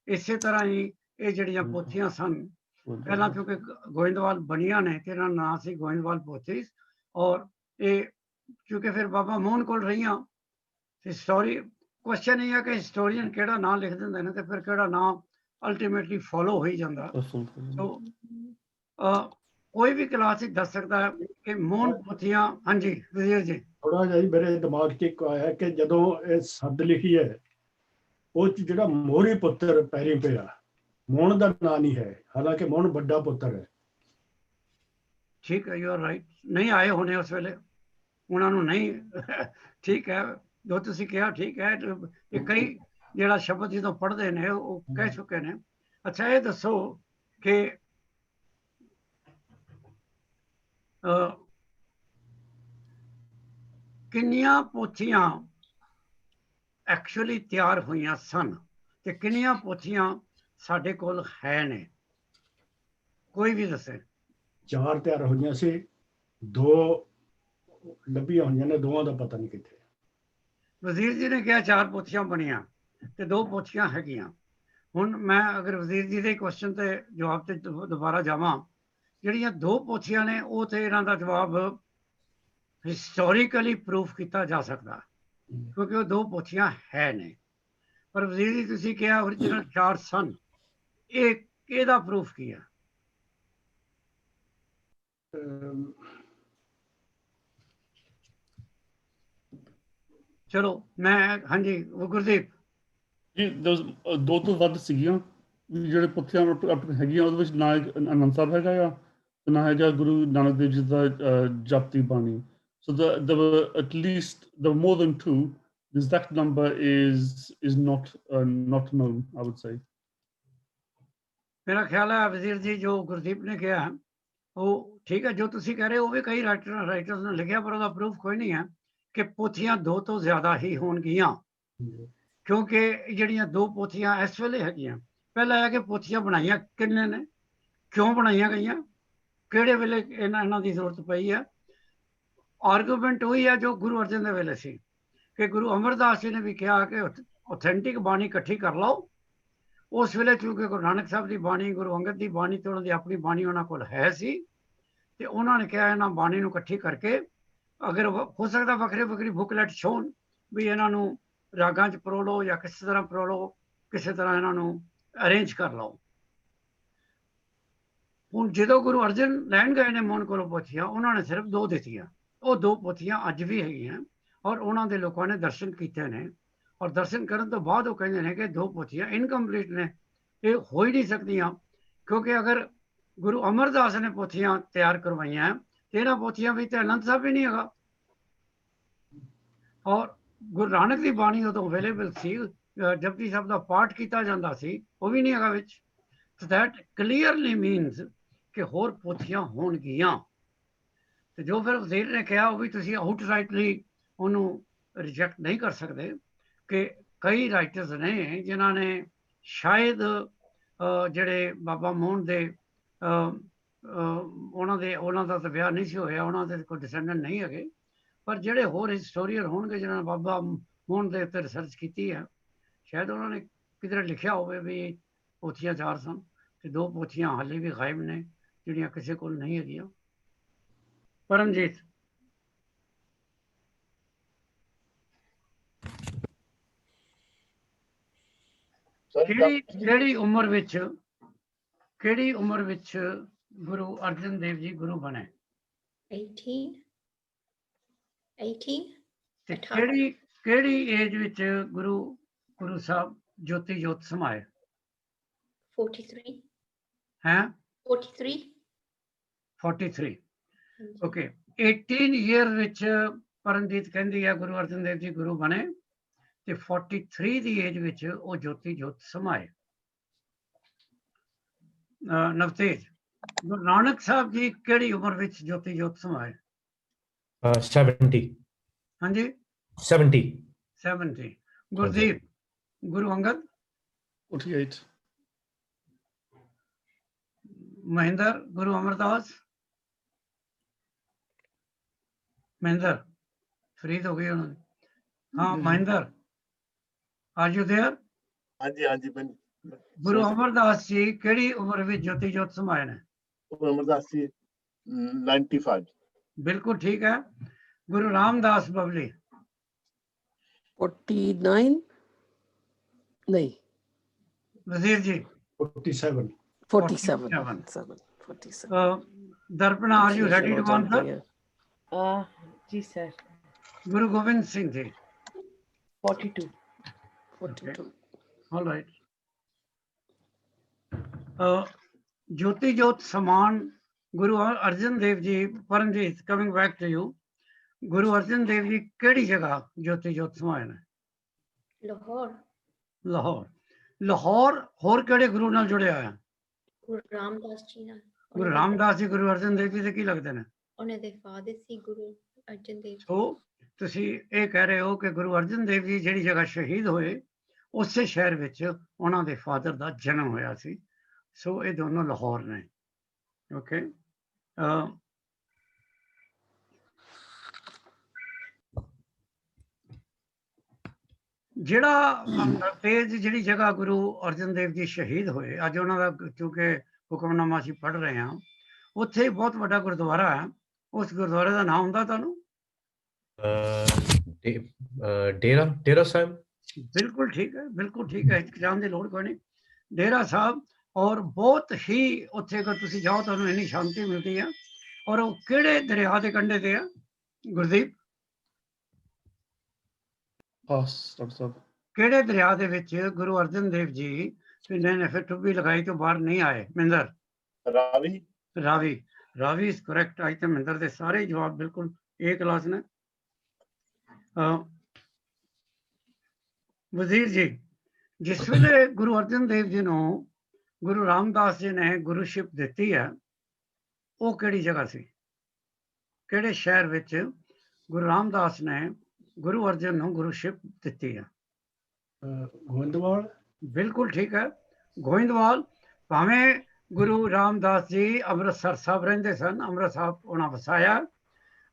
ਇਸੇ ਤਰ੍ਹਾਂ ਹੀ ਇਹ ਜਿਹੜੀਆਂ ਪੋਥੀਆਂ ਸਨ, ਪਹਿਲਾਂ ਕਿਉਂਕਿ ਗੋਇੰਦਵਾਲ ਬਣੀਆਂ ਨੇ ਤੇ ਇਹਨਾਂ ਦਾ ਨਾਂ ਸੀ ਗੋਇੰਦਵਾਲ ਪੋਥੀ। ਔਰ ਇਹ ਕਿਉਂਕਿ ਫਿਰ ਬਾਬਾ ਮੋਹਨ ਕੋਲ ਰਹੀਆਂ, ਹਿਸਟੋਰੀ ਕੁਐਸਚਨ ਇਹ ਹੈ ਕਿ ਹਿਸਟੋਰੀਅਨ ਕਿਹੜਾ ਨਾਂ ਲਿਖ ਦਿੰਦੇ ਨੇ ਤੇ ਫਿਰ ਕਿਹੜਾ ਨਾਂ ਅਲਟੀਮੇਟਲੀ ਫੋਲੋ ਹੋ ਹੀ ਜਾਂਦਾ। ਸੋ ਕੋਈ ਵੀ ਕਲਾਸ ਵਿੱਚ ਦੱਸ ਸਕਦਾ ਹੈ ਕਿ ਮੋਹਨ ਪੋਥੀਆਂ। ਹਾਂਜੀ ਵਜ਼ੀਰ ਜੀ। ਥੋੜਾ ਜਿਹਾ ਮੇਰੇ ਦਿਮਾਗ 'ਚ ਇੱਕ ਆਇਆ ਕਿ ਜਦੋਂ ਇਹ ਸੱਦ ਲਿਖੀ ਹੈ, ਉਹ 'ਚ ਜਿਹੜਾ ਮੋਹਰੀ ਪੁੱਤਰ ਪੈਰੀ ਪਿਆ, ਮੋਹਨ ਦਾ ਨਾਂ ਨਹੀਂ ਹੈ, ਹਾਲਾਂਕਿ ਮੋਹਨ ਵੱਡਾ ਪੁੱਤਰ ਹੈ। ਠੀਕ ਹੈ, ਯੂ ਆਰ ਰਾਈਟ। ਨਹੀਂ ਆਏ ਹੋਣੇ ਉਸ ਵੇਲੇ, ਉਹਨਾਂ ਨੂੰ ਨਹੀਂ। ਠੀਕ ਹੈ, ਜੋ ਤੁਸੀਂ ਕਿਹਾ ਠੀਕ ਹੈ। ਇਹ ਕਈ ਜਿਹੜਾ ਸ਼ਬਦ ਜਦੋਂ ਪੜ੍ਹਦੇ ਨੇ ਉਹ ਕਹਿ ਚੁੱਕੇ ਨੇ। ਅੱਛਾ ਇਹ ਦੱਸੋ ਕਿ ਕਿੰਨੀਆਂ ਪੋਥੀਆਂ ਐਕਚੁਅਲੀ ਤਿਆਰ ਹੋਈਆਂ ਸਨ ਤੇ ਕਿੰਨੀਆਂ ਪੋਥੀਆਂ ਸਾਡੇ ਕੋਲ ਹੈ ਨੇ? ਕੋਈ ਵੀ ਦੱਸੇ। 4 ਤਿਆਰ ਹੋਈਆਂ ਸੀ, 2 ਲੱਭੀਆਂ ਹੋਈਆਂ ਨੇ, 2 ਦਾ ਪਤਾ ਨਹੀਂ ਕਿੱਥੇ। ਵਜ਼ੀਰ ਜੀ ਨੇ ਕਿਹਾ 4 ਪੋਥੀਆਂ ਬਣੀਆਂ ਤੇ 2 ਪੋਥੀਆਂ ਹੈਗੀਆਂ। ਹੁਣ ਮੈਂ ਅਗਰ ਵਜ਼ੀਰ ਜੀ ਦੇ ਕੁਐਸਚਨ ਤੇ ਜਵਾਬ ਤੇ ਦੁਬਾਰਾ ਜਾਵਾਂ, ਜਿਹੜੀਆਂ 2 ਪੋਥੀਆਂ ਨੇ ਉਹ ਤੇ ਇਹਨਾਂ ਦਾ ਜਵਾਬ ਹਿਸਟੋਰੀਕਲੀ ਪ੍ਰੂਫ ਕੀਤਾ ਜਾ ਸਕਦਾ, ਕਿਉਂਕਿ ਉਹ 2 ਪੋਥੀਆਂ ਹੈ ਨੇ। ਪਰ ਵਜ਼ੀਰ ਜੀ ਤੁਸੀਂ ਕਿਹਾ ਓਰੀਜਨਲ 4 ਸਨ, ਇਹ ਇਹਦਾ ਪ੍ਰੂਫ ਕੀ ਹੈ? ਚਲੋ ਮੈਂ, ਹਾਂਜੀ ਗੁਰਦੀਪ ਜੀ। 2 ਤੋਂ ਵੱਧ ਸੀਗੀਆਂ ਜਿਹੜੇ ਪੁੱਥੀਆਂ ਹੈਗੀਆਂ, ਉਹਦੇ ਵਿੱਚ ਨਾ ਆਨੰਦ ਸਾਹਿਬ ਹੈਗਾ ਆ ਤੇ ਨਾ ਹੈਗਾ ਗੁਰੂ ਨਾਨਕ ਦੇਵ ਜੀ ਦਾ ਜਪਤੀ ਬਾਣੀ। So there were at least more than 2. The exact number is not known, I would say. ਮੇਰਾ ਖਿਆਲ ਹੈ ਵਜ਼ੀਰ ਜੀ ਜੋ ਗੁਰਦੀਪ ਨੇ ਕਿਹਾ ਉਹ ਠੀਕ ਹੈ। ਜੋ ਤੁਸੀਂ ਕਹਿ ਰਹੇ ਹੋ ਉਹ ਵੀ ਕਈ ਰਾਈਟਰਸ ਨੇ ਲਿਖਿਆ, ਪਰ ਉਹਦਾ ਪ੍ਰੂਫ ਕੋਈ ਨਹੀਂ ਹੈ ਕਿ ਪੋਥੀਆਂ 2 ਤੋਂ ਜ਼ਿਆਦਾ ਹੀ ਹੋਣਗੀਆਂ, ਕਿਉਂਕਿ ਜਿਹੜੀਆਂ 2 ਪੋਥੀਆਂ ਇਸ ਵੇਲੇ ਹੈਗੀਆਂ, ਪਹਿਲਾਂ ਇਹ ਕਿ ਪੋਥੀਆਂ ਬਣਾਈਆਂ ਕਿੰਨੇ ਨੇ, ਕਿਉਂ ਬਣਾਈਆਂ ਗਈਆਂ, ਕਿਹੜੇ ਵੇਲੇ ਇਹਨਾਂ ਦੀ ਜ਼ਰੂਰਤ ਪਈ ਹੈ। ਆਰਗੂਮੈਂਟ ਉਹੀ ਹੈ ਜੋ ਗੁਰੂ ਅਰਜਨ ਦੇ ਵੇਲੇ ਸੀ ਕਿ ਗੁਰੂ ਅਮਰਦਾਸ ਜੀ ਨੇ ਵੀ ਕਿਹਾ ਕਿ ਆਥੈਂਟਿਕ ਬਾਣੀ ਇਕੱਠੀ ਕਰ ਲਓ। ਉਸ ਵੇਲੇ ਕਿਉਂਕਿ ਗੁਰੂ ਨਾਨਕ ਸਾਹਿਬ ਦੀ ਬਾਣੀ, ਗੁਰੂ ਅੰਗਦ ਦੀ ਬਾਣੀ ਤੇ ਉਹਨਾਂ ਦੀ ਆਪਣੀ ਬਾਣੀ ਉਹਨਾਂ ਕੋਲ ਹੈ ਸੀ, ਤੇ ਉਹਨਾਂ ਨੇ ਕਿਹਾ ਇਹਨਾਂ ਬਾਣੀ ਨੂੰ ਇਕੱਠੀ ਕਰਕੇ ਅਗਰ ਹੋ ਸਕਦਾ ਵੱਖਰੇ ਵੱਖਰੀ ਬੁੱਕਲੈਟ ਸ਼ੋਣ ਵੀ ਇਹਨਾਂ ਨੂੰ ਰਾਗਾਂ 'ਚ ਪਰੋ ਲਓ ਜਾਂ ਕਿਸੇ ਤਰ੍ਹਾਂ ਪਰੋ ਲਓ, ਕਿਸੇ ਤਰ੍ਹਾਂ ਇਹਨਾਂ ਨੂੰ ਅਰੇਂਜ ਕਰ ਲਓ। ਹੁਣ ਜਦੋਂ ਗੁਰੂ ਅਰਜਨ ਲੈਣ ਗਏ ਨੇ ਮੋਹਨ ਕੋਲੋਂ ਪੋਥੀਆਂ, ਉਹਨਾਂ ਨੇ ਸਿਰਫ 2 ਦਿੱਤੀਆਂ। ਉਹ 2 ਪੋਥੀਆਂ ਅੱਜ ਵੀ ਹੈਗੀਆਂ ਔਰ ਉਹਨਾਂ ਦੇ ਲੋਕਾਂ ਨੇ ਦਰਸ਼ਨ ਕੀਤੇ ਨੇ, ਔਰ ਦਰਸ਼ਨ ਕਰਨ ਤੋਂ ਬਾਅਦ ਉਹ ਕਹਿੰਦੇ ਨੇ ਕਿ 2 ਪੋਥੀਆਂ ਇਨਕੰਪਲੀਟ ਨੇ, ਇਹ ਹੋ ਹੀ ਨਹੀਂ ਸਕਦੀਆਂ, ਕਿਉਂਕਿ ਅਗਰ ਗੁਰੂ ਅਮਰਦਾਸ ਨੇ ਪੋਥੀਆਂ ਤਿਆਰ ਕਰਵਾਈਆਂ ਤੇ ਇਹਨਾਂ ਪੋਥੀਆਂ ਵਿੱਚ ਤੇ ਆਨੰਦ ਸਾਹਿਬ ਵੀ ਨਹੀਂ ਹੈਗਾ, ਔਰ ਗੁਰੂ ਨਾਨਕ ਦੀ ਬਾਣੀ ਉਦੋਂ ਅਵੇਲੇਬਲ ਸੀ, ਜਪਜੀ ਸਾਹਿਬ ਦਾ ਪਾਠ ਕੀਤਾ ਜਾਂਦਾ ਸੀ, ਉਹ ਵੀ ਨਹੀਂ ਹੈਗਾ ਵਿੱਚ। So that clearly means ਕਿ ਹੋਰ ਪੋਥੀਆਂ ਹੋਣਗੀਆਂ। ਤੇ ਜੋ ਫਿਰ ਵਜ਼ੀਰ ਨੇ ਕਿਹਾ ਉਹ ਵੀ ਤੁਸੀਂ ਆਊਟਰਾਈਟਲੀ ਉਹਨੂੰ ਰਿਜੈਕਟ ਨਹੀਂ ਕਰ ਸਕਦੇ ਕਿ ਕਈ ਰਾਈਟਰਸ ਨੇ ਜਿਨ੍ਹਾਂ ਨੇ ਸ਼ਾਇਦ ਜਿਹੜੇ ਬਾਬਾ ਮੋਹਨ ਦੇ ਉਹਨਾਂ ਦਾ ਤਾਂ ਵਿਆਹ ਨਹੀਂ ਸੀ ਹੋਇਆ, ਉਹਨਾਂ ਦੇ ਕੋਈ ਡਿਸੈਂਡੈਂਟ ਨਹੀਂ ਹੈਗੇ, ਪਰ ਜਿਹੜੇ ਹੋਰ ਹਿਸਟੋਰੀਅਨ ਹੋਣਗੇ ਜਿਨ੍ਹਾਂ ਨੇ ਬਾਬਾ ਮੋਹਨ ਦੇ ਉੱਤੇ ਰਿਸਰਚ ਕੀਤੀ ਹੈ, ਸ਼ਾਇਦ ਉਹਨਾਂ ਨੇ ਕਿਧਰੇ ਲਿਖਿਆ ਹੋਵੇ ਵੀ ਪੋਥੀਆਂ 4 ਸਨ ਤੇ 2 ਪੋਥੀਆਂ ਹਾਲੇ ਵੀ ਗਾਇਬ ਨੇ ਜਿਹੜੀਆਂ ਕਿਸੇ ਕੋਲ ਨਹੀਂ ਹੈਗੀਆਂ। ਪਰਮਜੀਤ। ਕਿਹੜੀ ਉਮਰ ਵਿੱਚ ਗੁਰੂ ਅਰਜਨ ਦੇਵ ਜੀ ਗੁਰੂ ਬਣੇ? 18 ਤੇ ਕਿਹੜੀ ਏਜ ਵਿੱਚ ਗੁਰੂ ਸਾਹਿਬ ਜੋਤੀ ਜੋਤ ਸਮਾਏ? 43 ਹੈ 43 ਓਕੇ। 18 ਈਅਰ ਵਿੱਚ ਪਰਮਜੀਤ ਕਹਿੰਦੀ ਹੈ ਗੁਰੂ ਅਰਜਨ ਦੇਵ ਜੀ ਗੁਰੂ ਬਣੇ ਤੇ 43 ਦੀ ਏਜ ਵਿੱਚ ਉਹ ਜੋਤੀ ਜੋਤ ਸਮਾਏ। ਨਵਤੇਜ, ਗੁਰੂ ਨਾਨਕ ਸਾਹਿਬ ਜੀ ਕਿਹੜੀ ਉਮਰ ਵਿੱਚ ਜੋਤੀ ਜੋਤ ਸਮਾਏ? 70। ਹਾਂਜੀ 70। ਗੁਰਦੀਪ, ਗੁਰੂ ਅੰਗਦ? 48। ਮਹਿੰਦਰ, ਗੁਰੂ ਅਮਰਦਾਸ? ਮਹਿੰਦਰ ਫਰੀਦ ਹੋ ਗਈ ਉਹਨਾਂ ਦੀ। ਹਾਂ ਮਹਿੰਦਰ, ਆਰ ਯੂ ਦੇਅਰ? ਹਾਂਜੀ ਗੁਰੂ ਅਮਰਦਾਸ ਜੀ ਕਿਹੜੀ ਉਮਰ ਵਿੱਚ ਜੋਤੀ ਜੋਤ ਸਮਾਏ ਨੇ? ਅਮਰਦਾਸ ਜੀ 95। ਬਿਲਕੁਲ ਠੀਕ ਹੈ। ਗੁਰੂ ਰਾਮਦਾਸ ਬਬਲੀ? 49 ਨਹੀਂ, ਵਜ਼ੀਰ ji? 47। 47। Darpana, are you ready to answer? जी sir. Guru Gobind Singh ji? 42। All right. ज्योति जोत समान Guru Arjan Dev ji, Paramjit coming back to you, Guru Arjan Dev जी केड़ी जगह ज्योति जोत समाए ने? लाहौर होर केड़े गुरु नाल जुड़े होए? ਗੁਰੂ ਰਾਮਦਾਸ ਜੀ ਨਾਲ। गुरु रामदास जी गुरु अर्जन देव जी दे की लगदे ने? ਉਹਨਾਂ ਦੇ ਫਾਦਰ ਸੀ ਗੁਰੂ ਅਰਜਨ ਦੇਵ। ਸੋ ਤੁਸੀਂ ਇਹ ਕਹਿ ਰਹੇ ਹੋ ਕਿ ਗੁਰੂ ਅਰਜਨ ਦੇਵ ਜੀ ਜਿਹੜੀ ਜਗ੍ਹਾ ਸ਼ਹੀਦ ਹੋਏ ਉਸੇ ਸ਼ਹਿਰ ਵਿੱਚ ਉਹਨਾਂ ਦੇ ਫਾਦਰ ਦਾ ਜਨਮ ਹੋਇਆ ਸੀ। ਸੋ ਇਹ ਦੋਨੋਂ ਲਾਹੌਰ ਨੇ। ਓਕੇ। ਜਿਹੜੀ ਜਗ੍ਹਾ ਗੁਰੂ ਅਰਜਨ ਦੇਵ ਜੀ ਸ਼ਹੀਦ ਹੋਏ, ਅੱਜ ਉਹਨਾਂ ਦਾ ਕਿਉਂਕਿ ਹੁਕਮਨਾਮਾ ਅਸੀਂ ਪੜ੍ਹ ਰਹੇ ਹਾਂ, ਉੱਥੇ ਬਹੁਤ ਵੱਡਾ ਗੁਰਦੁਆਰਾ ਹੈ। ਉਸ ਗੁਰਦੁਆਰੇ ਦਾ ਨਾਮ ਹੁੰਦਾ ਤੁਹਾਨੂੰ? ਡੇਰਾ ਸਾਹਿਬ। ਬਿਲਕੁਲ ਠੀਕ ਹੈ, ਬਿਲਕੁਲ ਠੀਕ ਹੈ, ਜਾਣ ਦੀ ਲੋੜ ਕੋਈ ਨਹੀਂ। ਡੇਰਾ ਸਾਹਿਬ, ਔਰ ਬਹੁਤ ਹੀ ਉੱਥੇ ਅਗਰ ਤੁਸੀਂ ਜਾਓ ਤੁਹਾਨੂੰ ਇੰਨੀ ਸ਼ਾਂਤੀ ਮਿਲਦੀ ਹੈ। ਔਰ ਉਹ ਕਿਹੜੇ ਦਰਿਆ ਦੇ ਕੰਢੇ ਤੇ ਆ ਗੁਰਦੀਪ? ਡਾਕਟਰ ਸਾਹਿਬ, ਕਿਹੜੇ ਦਰਿਆ ਦੇ ਵਿੱਚ ਗੁਰੂ ਅਰਜਨ ਦੇਵ ਜੀ ਨੇ ਫਿਰ ਟੁੱਬੀ ਲਗਾਈ ਤੋਂ ਬਾਹਰ ਨਹੀਂ ਆਏ? ਮਹਿੰਦਰ? Ravi is correct. ਅੱਜ ਤੇ ਮਹਿੰਦਰ ਦੇ ਸਾਰੇ ਜਵਾਬ ਬਿਲਕੁਲ A ਕਲਾਸ ਨੇ। ਵਜ਼ੀਰ ਜੀ, ਜਿਸ ਵੇਲੇ ਗੁਰੂ ਅਰਜਨ ਦੇਵ ਜੀ ਨੂੰ ਗੁਰੂ ਰਾਮਦਾਸ ਜੀ ਨੇ ਗੁਰੂਸ਼ਿਪ ਦਿੱਤੀ ਹੈ, ਉਹ ਕਿਹੜੀ ਜਗ੍ਹਾ ਸੀ? ਕਿਹੜੇ ਸ਼ਹਿਰ ਵਿੱਚ ਗੁਰੂ ਰਾਮਦਾਸ ਨੇ ਗੁਰੂ ਅਰਜਨ ਨੂੰ ਗੁਰੂਸ਼ਿਪ ਦਿੱਤੀ ਹੈ? ਗੋਇੰਦਵਾਲ। ਬਿਲਕੁਲ ਠੀਕ ਹੈ, ਗੋਇੰਦਵਾਲ। ਭਾਵੇਂ ਗੁਰੂ ਰਾਮਦਾਸ ਜੀ ਅੰਮ੍ਰਿਤਸਰ ਸਾਹਿਬ ਰਹਿੰਦੇ ਸਨ, ਅੰਮ੍ਰਿਤ ਸਾਹਿਬ ਉਹਨਾਂ ਵਸਾਇਆ,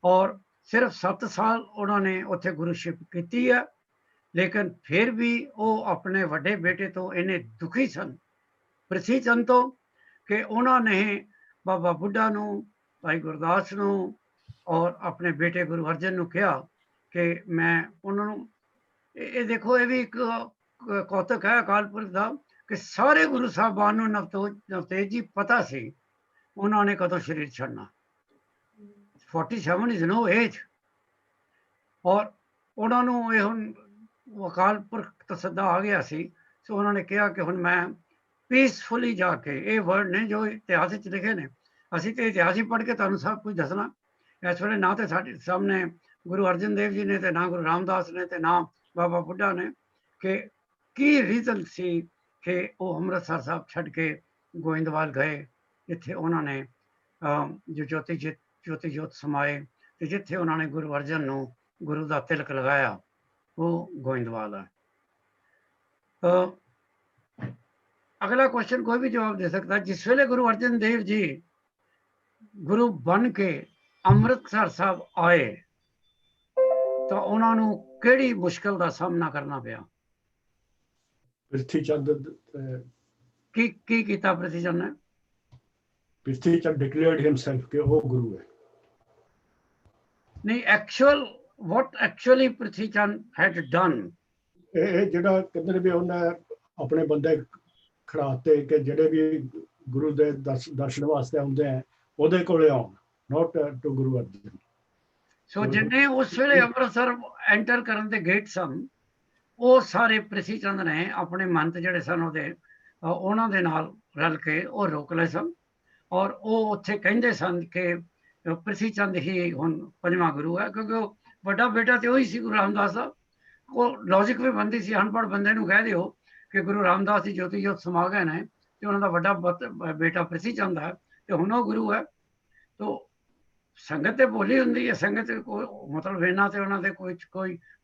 ਔਰ ਸਿਰਫ 7 ਸਾਲ ਉਹਨਾਂ ਨੇ ਉੱਥੇ ਗੁਰੂਸ਼ਿਪ ਕੀਤੀ ਹੈ, ਲੇਕਿਨ ਫਿਰ ਵੀ ਉਹ ਆਪਣੇ ਵੱਡੇ ਬੇਟੇ ਤੋਂ ਇੰਨੇ ਦੁਖੀ ਸਨ, ਪ੍ਰਿਥੀ ਚੰਦ ਤੋਂ, ਕਿ ਉਹਨਾਂ ਨੇ ਬਾਬਾ ਬੁੱਢਾ ਨੂੰ, ਭਾਈ ਗੁਰਦਾਸ ਨੂੰ ਔਰ ਆਪਣੇ ਬੇਟੇ ਗੁਰੂ ਅਰਜਨ ਨੂੰ ਕਿਹਾ ਕਿ ਮੈਂ ਉਹਨਾਂ ਨੂੰ, ਇਹ ਦੇਖੋ ਇਹ ਵੀ ਇੱਕ ਕੌਤਕ ਹੈ ਅਕਾਲ ਪੁਰਖ ਦਾ, ਕਿ ਸਾਰੇ ਗੁਰੂ ਸਾਹਿਬਾਨ ਨੂੰ ਨਵਤੇਜ ਜੀ ਪਤਾ ਸੀ ਉਹਨਾਂ ਨੇ ਕਦੋਂ ਸਰੀਰ ਛੱਡਣਾ। 47 ਇਜ਼ ਨੋ ਏਜ। ਔਰ ਉਹਨਾਂ ਨੂੰ ਇਹ ਹੁਣ ਅਕਾਲ ਪੁਰਖ ਤੋਂ ਸੱਦਾ ਆ ਗਿਆ ਸੀ, ਸੋ ਉਹਨਾਂ ਨੇ ਕਿਹਾ ਕਿ ਹੁਣ ਮੈਂ ਪੀਸਫੁਲੀ ਜਾ ਕੇ, ਇਹ ਵਰਡ ਨੇ ਜੋ ਇਤਿਹਾਸ ਵਿੱਚ ਲਿਖੇ ਨੇ, ਅਸੀਂ ਤੇ ਇਤਿਹਾਸ ਹੀ ਪੜ੍ਹ ਕੇ ਤੁਹਾਨੂੰ ਸਭ ਕੁਝ ਦੱਸਣਾ। ਇਸ ਵੇਲੇ ਨਾ ਤੇ ਸਾਡੇ ਸਾਹਮਣੇ ਗੁਰੂ ਅਰਜਨ ਦੇਵ ਜੀ ਨੇ, ਤੇ ਨਾ ਗੁਰੂ ਰਾਮਦਾਸ ਨੇ, ਤੇ ਨਾ ਬਾਬਾ ਬੁੱਢਾ ਨੇ, ਕਿ ਕੀ ਰੀਜ਼ਨ ਸੀ ਕਿ ਉਹ ਅੰਮ੍ਰਿਤਸਰ ਸਾਹਿਬ ਛੱਡ ਕੇ ਗੋਇੰਦਵਾਲ ਗਏ, ਜਿੱਥੇ ਉਹਨਾਂ ਨੇ ਜੋ ਜੋਤੀ ਜੋਤ ਸਮਾਏ, ਤੇ ਜਿੱਥੇ ਉਹਨਾਂ ਨੇ ਗੁਰੂ ਅਰਜਨ ਨੂੰ ਗੁਰੂ ਦਾ ਤਿਲਕ ਲਗਾਇਆ, ਉਹ ਗੋਇੰਦਵਾਲ ਹੈ। ਅਗਲਾ ਕੁਐਸਚਨ ਕੋਈ ਵੀ ਜਵਾਬ ਦੇ ਸਕਦਾ। ਜਿਸ ਵੇਲੇ ਗੁਰੂ ਅਰਜਨ ਦੇਵ ਜੀ ਗੁਰੂ ਬਣ ਕੇ ਅੰਮ੍ਰਿਤਸਰ ਸਾਹਿਬ ਆਏ ਤਾਂ ਉਹਨਾਂ ਨੂੰ ਕਿਹੜੀ ਮੁਸ਼ਕਲ ਦਾ ਸਾਹਮਣਾ ਕਰਨਾ ਪਿਆ? ਪ੍ਰਿਥੀ ਚੰਦ ਕੀ ਕੀਤਾ ਪ੍ਰਿਥੀ ਚੰਦ ਨੇ? ਪ੍ਰਿਥੀ ਚੰਦ ਡਿਕਲੇਅਰਡ ਹਿਮਸੈਲਫ ਕਿ ਉਹ ਗੁਰੂ ਹੈ। ਨਹੀਂ, what actually Prithi Chand had done? ਇਹ ਜਿਹੜਾ ਕਹਿੰਦੇ ਨੇ ਵੀ ਉਹਨੇ ਆਪਣੇ ਬੰਦੇ ਖੜਾਤੇ ਕਿ ਜਿਹੜੇ ਵੀ ਗੁਰੂ ਦੇ ਦਰਸ਼ਨ ਵਾਸਤੇ ਆਉਂਦੇ ਆ ਉਹਦੇ ਕੋਲੇ ਆਉਣ, ਨੋਟ ਟੂ ਗੁਰੂ ਅਰਜਨ। ਸੋ ਜਿੰਨੇ ਉਸ ਵੇਲੇ ਅੰਮ੍ਰਿਤਸਰ ਐਂਟਰ ਕਰਨ ਦੇ ਗੇਟ ਸਨ, ਉਹ ਸਾਰੇ ਪ੍ਰਿਥੀ ਚੰਦ ਨੇ ਆਪਣੇ ਮੰਤ ਜਿਹੜੇ ਸਨ ਉਹਦੇ, ਉਹਨਾਂ ਦੇ ਨਾਲ ਰਲ ਕੇ ਉਹ ਰੋਕ ਲਏ ਸਨ। ਔਰ ਉਹ ਉੱਥੇ ਕਹਿੰਦੇ ਸਨ ਕਿ ਪ੍ਰਿਥੀ ਚੰਦ ਹੀ ਹੁਣ ਪੰਜਵਾਂ ਗੁਰੂ ਹੈ, ਕਿਉਂਕਿ ਉਹ ਵੱਡਾ ਬੇਟਾ ਤੇ ਉਹੀ ਸੀ ਗੁਰੂ ਰਾਮਦਾਸ ਦਾ। ਉਹ ਲੌਜਿਕ ਵੀ ਬਣਦੀ ਸੀ, ਅਨਪੜ੍ਹ ਬੰਦੇ ਨੂੰ ਕਹਿ ਦਿਓ ਕਿ ਗੁਰੂ ਰਾਮਦਾਸ ਜੀ ਜੋਤੀ ਜੋਤ ਸਮਾ ਗਏ ਨੇ, ਤੇ ਉਹਨਾਂ ਦਾ ਵੱਡਾ ਬੇਟਾ ਪ੍ਰਿਥੀ ਚੰਦ ਹੈ, ਤੇ ਹੁਣ ਉਹ ਗੁਰੂ ਹੈ। ਤੋ ਸੰਗਤ ਤੇ ਬੋਲੀ ਹੁੰਦੀ ਹੈ, ਸੰਗਤ ਮਤਲਬ ਇਹਨਾਂ ਤੇ ਉਹਨਾਂ ਦੇ ਕੋਈ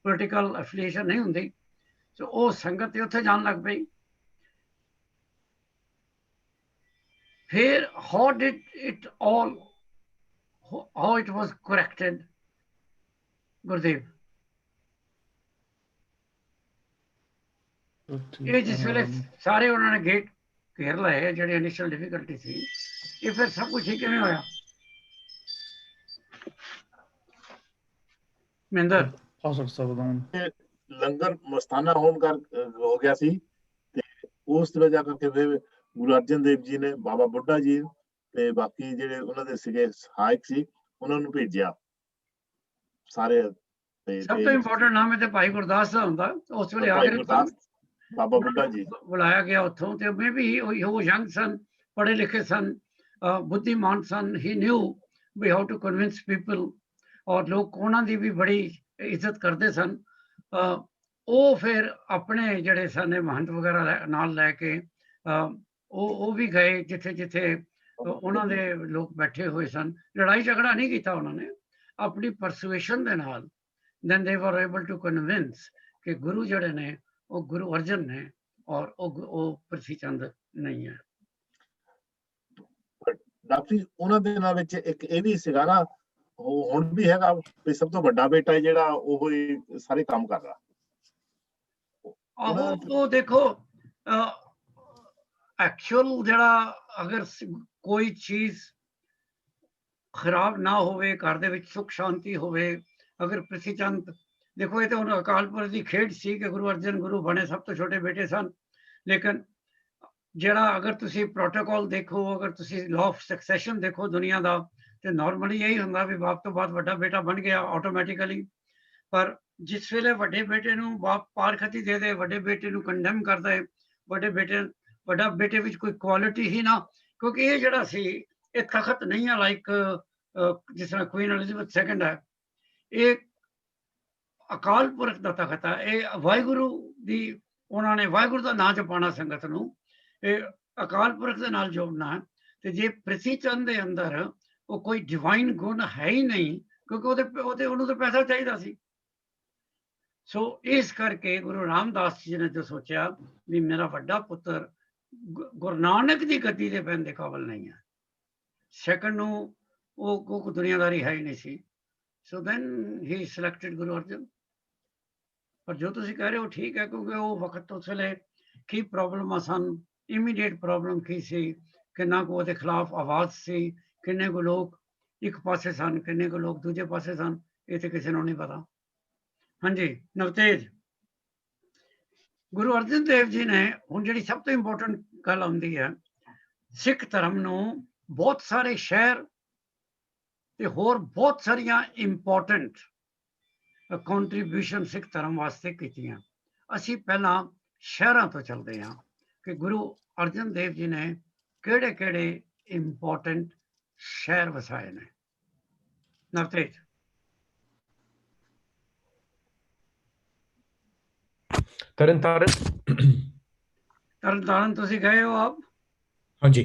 ਪੋਲੀਟੀਕਲ ਐਫੀਲੀਏਸ਼ਨ ਨਹੀਂ ਹੁੰਦੀ। ਸੋ ਉਹ ਸੰਗਤ ਤੇ ਉੱਥੇ ਜਾਣ ਲੱਗ ਪਈ। ਫਿਰ how it was corrected, Gurdev? ਇਹ ਜਿਸ ਵੇਲੇ ਸਾਰੇ ਉਹਨਾਂ ਨੇ ਗੇਟ ਘੇਰ ਲਏ, ਜਿਹੜੀ ਇਨੀਸ਼ੀਅਲ ਡਿਫਿਕਲਟੀ ਸੀ, ਇਹ ਫਿਰ ਸਭ ਕੁਝ ਹੀ ਕਿਵੇਂ ਹੋਇਆ? ਮਹਿੰਦਰ ਲੰਗਰ ਮਸਤਾਨਾ ਹੋਣ ਕਰ ਹੋ ਗਿਆ ਸੀ, ਤੇ ਉਸ ਤਰ੍ਹਾਂ ਜਾ ਕਰਕੇ ਫਿਰ ਗੁਰੂ ਅਰਜਨ ਦੇਵ ਜੀ ਨੇ ਬਾਬਾ ਬੁੱਢਾ ਜੀ ਤੇ ਬਾਕੀ ਜਿਹੜੇ ਉਹਨਾਂ ਦੇ ਸੀਗੇ ਸਹਾਇਕ ਸੀ, ਉਹਨਾਂ ਨੂੰ ਭੇਜਿਆ ਸਾਰੇ। ਸਭ ਤੋਂ ਇੰਪੋਰਟੈਂਟ ਨਾਮ ਹੈ ਤੇ ਭਾਈ ਗੁਰਦਾਸ ਦਾ ਹੁੰਦਾ। ਉਸ ਵੇਲੇ ਆ ਕੇ ਬਾਬਾ ਬੁੱਢਾ ਜੀ ਬੁਲਾਇਆ ਗਿਆ ਉੱਥੋਂ, ਤੇ ਮੈਂ ਵੀ ਉਹ ਯੰਗ ਸਨ, ਪੜ੍ਹੇ ਲਿਖੇ ਸਨ, ਬੁੱਧੀਮਾਨ ਸਨ। ਹੀ ਨਿਊ ਵੀ ਹਾਊ ਟੂ ਕਨਵਿੰਸ ਪੀਪਲ, ਔਰ ਲੋਕ ਉਹਨਾਂ ਦੀ ਵੀ ਬੜੀ ਇੱਜ਼ਤ ਕਰਦੇ ਸਨ। ਉਹ ਫਿਰ ਆਪਣੇ ਜਿਹੜੇ ਸਨ ਮਹੰਤ ਵਗੈਰਾ ਨਾਲ ਲੈ ਕੇ ਉਹ ਵੀ ਗਏ ਜਿੱਥੇ ਜਿੱਥੇ ਉਹਨਾਂ ਦੇ ਲੋਕ ਬੈਠੇ ਹੋਏ ਸਨ। ਲੜਾਈ ਝਗੜਾ ਨਹੀਂ ਕੀਤਾ ਉਹਨਾਂ ਨੇ, ਆਪਣੀ ਪਰਸੂਏਸ਼ਨ ਦੇ ਨਾਲ then they were able to convince ਕਿ ਗੁਰੂ ਜਿਹੜੇ ਨੇ ਉਹ ਗੁਰੂ ਅਰਜਨ ਨੇ, ਔਰ ਉਹ ਪ੍ਰਿਥੀ ਚੰਦ ਨਹੀਂ ਹੈ। ਡਾਕਟਰ ਜੀ, ਉਹਨਾਂ ਦੇ ਨਾਲ ਵਿੱਚ ਇੱਕ ਇਹ ਵੀ ਸੀਗਾ ਨਾ, ਉਹ ਹੁਣ ਵੀ ਹੈਗਾ ਵੀ ਸਭ ਤੋਂ ਵੱਡਾ ਬੇਟਾ ਹੈ ਜਿਹੜਾ ਉਹ ਹੀ ਸਾਰੇ ਕੰਮ ਕਰਦਾ। ਉਹ ਦੇਖੋ, ਐਕਚੁਅਲ ਜਿਹੜਾ ਅਗਰ ਕੋਈ ਚੀਜ਼ ਖਰਾਬ ਨਾ ਹੋਵੇ, ਘਰ ਦੇ ਵਿੱਚ ਸੁੱਖ ਸ਼ਾਂਤੀ ਹੋਵੇ, ਅਗਰ ਪ੍ਰਿਥੀ ਚੰਦ, ਦੇਖੋ ਇਹ ਤਾਂ ਹੁਣ ਅਕਾਲ ਪੁਰਖ ਦੀ ਖੇਡ ਸੀ ਕਿ ਗੁਰੂ ਅਰਜਨ ਗੁਰੂ ਬਣੇ, ਸਭ ਤੋਂ ਛੋਟੇ ਬੇਟੇ ਸਨ। ਲੇਕਿਨ ਜਿਹੜਾ ਅਗਰ ਤੁਸੀਂ ਪ੍ਰੋਟੋਕਾਲ ਦੇਖੋ, ਅਗਰ ਤੁਸੀਂ ਲਾਅ ਆਫ ਸਕਸੈਸ਼ਨ ਦੇਖੋ ਦੁਨੀਆ ਦਾ, ਤੇ ਨਾਰਮਲੀ ਇਹੀ ਹੁੰਦਾ ਵੀ ਬਾਪ ਤੋਂ ਬਾਅਦ ਵੱਡਾ ਬੇਟਾ ਬਣ ਗਿਆ ਆਟੋਮੈਟਿਕਲੀ। ਪਰ ਜਿਸ ਵੇਲੇ ਵੱਡੇ ਬੇਟੇ ਨੂੰ ਬਾਪ ਪਾਰਖਤੀ ਦੇ ਦੇ, ਵੱਡੇ ਬੇਟੇ ਨੂੰ ਕੰਡੈਮ ਕਰਦਾ ਹੈ, ਵੱਡਾ ਬੇਟੇ ਵਿੱਚ ਕੋਈ ਕੁਆਲਿਟੀ ਹੀ ਨਾ, ਕਿਉਂਕਿ ਇਹ ਜਿਹੜਾ ਸੀ ਇਹ ਤਖਤ ਨਹੀਂ ਹੈ ਲਾਈਕ ਜਿਸ ਤਰ੍ਹਾਂ ਕੁਈਨ ਐਲਿਜ਼ਬeth II ਹੈ। ਇਹ ਅਕਾਲ ਪੁਰਖ ਦਾ ਤਖਤ ਹੈ। ਇਹ ਵਾਹਿਗੁਰੂ ਦੀ, ਉਹਨਾਂ ਨੇ ਵਾਹਿਗੁਰੂ ਦਾ ਨਾਂ ਜਪਾਣਾ ਸੰਗਤ ਨੂੰ, ਇਹ ਅਕਾਲ ਪੁਰਖ ਦੇ ਨਾਲ ਜੋੜਨਾ ਹੈ। ਤੇ ਜੇ ਪ੍ਰਿਥੀ ਚੰਦ ਦੇ ਅੰਦਰ ਉਹ ਕੋਈ ਡਿਵਾਈਨ ਗੁਣ ਹੈ ਹੀ ਨਹੀਂ, ਕਿਉਂਕਿ ਉਹਨੂੰ ਤਾਂ ਪੈਸਾ ਚਾਹੀਦਾ ਸੀ। ਸੋ ਇਸ ਕਰਕੇ ਗੁਰੂ ਰਾਮਦਾਸ ਜੀ ਨੇ ਜੋ ਸੋਚਿਆ ਵੀ ਮੇਰਾ ਵੱਡਾ ਪੁੱਤਰ ਗੁਰੂ ਨਾਨਕ ਦੀ ਗੱਦੀ ਦੇ ਬਹਿਣ ਦੇ ਕਾਬਲ ਨਹੀਂ ਹੈ, ਸੈਕੰਡ ਨੂੰ ਉਹ ਦੁਨੀਆਦਾਰੀ ਹੈ ਹੀ ਨਹੀਂ ਸੀ। ਸੋ then he selected Guru Arjan. ਪਰ ਜੋ ਤੁਸੀਂ ਕਹਿ ਰਹੇ ਹੋ ਠੀਕ ਹੈ, ਕਿਉਂਕਿ ਉਹ ਵਕਤ ਉਸ ਵੇਲੇ ਕੀ ਪ੍ਰੋਬਲਮਾਂ ਸਨ, ਇਮੀਡੀਏਟ ਪ੍ਰੋਬਲਮ ਕੀ ਸੀ, ਕਿੰਨਾ ਕੁ ਉਹਦੇ ਖਿਲਾਫ ਆਵਾਜ਼ ਸੀ, ਕਿੰਨੇ ਕੁ ਲੋਕ ਇੱਕ ਪਾਸੇ ਸਨ, ਕਿੰਨੇ ਕੁ ਲੋਕ ਦੂਜੇ ਪਾਸੇ ਸਨ, ਇਹ ਤੇ ਕਿਸੇ ਨੂੰ ਨਹੀਂ ਪਤਾ। ਹਾਂਜੀ ਨਵਤੇਜ। ਗੁਰੂ ਅਰਜਨ ਦੇਵ ਜੀ ਨੇ ਹੁਣ ਜਿਹੜੀ ਸਭ ਤੋਂ ਇੰਪੋਰਟੈਂਟ ਗੱਲ ਆਉਂਦੀ ਹੈ, ਸਿੱਖ ਧਰਮ ਨੂੰ ਬਹੁਤ ਸਾਰੇ ਸ਼ਹਿਰ ਤੇ ਹੋਰ ਬਹੁਤ ਸਾਰੀਆਂ ਇੰਪੋਰਟੈਂਟ ਕੰਟਰੀਬਿਊਸ਼ਨ ਸਿੱਖ ਧਰਮ ਵਾਸਤੇ ਕੀਤੀਆਂ। ਅਸੀਂ ਪਹਿਲਾਂ ਸ਼ਹਿਰਾਂ ਤੋਂ ਚੱਲਦੇ ਹਾਂ ਕਿ ਗੁਰੂ ਅਰਜਨ ਦੇਵ ਜੀ ਨੇ ਕਿਹੜੇ ਕਿਹੜੇ ਇੰਪੋਰਟੈਂਟ ਸ਼ਹਿਰ ਵਸਾਏ ਨੇ। ਨਵਤੇਜ। ਤਰਨਤਾਰਨ ਤੁਸੀਂ ਗਏ ਹੋ ਆਪ? हाँ जी,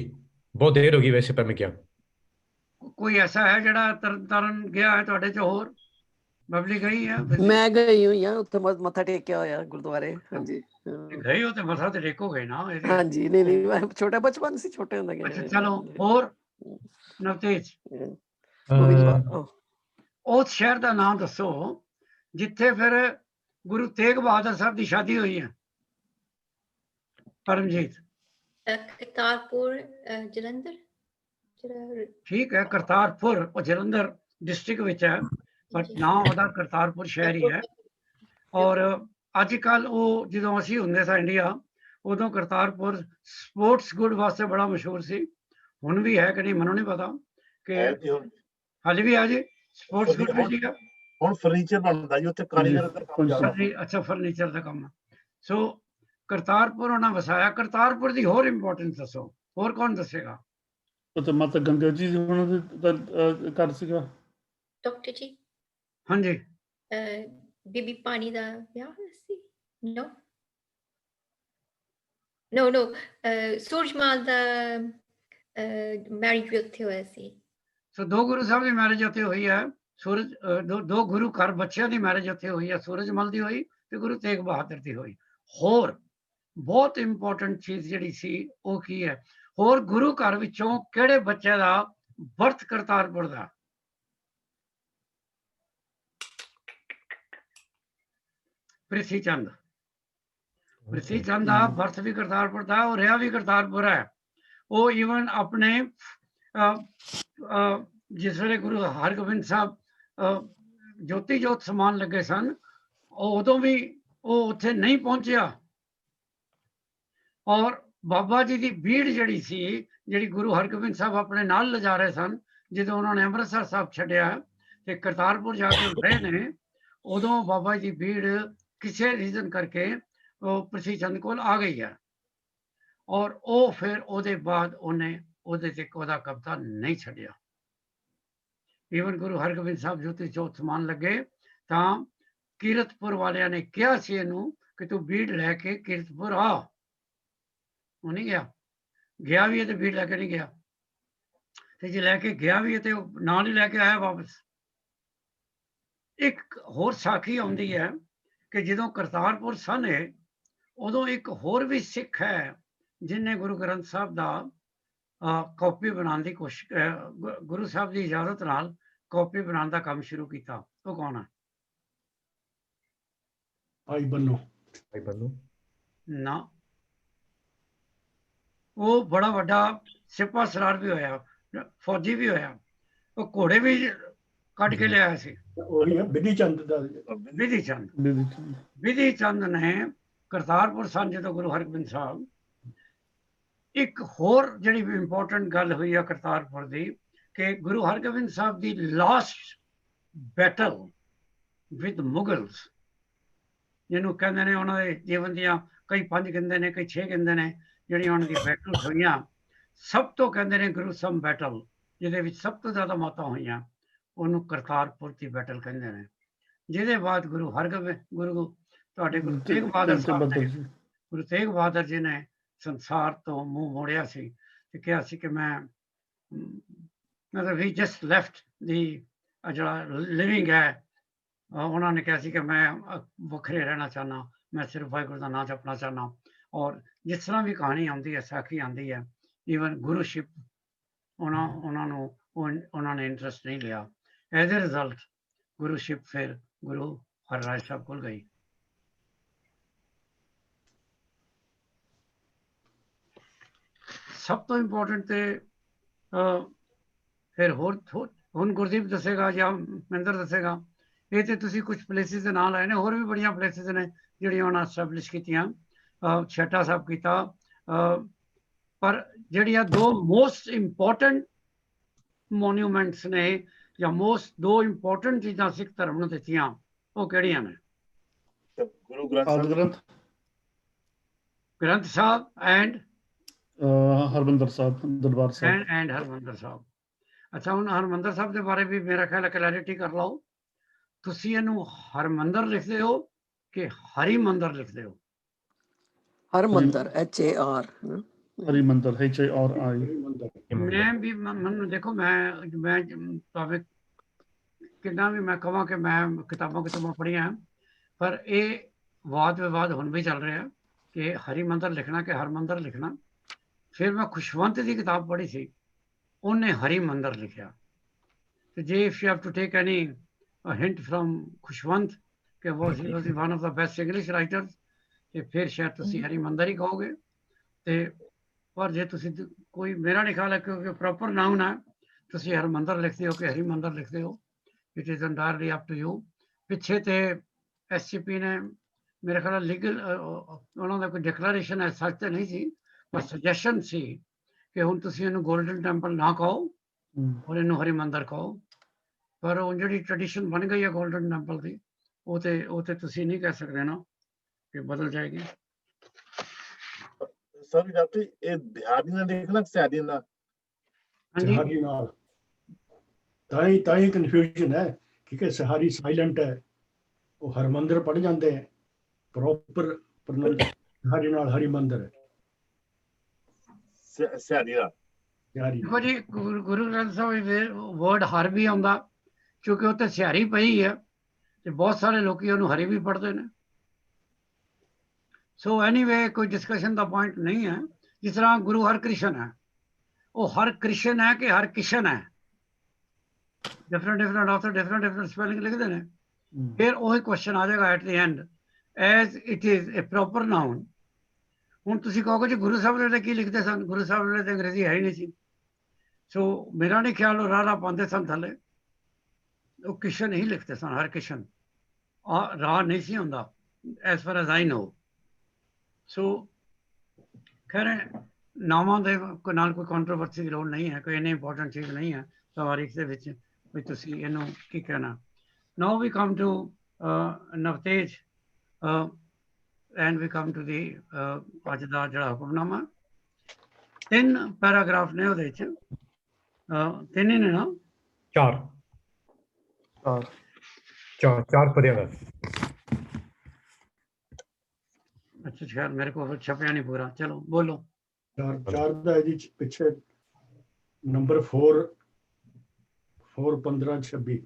बहुत देर होगी वैसे पर मैं गया। ਕੋਈ ਐਸਾ ਹੈ ਜਿਹੜਾ ਤਰਨਤਾਰਨ ਗਿਆ ਹੈ ਤੁਹਾਡੇ ਚ ਹੋਰ? ਬਬਲੀ ਗਈ ਹੈ? ਮੈਂ ਗਈ ਹੋਈ ਆ ਉੱਥੇ, ਮੱਥਾ ਟੇਕਿਆ ਹੋਇਆ ਗੁਰਦੁਆਰੇ। ਹਾਂਜੀ ਗਏ ਹੋ ਤੇ ਮੱਥਾ ਤੇ ਟੇਕੋਗੇ ਨਾ। ਹਾਂਜੀ, ਨਹੀਂ ਨਹੀਂ ਮੈਂ ਛੋਟਾ ਬਚਪਨ ਸੀ, ਛੋਟੇ ਹੁੰਦੇ ਗਏ। ਅੱਛਾ ਚਲੋ, ਹੋਰ ਨਵਤੇਜ ਉਸ ਸ਼ਹਿਰ ਦਾ ਨਾਮ ਦੱਸੋ ਜਿੱਥੇ ਫਿਰ ਗੁਰੂ ਤੇਗ ਬਹਾਦਰ ਸਾਹਿਬ ਦੀ ਸ਼ਾਦੀ ਹੋਈ ਹੈ। ਪਰਮਜੀਤ। ਕਰਤਾਰਪੁਰ ਜਲੰਧਰ। ਠੀਕ ਹੈ, ਕਰਤਾਰਪੁਰ ਉਹ ਜਲੰਧਰ ਡਿਸਟ੍ਰਿਕਟ ਵਿੱਚ ਹੈ, ਪਰ ਨਾਮ ਉਹਦਾ ਕਰਤਾਰਪੁਰ ਸ਼ਹਿਰ ਹੀ ਹੈ। ਔਰ ਅੱਜ ਕੱਲ ਉਹ ਜਦੋਂ ਅਸੀਂ ਹੁੰਦੇ ਸਾਂ ਇੰਡੀਆ, ਉਦੋਂ ਕਰਤਾਰਪੁਰ ਸਪੋਰਟਸ ਗੁੱਡ ਵਾਸਤੇ ਬੜਾ ਮਸ਼ਹੂਰ ਸੀ। ਹੁਣ ਵੀ ਹੈ ਕਿ ਨਹੀਂ ਮੈਨੂੰ ਨਹੀਂ ਪਤਾ, ਕਿ ਹਾਲੇ ਵੀ ਹੈ ਜੀ ਸਪੋਰਟਸ ਗੁੱਡ ਵੀ ਸੀਗਾ। ਹੁਣ ਫਰਨੀਚਰ ਬਣਦਾ ਜੀ ਉੱਥੇ, ਕਾਰੀਗਰ ਦਾ ਕੰਮ ਜ਼ਿਆਦਾ। ਅੱਛਾ, ਫਰਨੀਚਰ ਦਾ ਕੰਮ। ਸੋ ਕਰਤਾਰਪੁਰ ਉਹਨਾਂ ਵਸਾਇਆ। ਕਰਤਾਰਪੁਰ ਦੀ ਹੋਰ ਇੰਪੋਰਟੈਂਸ ਦੱਸੋ, ਹੋਰ ਕੌਣ ਦੱਸੇਗਾ? ਤੇ ਮਾਤਾ ਗੰਗਾ ਜੀ ਉਹਨਾਂ ਦੇ ਘਰ ਸੀਗਾ। ਡਾਕਟਰ ਜੀ। ਹਾਂਜੀ। ਬੀਬੀ ਪਾਣੀ ਦਾ ਵਿਆਹ ਹੋਇਆ ਸੀ? ਨੋ ਸੂਰਜਮਾਲ ਦਾ ਮੈਰਿਜ ਵੀ ਉੱਥੇ ਹੋਇਆ ਸੀ। ਸੋ ਦੋ ਗੁਰੂ ਸਾਹਿਬ ਦੀ ਮੈਰਿਜ ਉੱਥੇ ਹੋਈ ਹੈ। ਦੋ ਗੁਰੂ ਘਰ ਬੱਚਿਆਂ ਦੀ ਮੈਰਿਜ ਉੱਥੇ ਹੋਈ ਹੈ। ਸੂਰਜਮਲ ਦੀ ਹੋਈ ਤੇ ਗੁਰੂ ਤੇਗ ਬਹਾਦਰ ਦੀ ਹੋਈ। ਹੋਰ ਬਹੁਤ ਇੰਪੋਰਟੈਂਟ ਚੀਜ਼ ਜਿਹੜੀ ਸੀ ਉਹ ਕੀ ਹੈ? ਹੋਰ ਗੁਰੂ ਘਰ ਵਿੱਚੋਂ ਕਿਹੜੇ ਬੱਚੇ ਦਾ ਬਰਥ ਕਰਤਾਰਪੁਰ ਦਾ? ਪ੍ਰਿਥੀ ਚੰਦ। ਪ੍ਰਿਥੀ ਚੰਦ ਦਾ ਬਰਥ ਵੀ ਕਰਤਾਰਪੁਰ ਦਾ, ਉਹ ਰਿਹਾ ਵੀ ਕਰਤਾਰਪੁਰ ਹੈ। ਉਹ ਈਵਨ ਆਪਣੇ ਜਿਸ ਵੇਲੇ ਗੁਰੂ ਹਰਗੋਬਿੰਦ ਸਾਹਿਬ ਜੋਤੀ ਜੋਤ ਸਮਾਨ ਲੱਗੇ ਸਨ, ਉਦੋਂ ਵੀ ਉਹ ਉੱਥੇ ਨਹੀਂ ਪਹੁੰਚਿਆ। ਔਰ ਬਾਬਾ ਜੀ ਦੀ ਭੀੜ ਜਿਹੜੀ ਸੀ, ਜਿਹੜੀ ਗੁਰੂ ਹਰਗੋਬਿੰਦ ਸਾਹਿਬ ਆਪਣੇ ਨਾਲ ਲਿਜਾ ਰਹੇ ਸਨ, ਜਦੋਂ ਉਹਨਾਂ ਨੇ ਅੰਮ੍ਰਿਤਸਰ ਸਾਹਿਬ ਛੱਡਿਆ ਤੇ ਕਰਤਾਰਪੁਰ ਜਾ ਕੇ ਰਹੇ ਨੇ, ਉਦੋਂ ਬਾਬਾ ਜੀ ਦੀ ਭੀੜ ਕਿਸੇ ਰੀਜ਼ਨ ਕਰਕੇ ਉਹ ਪ੍ਰਿਥੀ ਚੰਦ ਕੋਲ ਆ ਗਈ ਹੈ। ਔਰ ਉਹ ਫਿਰ ਉਹਦੇ ਬਾਅਦ ਉਹਨੇ ਉਹਦੇ ਤੇ ਉਹਦਾ ਕਬਜ਼ਾ ਨਹੀਂ ਛੱਡਿਆ। ਈਵਨ ਗੁਰੂ ਹਰਗੋਬਿੰਦ ਸਾਹਿਬ ਜੋਤੀ ਜੋਤ ਸਮਾਨ ਲੱਗੇ ਤਾਂ ਕੀਰਤਪੁਰ ਵਾਲਿਆਂ ਨੇ ਕਿਹਾ ਸੀ ਇਹਨੂੰ ਕਿ ਤੂੰ ਭੀੜ ਲੈ ਕੇ ਕੀਰਤਪੁਰ ਆ। ਉਹ ਨਹੀਂ ਗਿਆ ਵੀ ਹੈ ਤੇ ਭੀੜ ਲੈ ਕੇ ਨਹੀਂ ਗਿਆ, ਤੇ ਜੇ ਲੈ ਕੇ ਗਿਆ ਵੀ ਹੈ ਤੇ ਉਹ ਨਾਲ ਹੀ ਲੈ ਕੇ ਆਇਆ ਵਾਪਸ। ਇੱਕ ਹੋਰ ਸਾਖੀ ਆਉਂਦੀ ਹੈ ਕਿ ਜਦੋਂ ਕਰਤਾਰਪੁਰ ਸਨ ਉਦੋਂ ਇੱਕ ਹੋਰ ਵੀ ਸਿੱਖ ਹੈ ਜਿਹਨੇ ਗੁਰੂ ਗ੍ਰੰਥ ਸਾਹਿਬ ਦਾ ਕਾਪੀ ਬਣਾਉਣ ਦੀ ਕੋਸ਼ਿਸ਼, ਗੁਰੂ ਸਾਹਿਬ ਦੀ ਇਜਾਜ਼ਤ ਨਾਲ ਕਾਪੀ ਬਣਾਉਣ ਦਾ ਕੰਮ ਸ਼ੁਰੂ ਕੀਤਾ। ਉਹ ਕੌਣ ਹੈ? ਭਾਈ ਬੰਨੂ। ਨਾ, ਉਹ ਬੜਾ ਵੱਡਾ ਸਿਪਾਹ ਸਲਾਰ ਵੀ ਹੋਇਆ, ਫੌਜੀ ਵੀ ਹੋਇਆ, ਉਹ ਘੋੜੇ ਵੀ ਕੱਢ ਕੇ ਲਿਆਇਆ ਸੀ। ਉਹੀ ਹੈ ਬਿਧੀ ਚੰਦ ਦਾ। ਬਿਧੀ ਚੰਦ ਨੇ ਕਰਤਾਰਪੁਰ ਸਨ ਜਦੋਂ ਗੁਰੂ ਹਰਗੋਬਿੰਦ ਸਾਹਿਬ। ਇੱਕ ਹੋਰ ਜਿਹੜੀ ਇੰਪੋਰਟੈਂਟ ਗੱਲ ਹੋਈ ਆ ਕਰਤਾਰਪੁਰ ਦੀ, ਕਿ ਗੁਰੂ ਹਰਗੋਬਿੰਦ ਸਾਹਿਬ ਦੀ ਲਾਸਟ ਬੈਟਲ ਵਿਦ ਮੁਗਲਸ, ਜਿਹਨੂੰ ਕਹਿੰਦੇ ਨੇ ਉਹਨਾਂ ਦੇ ਜੀਵਨ ਦੀਆਂ ਕਈ 5 ਕਹਿੰਦੇ ਨੇ, ਕਈ 6 ਕਹਿੰਦੇ ਨੇ, ਜਿਹੜੀਆਂ ਉਹਨਾਂ ਦੀ ਬੈਟਲ ਹੋਈਆਂ, ਸਭ ਤੋਂ ਕਹਿੰਦੇ ਨੇ ਗੁਰੂਸਮ ਬੈਟਲ, ਜਿਹਦੇ ਵਿੱਚ ਸਭ ਤੋਂ ਜ਼ਿਆਦਾ ਮੌਤਾਂ ਹੋਈਆਂ, ਉਹਨੂੰ ਕਰਤਾਰਪੁਰ ਦੀ ਬੈਟਲ ਕਹਿੰਦੇ ਨੇ। ਜਿਹਦੇ ਬਾਅਦ ਗੁਰੂ ਤੇਗ ਬਹਾਦਰ ਸਾਹਿਬ ਨੇ, ਗੁਰੂ ਤੇਗ ਬਹਾਦਰ ਜੀ ਨੇ ਸੰਸਾਰ ਤੋਂ ਮੂੰਹ ਮੋੜਿਆ ਸੀ ਤੇ ਕਿਹਾ ਸੀ ਕਿ ਮੈਂ ਮਤਲਬ ਵੀ ਜਸਟ ਲੈਫਟ ਦੀ ਜਿਹੜਾ ਲਿਵਿੰਗ ਹੈ, ਉਹਨਾਂ ਨੇ ਕਿਹਾ ਸੀ ਕਿ ਮੈਂ ਵੱਖਰੇ ਰਹਿਣਾ ਚਾਹੁੰਦਾ, ਮੈਂ ਸਿਰਫ ਵਾਹਿਗੁਰੂ ਦਾ ਨਾਮ ਜਪਣਾ ਚਾਹੁੰਦਾ। ਔਰ ਜਿਸ ਤਰ੍ਹਾਂ ਵੀ ਕਹਾਣੀ ਆਉਂਦੀ ਹੈ, ਸਾਖੀ ਆਉਂਦੀ ਹੈ, ਈਵਨ ਗੁਰੂਸ਼ਿਪ ਉਹਨਾਂ ਨੇ ਇੰਟਰਸਟ ਨਹੀਂ ਲਿਆ। ਐਜ਼ ਏ ਰਿਜ਼ਲਟ ਗੁਰੂਸ਼ਿਪ ਫਿਰ ਗੁਰੂ ਹਰਿਰਾਏ ਸਾਹਿਬ ਕੋਲ ਗਈ। ਸਭ ਤੋਂ ਇੰਪੋਰਟੈਂਟ ਤੇ ਫਿਰ ਹੋਰ ਹੁਣ ਗੁਰਦੀਪ ਦੱਸੇਗਾ ਜਾਂ ਮਹਿੰਦਰ ਦੱਸੇਗਾ। ਇਹ ਤੇ ਤੁਸੀਂ ਕੁਝ ਪਲੇਸਿਸ ਦੇ ਨਾਂ ਲਾਏ ਨੇ, ਹੋਰ ਵੀ ਬੜੀਆਂ ਪਲੇਸਿਸ ਨੇ ਜਿਹੜੀਆਂ ਉਹਨਾਂ ਐਸਟੈਬਲਿਸ਼ ਕੀਤੀਆਂ। ਛੇਟਾ ਸਾਹਿਬ ਕੀਤਾ, ਪਰ ਜਿਹੜੀਆਂ ਦੋ ਮੋਸਟ ਇੰਪੋਰਟੈਂਟ ਮੋਨੂਮੈਂਟਸ ਨੇ ਜਾਂ ਦੋ ਇੰਪੋਰਟੈਂਟ ਚੀਜ਼ਾਂ ਸਿੱਖ ਧਰਮ ਨੂੰ ਦਿੱਤੀਆਂ, ਉਹ ਕਿਹੜੀਆਂ ਨੇ? ਗੁਰੂ ਗ੍ਰੰਥ ਆਦਿ ਸਾਹਿਬ, ਗ੍ਰੰਥ, Granth Sahib and Harmandar Sahib, Darbar Sahib. And Harmandar ਸਾਹਿਬ। ਅੱਛਾ, ਹੁਣ ਹਰਮੰਦਰ ਸਾਹਿਬ ਦੇ ਬਾਰੇ ਵੀ ਮੇਰਾ ਖਿਆਲ ਹੈ ਕਲੈਰਿਟੀ ਕਰ ਲਓ। ਤੁਸੀਂ ਇਹਨੂੰ ਹਰਮੰਦਰ ਲਿਖਦੇ ਹੋ ਕਿ ਹਰੀ ਮੰਦਰ ਲਿਖਦੇ ਹੋ? ਹਰਮੰਦਰ HAR ਹਰੀ ਮੰਦਰ HARI। ਮੈਂ ਵੀ ਮੈਨੂੰ ਦੇਖੋ, ਮੈਂ ਭਾਵੇਂ ਕਿੰਨਾ ਵੀ ਮੈਂ ਕਹਾਂ ਕਿ ਮੈਂ ਕਿਤਾਬਾਂ ਪੜ੍ਹੀਆਂ, ਪਰ ਇਹ ਵਾਦ ਵਿਵਾਦ ਹੁਣ ਵੀ ਚੱਲ ਰਿਹਾ ਕਿ ਹਰੀ ਮੰਦਰ ਲਿਖਣਾ ਕਿ ਹਰਮੰਦਰ ਲਿਖਣਾ। ਫਿਰ ਮੈਂ ਖੁਸ਼ਵੰਤ ਦੀ ਕਿਤਾਬ ਪੜ੍ਹੀ ਸੀ, ਉਹਨੇ ਹਰੀ ਮੰਦਰ ਲਿਖਿਆ। ਤੇ ਜੇ if you have to take any hint from Khushwant ਕਿ was he one of the best English writers, ਤੇ ਫਿਰ ਸ਼ਾਇਦ ਤੁਸੀਂ ਹਰੀ ਮੰਦਰ ਹੀ ਕਹੋਗੇ। ਤੇ ਪਰ ਜੇ ਤੁਸੀਂ ਕੋਈ, ਮੇਰਾ ਨਹੀਂ ਖਿਆਲ ਹੈ ਕਿਉਂਕਿ ਪ੍ਰੋਪਰ ਨਾਉਨ ਹੈ, ਤੁਸੀਂ ਹਰਮੰਦਰ ਲਿਖਦੇ ਹੋ ਕਿ ਹਰੀ ਮੰਦਰ ਲਿਖਦੇ ਹੋ, it is entirely up to you. ਪਿੱਛੇ ਤੇ SCP ਨੇ ਮੇਰੇ ਖਿਆਲ ਲੀਗਲ ਉਹਨਾਂ ਦਾ ਕੋਈ ਡਿਕਲੇਰੇਸ਼ਨ ਹੈ, ਸੱਚ ਤੇ ਨਹੀਂ ਸੀ, ਪਰ ਸੁਜੈਸ਼ਨ ਸੀ ਕਿ ਹੁਣ ਤੁਸੀਂ ਇਹਨੂੰ ਗੋਲਡਨ ਟੈਂਪਲ ਨਾ ਕਹੋ ਔਰ ਇਹਨੂੰ ਹਰੀ ਮੰਦਰ ਕਹੋ। ਪਰ ਉਹ ਜਿਹੜੀ ਟ੍ਰੈਡੀਸ਼ਨ ਬਣ ਗਈ ਹੈ ਗੋਲਡਨ ਟੈਂਪਲ ਦੀ, ਉਹ ਤੇ ਤੁਸੀਂ ਨਹੀਂ ਕਹਿ ਸਕਦੇ ਨਾ ਕਿ ਬਦਲ ਜਾਏਗੀ। ਸਰ ਡਾਕਟਰ ਇਹ ਬਿਹਾਰੀ ਨਾਲ ਲਿਖਣਾ ਸਿਆਦੀ ਨਾਲ? ਸਹਾਰੀ ਨਾਲ ਤਾਂ ਹੀ ਕਨਫਿਊਜ਼ਨ ਹੈ, ਕਿਉਂਕਿ ਸਹਾਰੀ ਸਾਇਲੈਂਟ ਹੈ, ਉਹ ਹਰਮੰਦਰ ਪੜ ਜਾਂਦੇ ਹੈ, ਪ੍ਰੋਪਰ ਸਹਾਰੀ ਨਾਲ ਹਰੀ ਮੰਦਰ ਹੈ। ਸਿਆਦੀ ਨਾਲ ਦੇਖੋ ਜੀ, ਗੁਰੂ ਗ੍ਰੰਥ ਸਾਹਿਬ ਵਰਡ ਹਰ ਵੀ ਆਉਂਦਾ, ਕਿਉਂਕਿ ਉੱਥੇ ਸਿਹਾਰੀ ਪਈ ਹੈ ਤੇ ਬਹੁਤ ਸਾਰੇ ਲੋਕੀ ਉਹਨੂੰ ਹਰੀ ਵੀ ਪੜ੍ਹਦੇ ਨੇ। ਸੋ ਐਨੀਵੇ ਕੋਈ ਡਿਸਕਸ਼ਨ ਦਾ ਪੁਆਇੰਟ ਨਹੀਂ ਹੈ। ਜਿਸ ਤਰ੍ਹਾਂ ਗੁਰੂ ਹਰਕ੍ਰਿਸ਼ਨ ਹੈ, ਉਹ ਹਰ ਕ੍ਰਿਸ਼ਨ ਹੈ ਕਿ ਹਰ ਕਿਸ਼ਨ ਹੈ? ਡਿਫਰੈਂਟ ਆਫਟਰ ਡਿਫਰੈਂਟ ਸਪੈਲਿੰਗ ਲਿਖਦੇ ਨੇ। ਫਿਰ ਉਹੀ ਕੁਐਸਚਨ ਆ ਜਾਏਗਾ at the end, as it is a proper noun. ਹੁਣ ਤੁਸੀਂ ਕਹੋਗੇ ਜੀ ਗੁਰੂ ਸਾਹਿਬ ਵੇਲੇ ਕੀ ਲਿਖਦੇ ਸਨ? ਗੁਰੂ ਸਾਹਿਬ ਵੇਲੇ ਤਾਂ ਅੰਗਰੇਜ਼ੀ ਹੈ ਹੀ ਨਹੀਂ ਸੀ। ਸੋ ਮੇਰਾ ਨਹੀਂ ਖਿਆਲ ਉਹ ਰਾਹ ਪਾਉਂਦੇ ਸਨ ਥੱਲੇ, ਉਹ ਕਿਸ਼ਨ ਹੀ ਲਿਖਦੇ ਸਨ, ਹਰ ਕਿਸ਼ਨ। ਰਾਹ ਨਹੀਂ ਸੀ ਹੁੰਦਾ ਐਜ਼ ਫਾਰ ਐਜ਼ ਆਈ ਨੋ। ਸੋ ਖੈਰ, ਨਾਵਾਂ ਦੇ ਨਾਲ ਕੋਈ ਕੰਟਰੋਵਰਸੀ ਦੀ ਲੋੜ ਨਹੀਂ ਹੈ, ਕੋਈ ਇੰਨੀ ਇੰਪੋਰਟੈਂਟ ਚੀਜ਼ ਨਹੀਂ ਹੈ ਤਵਾਰੀਖ ਦੇ ਵਿੱਚ ਵੀ ਤੁਸੀਂ ਇਹਨੂੰ ਕੀ ਕਹਿਣਾ। Now we come to Navtej and we come to the ਅੱਜ ਦਾ ਜਿਹੜਾ ਹੁਕਮਨਾਮਾ। 3 ਪੈਰਾਗ੍ਰਾਫ ਨੇ ਉਹਦੇ 'ਚ, 3 ਹੀ ਨੇ ਨਾ? 4 ਪੜਿਆ ਦਾ। अच्छा, खैर मेरे को छपया नहीं पूरा, चलो बोलो। 4 ਦਾ ਇਹਦੇ ਪਿੱਛੇ ਨੰਬਰ 4 15 26।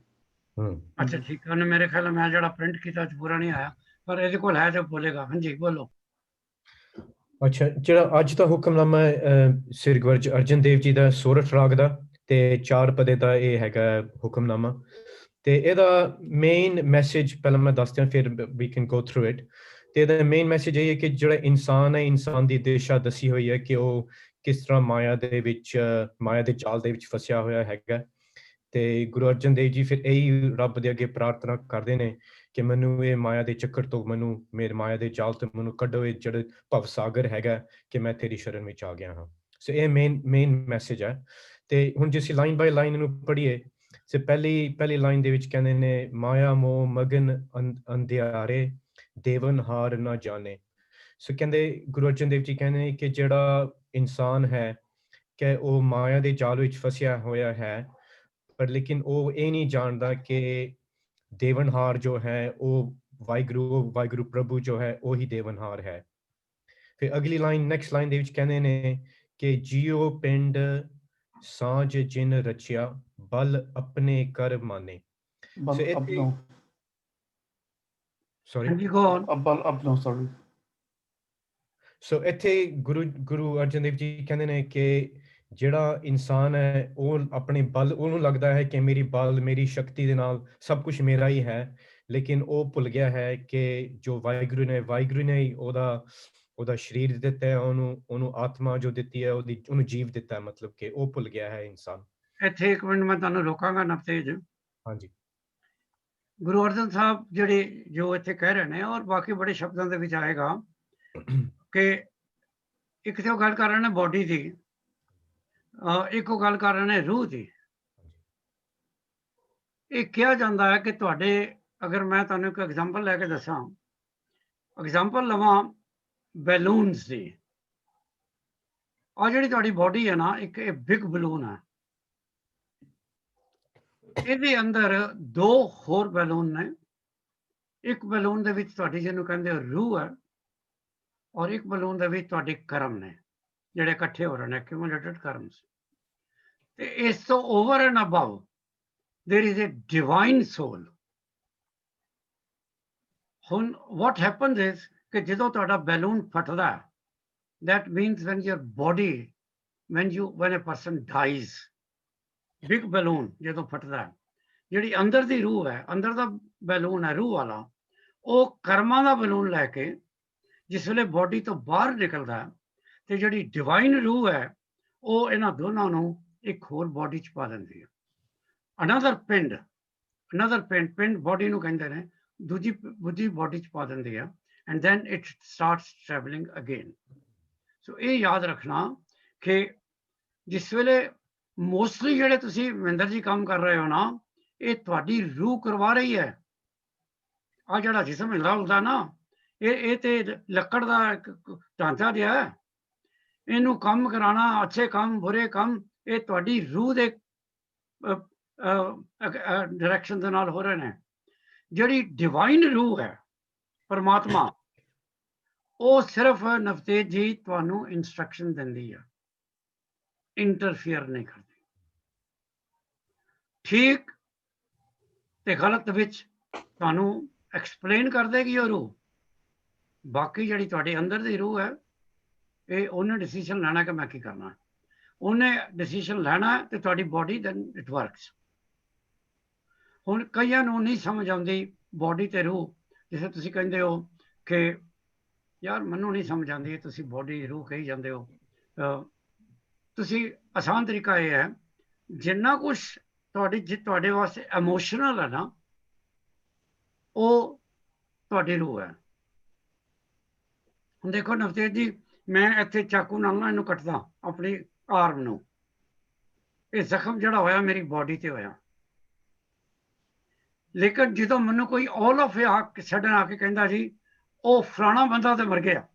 अच्छा ठीक है, मेरे ख्याल मैं जरा प्रिंट किया पूरा नहीं आया, पर ਇਹਦੇ ਕੋਲ ਹੈ ਤੇ ਬੋਲੇਗਾ। ਹਾਂਜੀ ਬੋਲੋ। ਅੱਛਾ, ਜਿਹੜਾ ਅੱਜ ਦਾ ਹੁਕਮਨਾਮਾ ਸ੍ਰੀ ਗੁਰੂ ਅਰਜਨ ਦੇਵ ਜੀ ਦਾ ਸੋਰਠ ਰਾਗ ਦਾ ਤੇ 4 ਪਦੇ ਦਾ ਇਹ ਹੈਗਾ ਹੁਕਮਨਾਮਾ। ਤੇ ਇਹਦਾ ਮੇਨ ਮੈਸੇਜ ਪਹਿਲਾਂ ਮੈਂ ਦੱਸਦਾ, ਫਿਰ we can go through it. ਤੇ ਇਹਦਾ ਮੇਨ ਮੈਸੇਜ ਇਹ ਹੈ ਕਿ ਜਿਹੜਾ ਇਨਸਾਨ ਹੈ, ਇਨਸਾਨ ਦੀ ਦਿਸ਼ਾ ਦੱਸੀ ਹੋਈ ਹੈ ਕਿ ਉਹ ਕਿਸ ਤਰ੍ਹਾਂ ਮਾਇਆ ਦੇ ਜਾਲ ਦੇ ਵਿੱਚ ਫਸਿਆ ਹੋਇਆ ਹੈਗਾ। ਤੇ ਗੁਰੂ ਅਰਜਨ ਦੇਵ ਜੀ ਫਿਰ ਇਹੀ ਰੱਬ ਦੇ ਅੱਗੇ ਪ੍ਰਾਰਥਨਾ ਕਰਦੇ ਨੇ ਕਿ ਮੈਨੂੰ ਇਹ ਮਾਇਆ ਦੇ ਚੱਕਰ ਤੋਂ, ਮੇਰੇ ਮਾਇਆ ਦੇ ਜਾਲ ਤੋਂ ਮੈਨੂੰ ਕੱਢੋ, ਇਹ ਜਿਹੜਾ ਭਵ ਸਾਗਰ ਹੈਗਾ ਕਿ ਮੈਂ ਤੇਰੀ ਸ਼ਰਨ ਵਿੱਚ ਆ ਗਿਆ ਹਾਂ। ਸੋ ਇਹ ਮੇਨ ਮੈਸੇਜ ਹੈ। ਤੇ ਹੁਣ ਜੇ ਅਸੀਂ ਲਾਈਨ ਬਾਈ ਲਾਈਨ ਇਹਨੂੰ ਪੜ੍ਹੀਏ, ਤੇ ਪਹਿਲੀ ਲਾਈਨ ਦੇ ਵਿੱਚ ਕਹਿੰਦੇ ਨੇ, ਮਾਇਆ ਮੋਹ ਮਗਨ ਅੰਧਿਆਰੇ ਦੇਵਨ ਹਾਰ ਨਾ ਜਾਣੇ। ਸੋ ਕਹਿੰਦੇ ਗੁਰੂ ਅਰਜਨ ਦੇਵ ਜੀ ਕਹਿੰਦੇ ਨੇ ਕਿ ਜਿਹੜਾ ਇਨਸਾਨ ਹੈ ਕਿ ਉਹ ਮਾਇਆ ਦੇ ਜਾਲ ਵਿੱਚ ਫਸਿਆ ਹੋਇਆ ਹੈ, ਪਰ ਲੇਕਿਨ ਉਹ ਇਹ ਨਹੀਂ ਜਾਣਦਾ ਕਿ ਦੇਵਨਹਾਰ ਜੋ ਹੈ ਉਹ ਵਾਹਿਗੁਰੂ ਪ੍ਰਭੂ ਜੋ ਹੈ ਉਹੀ ਦੇਵਨਹਾਰ ਹੈ। ਫਿਰ ਅਗਲੀ ਲਾਈਨ, ਨੈਕਸਟ ਲਾਈਨ ਦੇ ਵਿੱਚ ਕਹਿੰਦੇ ਨੇ ਕਿ ਜੀਓ ਪਿੰਡ ਸਾਂਝ ਜਿਨ ਰਚਿਆ ਬਲ ਆਪਣੇ ਕਰ ਮਾਨੇ। ਸੋ ਇੱਥੇ ਗੁਰੂ ਅਰਜਨ ਦੇਵ ਜੀ ਕਹਿੰਦੇ ਨੇ ਕਿ ਜਿਹੜਾ ਇਨਸਾਨ ਹੈ ਉਹ ਆਪਣੇ ਬਲ, ਉਹਨੂੰ ਲੱਗਦਾ ਹੈ ਕਿ ਮੇਰੀ ਸ਼ਕਤੀ ਦੇ ਨਾਲ ਸਭ ਕੁਝ ਮੇਰਾ ਹੀ ਹੈ, ਲੇਕਿਨ ਉਹ ਭੁੱਲ ਗਿਆ ਹੈ ਕਿ ਜੋ ਵਾਹਿਗੁਰੂ ਨੇ ਹੀ ਉਹਦਾ ਸਰੀਰ ਦਿੱਤਾ ਹੈ, ਉਹਨੂੰ ਆਤਮਾ ਜੋ ਦਿੱਤੀ ਹੈ, ਉਹਨੂੰ ਜੀਵ ਦਿੱਤਾ ਹੈ, ਮਤਲਬ ਕਿ ਉਹ ਭੁੱਲ ਗਿਆ ਹੈ ਇਨਸਾਨ। ਇੱਥੇ ਇੱਕ ਮਿੰਟ ਮੈਂ ਤੁਹਾਨੂੰ ਰੋਕਾਂਗਾ ਨਵਤੇਜ। ਹਾਂਜੀ, ਗੁਰੂ ਅਰਜਨ ਸਾਹਿਬ ਜਿਹੜੇ ਜੋ ਇੱਥੇ ਕਹਿ ਰਹੇ ਨੇ, ਔਰ ਬਾਕੀ ਬੜੇ ਸ਼ਬਦਾਂ ਦੇ ਵਿੱਚ ਆਏਗਾ, ਕਿ ਇੱਕ ਤੇ ਉਹ ਗੱਲ ਕਰ ਰਹੇ ਨੇ ਬੋਡੀ ਦੀ, ਇੱਕ ਉਹ ਗੱਲ ਕਰ ਰਹੇ ਨੇ ਰੂਹ ਦੀ। ਇਹ ਕਿਹਾ ਜਾਂਦਾ ਹੈ ਕਿ ਤੁਹਾਡੇ, ਅਗਰ ਮੈਂ ਤੁਹਾਨੂੰ ਇੱਕ ਐਗਜ਼ਾਮਪਲ ਲੈ ਕੇ ਦੱਸਾਂ, ਐਗਜ਼ਾਮਪਲ ਲਵਾਂ ਬੈਲੂਨਸ ਦੀ। ਆ ਜਿਹੜੀ ਤੁਹਾਡੀ ਬੋਡੀ ਹੈ ਨਾ, ਇੱਕ ਇਹ ਬਿਗ ਬਲੂਨ ਹੈ, ਇਹਦੇ ਅੰਦਰ 2 ਹੋਰ ਬੈਲੂਨ ਨੇ। ਇੱਕ ਬੈਲੂਨ ਦੇ ਵਿੱਚ ਤੁਹਾਡੀ ਜਿਹਨੂੰ ਕਹਿੰਦੇ ਰੂਹ ਹੈ, ਔਰ ਇੱਕ ਬੈਲੂਨ ਦੇ ਵਿੱਚ ਤੁਹਾਡੇ ਕਰਮ ਨੇ, ਜਿਹੜੇ ਇਕੱਠੇ ਹੋ ਰਹੇ ਨੇ, ਐਕਿਊਮੂਲੇਟਡ ਕਰਮਸ। ਤੇ ਇਸ ਤੋਂ over and above there is a divine soul. ਹੁਣ what happens is ਕਿ ਜਦੋਂ ਤੁਹਾਡਾ balloon ਫਟਦਾ, that means when your body, when a person dies, big balloon ਜਦੋਂ ਫਟਦਾ, ਜਿਹੜੀ ਅੰਦਰ ਦੀ ਰੂਹ ਹੈ, ਅੰਦਰ ਦਾ ਬੈਲੂਨ ਹੈ ਰੂਹ ਵਾਲਾ, ਉਹ ਕਰਮਾਂ ਦਾ ਬੈਲੂਨ ਲੈ ਕੇ ਜਿਸ ਵੇਲੇ ਬੋਡੀ ਤੋਂ ਬਾਹਰ ਨਿਕਲਦਾ, ਤੇ ਜਿਹੜੀ ਡਿਵਾਈਨ ਰੂਹ ਹੈ ਉਹ ਇਹਨਾਂ ਦੋਨਾਂ ਨੂੰ ਇੱਕ ਹੋਰ ਬੋਡੀ 'ਚ ਪਾ ਦਿੰਦੀ ਹੈ। ਅਨਦਰ ਪਿੰਡ ਬੋਡੀ ਨੂੰ ਕਹਿੰਦੇ ਨੇ, ਦੂਜੀ ਬੋਡੀ 'ਚ ਪਾ ਦਿੰਦੀ ਆ, and then it starts travelling again. So ਇਹ ਯਾਦ ਰੱਖਣਾ ਕਿ ਜਿਸ ਵੇਲੇ ਮੋਸਟਲੀ ਜਿਹੜੇ ਤੁਸੀਂ ਮਹਿੰਦਰ ਜੀ ਕੰਮ ਕਰ ਰਹੇ ਹੋ ਨਾ, ਇਹ ਤੁਹਾਡੀ ਰੂਹ ਕਰਵਾ ਰਹੀ ਹੈ। ਆ ਜਿਹੜਾ ਜਿਸਮ ਹਿਲਦਾ ਹੁੰਦਾ ਨਾ, ਇਹ ਤੇ ਲੱਕੜ ਦਾ ਇੱਕ ਢਾਂਚਾ ਜਿਹਾ ਹੈ, ਇਹਨੂੰ ਕੰਮ ਕਰਾਉਣਾ, ਅੱਛੇ ਕੰਮ ਬੁਰੇ ਕੰਮ, ਇਹ ਤੁਹਾਡੀ ਰੂਹ ਦੇ ਡਾਇਰੈਕਸ਼ਨ ਦੇ ਨਾਲ ਹੋ ਰਹੇ ਨੇ। ਜਿਹੜੀ ਡਿਵਾਈਨ ਰੂਹ ਹੈ ਪਰਮਾਤਮਾ, ਉਹ ਸਿਰਫ ਨਵਤੇਜ ਜੀ ਤੁਹਾਨੂੰ ਇਨਸਟਰਕਸ਼ਨ ਦਿੰਦੀ ਹੈ, ਇੰਟਰਫੇਅਰ ਨਹੀਂ ਕਰਦੀ। ਠੀਕ ਤੇ ਗਲਤ ਵਿੱਚ ਤੁਹਾਨੂੰ ਐਕਸਪਲੇਨ ਕਰ ਦੇਗੀ ਉਹ ਰੂਹ। ਬਾਕੀ ਜਿਹੜੀ ਤੁਹਾਡੇ ਅੰਦਰ ਦੀ ਰੂਹ ਹੈ, ਇਹ ਉਹਨੇ ਡਿਸੀਜਨ ਲੈਣਾ ਕਿ ਮੈਂ ਕੀ ਕਰਨਾ। ਉਹਨੇ ਡਿਸੀਜਨ ਲੈਣਾ ਤੇ ਤੁਹਾਡੀ ਬੋਡੀ ਦੈਨ ਇਟ ਵਰਕਸ। ਹੁਣ ਕਈਆਂ ਨੂੰ ਨਹੀਂ ਸਮਝ ਆਉਂਦੀ ਬੋਡੀ ਤੇ ਰੂਹ। ਜਿਵੇਂ ਤੁਸੀਂ ਕਹਿੰਦੇ ਹੋ ਕਿ ਯਾਰ ਮੈਨੂੰ ਨਹੀਂ ਸਮਝ ਆਉਂਦੀ, ਤੁਸੀਂ ਬੋਡੀ ਰੂਹ ਕਹੀ ਜਾਂਦੇ ਹੋ। ਤੁਸੀਂ ਆਸਾਨ ਤਰੀਕਾ ਇਹ ਹੈ, ਜਿੰਨਾ ਕੁਛ ਤੁਹਾਡੇ ਵਾਸਤੇ ਇਮੋਸ਼ਨਲ ਹੈ ਨਾ, ਉਹ ਤੁਹਾਡੀ ਰੂਹ ਹੈ। ਹੁਣ ਦੇਖੋ ਨਵਤੇਜ ਜੀ, ਮੈਂ ਇੱਥੇ ਚਾਕੂ ਨਾਲ ਨਾ ਇਹਨੂੰ ਕੱਟਦਾ ਆਪਣੀ ਆਰਮ ਨੂੰ, ਇਹ ਜ਼ਖਮ ਜਿਹੜਾ ਹੋਇਆ ਮੇਰੀ ਬੋਡੀ ਤੇ ਹੋਇਆ। ਲੇਕਿਨ ਜਦੋਂ ਮੈਨੂੰ ਕੋਈ ਆਲ ਆਫ ਸਡਨ ਆ ਕੇ ਕਹਿੰਦਾ ਜੀ ਉਹ ਫਲਾਣਾ ਬੰਦਾ ਤੇ ਮਰ ਗਿਆ,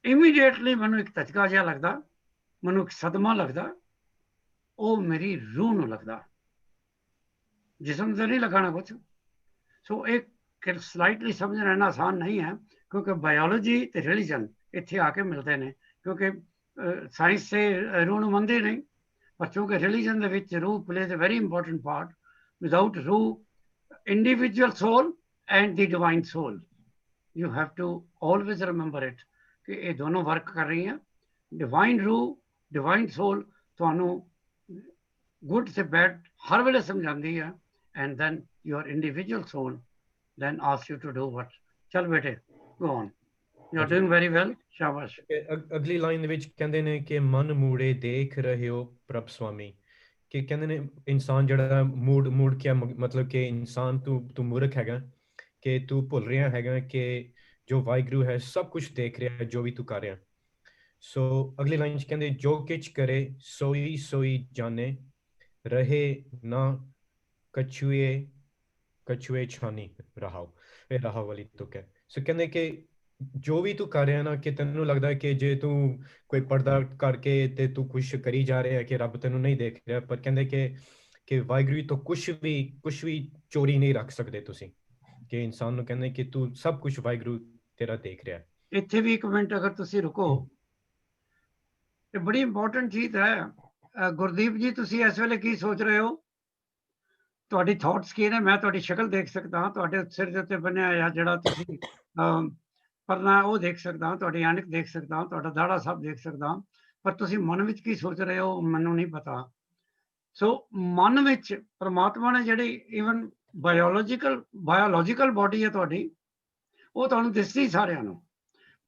ਇਮੀਡੀਏਟਲੀ ਮੈਨੂੰ ਇੱਕ ਧਚਕਾ ਜਿਹਾ ਲੱਗਦਾ, ਮੈਨੂੰ ਇੱਕ ਸਦਮਾ ਲੱਗਦਾ, ਉਹ ਮੇਰੀ ਰੂਹ ਨੂੰ ਲੱਗਦਾ, ਜਿਸਮ ਤੇ ਨਹੀਂ ਲਗਾਣਾ ਕੁਛ। ਸੋ ਇਹ ਸਲਾਈਟਲੀ ਸਮਝਣਾ ਇੰਨਾ ਆਸਾਨ ਨਹੀਂ ਹੈ, ਕਿਉਂਕਿ ਬਾਇਓਲੋਜੀ ਤੇ ਰਿਲੀਜਨ ਇੱਥੇ ਆ ਕੇ ਮਿਲਦੇ ਨੇ। ਕਿਉਂਕਿ ਸਾਇੰਸ ਤੇ ਰੂਹ ਨੂੰ ਮੰਨਦੇ ਨਹੀਂ, ਪਰ ਕਿਉਂਕਿ ਰਿਲੀਜਨ ਦੇ ਵਿੱਚ ਰੂਹ plays a very important part. Without ਰੂਹ, individual soul and the divine soul, you have to always remember it ਕਿ ਇਹ ਦੋਨੋਂ ਵਰਕ ਕਰ ਰਹੀਆਂ। ਡਿਵਾਈਨ ਰੂਹ, ਡਿਵਾਈਨ ਸੋਲ ਤੁਹਾਨੂੰ ਗੁੱਡ ਤੇ ਬੈਡ ਹਰ ਵੇਲੇ ਸਮਝਾਉਂਦੀ ਹੈ, and then your individual soul then ask you to do what. Chal bete, go on. You are doing very well. Shabash. ਅਗਲੀ ਲਾਈਨ ਦੇ ਵਿੱਚ ਕਹਿੰਦੇ ਨੇ ਕਿ ਮਨ ਮੂੜੇ ਦੇਖ ਰਹੇ ਹੋ ਪ੍ਰਭ ਸੁਆਮੀ। ਕਿ ਕਹਿੰਦੇ ਨੇ ਇਨਸਾਨ ਜਿਹੜਾ ਮੂੜ ਕੇ ਮਤਲਬ ਕਿ ਇਨਸਾਨ ਤੂੰ ਮੂਰਖ ਹੈਗਾ, ਕਿ ਤੂੰ ਭੁੱਲ ਰਿਹਾ ਹੈਗਾ ਕਿ ਜੋ ਵਾਹਿਗੁਰੂ ਹੈ ਸਭ ਕੁਝ ਦੇਖ ਰਿਹਾ ਹੈ ਜੋ ਵੀ ਤੂੰ ਕਰ ਰਿਹਾ। ਸੋ ਅਗਲੀ ਲਾਈਨ 'ਚ ਕਹਿੰਦੇ ਜੋ ਕਿਛ ਕਰੇ ਸੋਈ ਜਾਣੇ, ਰਹੇ ਨਾ ਕਛੂਏ ਛਾਨੀ ਰਹਾਓ। ਇਹ ਰਹਾਓ ਵਾਲੀ ਤੁਕ ਹੈ। ਸੋ ਕਹਿੰਦੇ ਕਿ ਜੋ ਵੀ ਤੂੰ ਕਰ ਰਿਹਾ ਨਾ, ਕਿ ਤੈਨੂੰ ਲੱਗਦਾ ਕਿ ਜੇ ਤੂੰ ਕੋਈ ਪਰਦਾ ਕਰਕੇ ਤੇ ਤੂੰ ਕੁਛ ਕਰੀ ਜਾ ਰਿਹਾ ਕਿ ਰੱਬ ਤੈਨੂੰ ਨਹੀਂ ਦੇਖ ਰਿਹਾ, ਪਰ ਕਹਿੰਦੇ ਕਿ ਵਾਹਿਗੁਰੂ ਤੋਂ ਕੁਛ ਵੀ ਚੋਰੀ ਨਹੀਂ ਰੱਖ ਸਕਦੇ ਤੁਸੀਂ। ਕਿ ਇਨਸਾਨ ਨੂੰ ਕਹਿੰਦੇ ਕਿ ਤੂੰ ਸਭ ਕੁਛ ਵਾਹਿਗੁਰੂ ਤੇਰਾ ਦੇਖ ਰਿਹਾ। ਇੱਥੇ ਵੀ ਇੱਕ ਮਿੰਟ ਅਗਰ ਤੁਸੀਂ ਰੁਕੋ, ਇਹ ਬੜੀ ਇੰਪੋਰਟੈਂਟ ਚੀਜ਼ ਹੈ। ਗੁਰਦੀਪ ਜੀ, ਤੁਸੀਂ ਇਸ ਵੇਲੇ ਕੀ ਸੋਚ ਰਹੇ ਹੋ? ਤੁਹਾਡੀ ਥਾਟਸ ਕੀ ਨੇ? ਮੈਂ ਤੁਹਾਡੀ ਸ਼ਕਲ ਦੇਖ ਸਕਦਾ ਹਾਂ, ਤੁਹਾਡੇ ਸਿਰ ਦੇ ਉੱਤੇ ਬਣਿਆ ਹੋਇਆ ਜਿਹੜਾ ਤੁਸੀਂ ਪਰਨਾ ਉਹ ਦੇਖ ਸਕਦਾ ਹਾਂ, ਤੁਹਾਡੀ ਐਨਕ ਦੇਖ ਸਕਦਾ ਹਾਂ, ਤੁਹਾਡਾ ਦਾੜਾ ਸਭ ਦੇਖ ਸਕਦਾ ਹਾਂ, ਪਰ ਤੁਸੀਂ ਮਨ ਵਿੱਚ ਕੀ ਸੋਚ ਰਹੇ ਹੋ ਮੈਨੂੰ ਨਹੀਂ ਪਤਾ। ਸੋ ਮਨ ਵਿੱਚ ਪਰਮਾਤਮਾ ਨੇ ਜਿਹੜੀ ਈਵਨ ਬਾਇਓਲੋਜੀਕਲ ਬੋਡੀ ਹੈ ਤੁਹਾਡੀ, ਉਹ ਤੁਹਾਨੂੰ ਦਿਸਦੀ ਸਾਰਿਆਂ ਨੂੰ।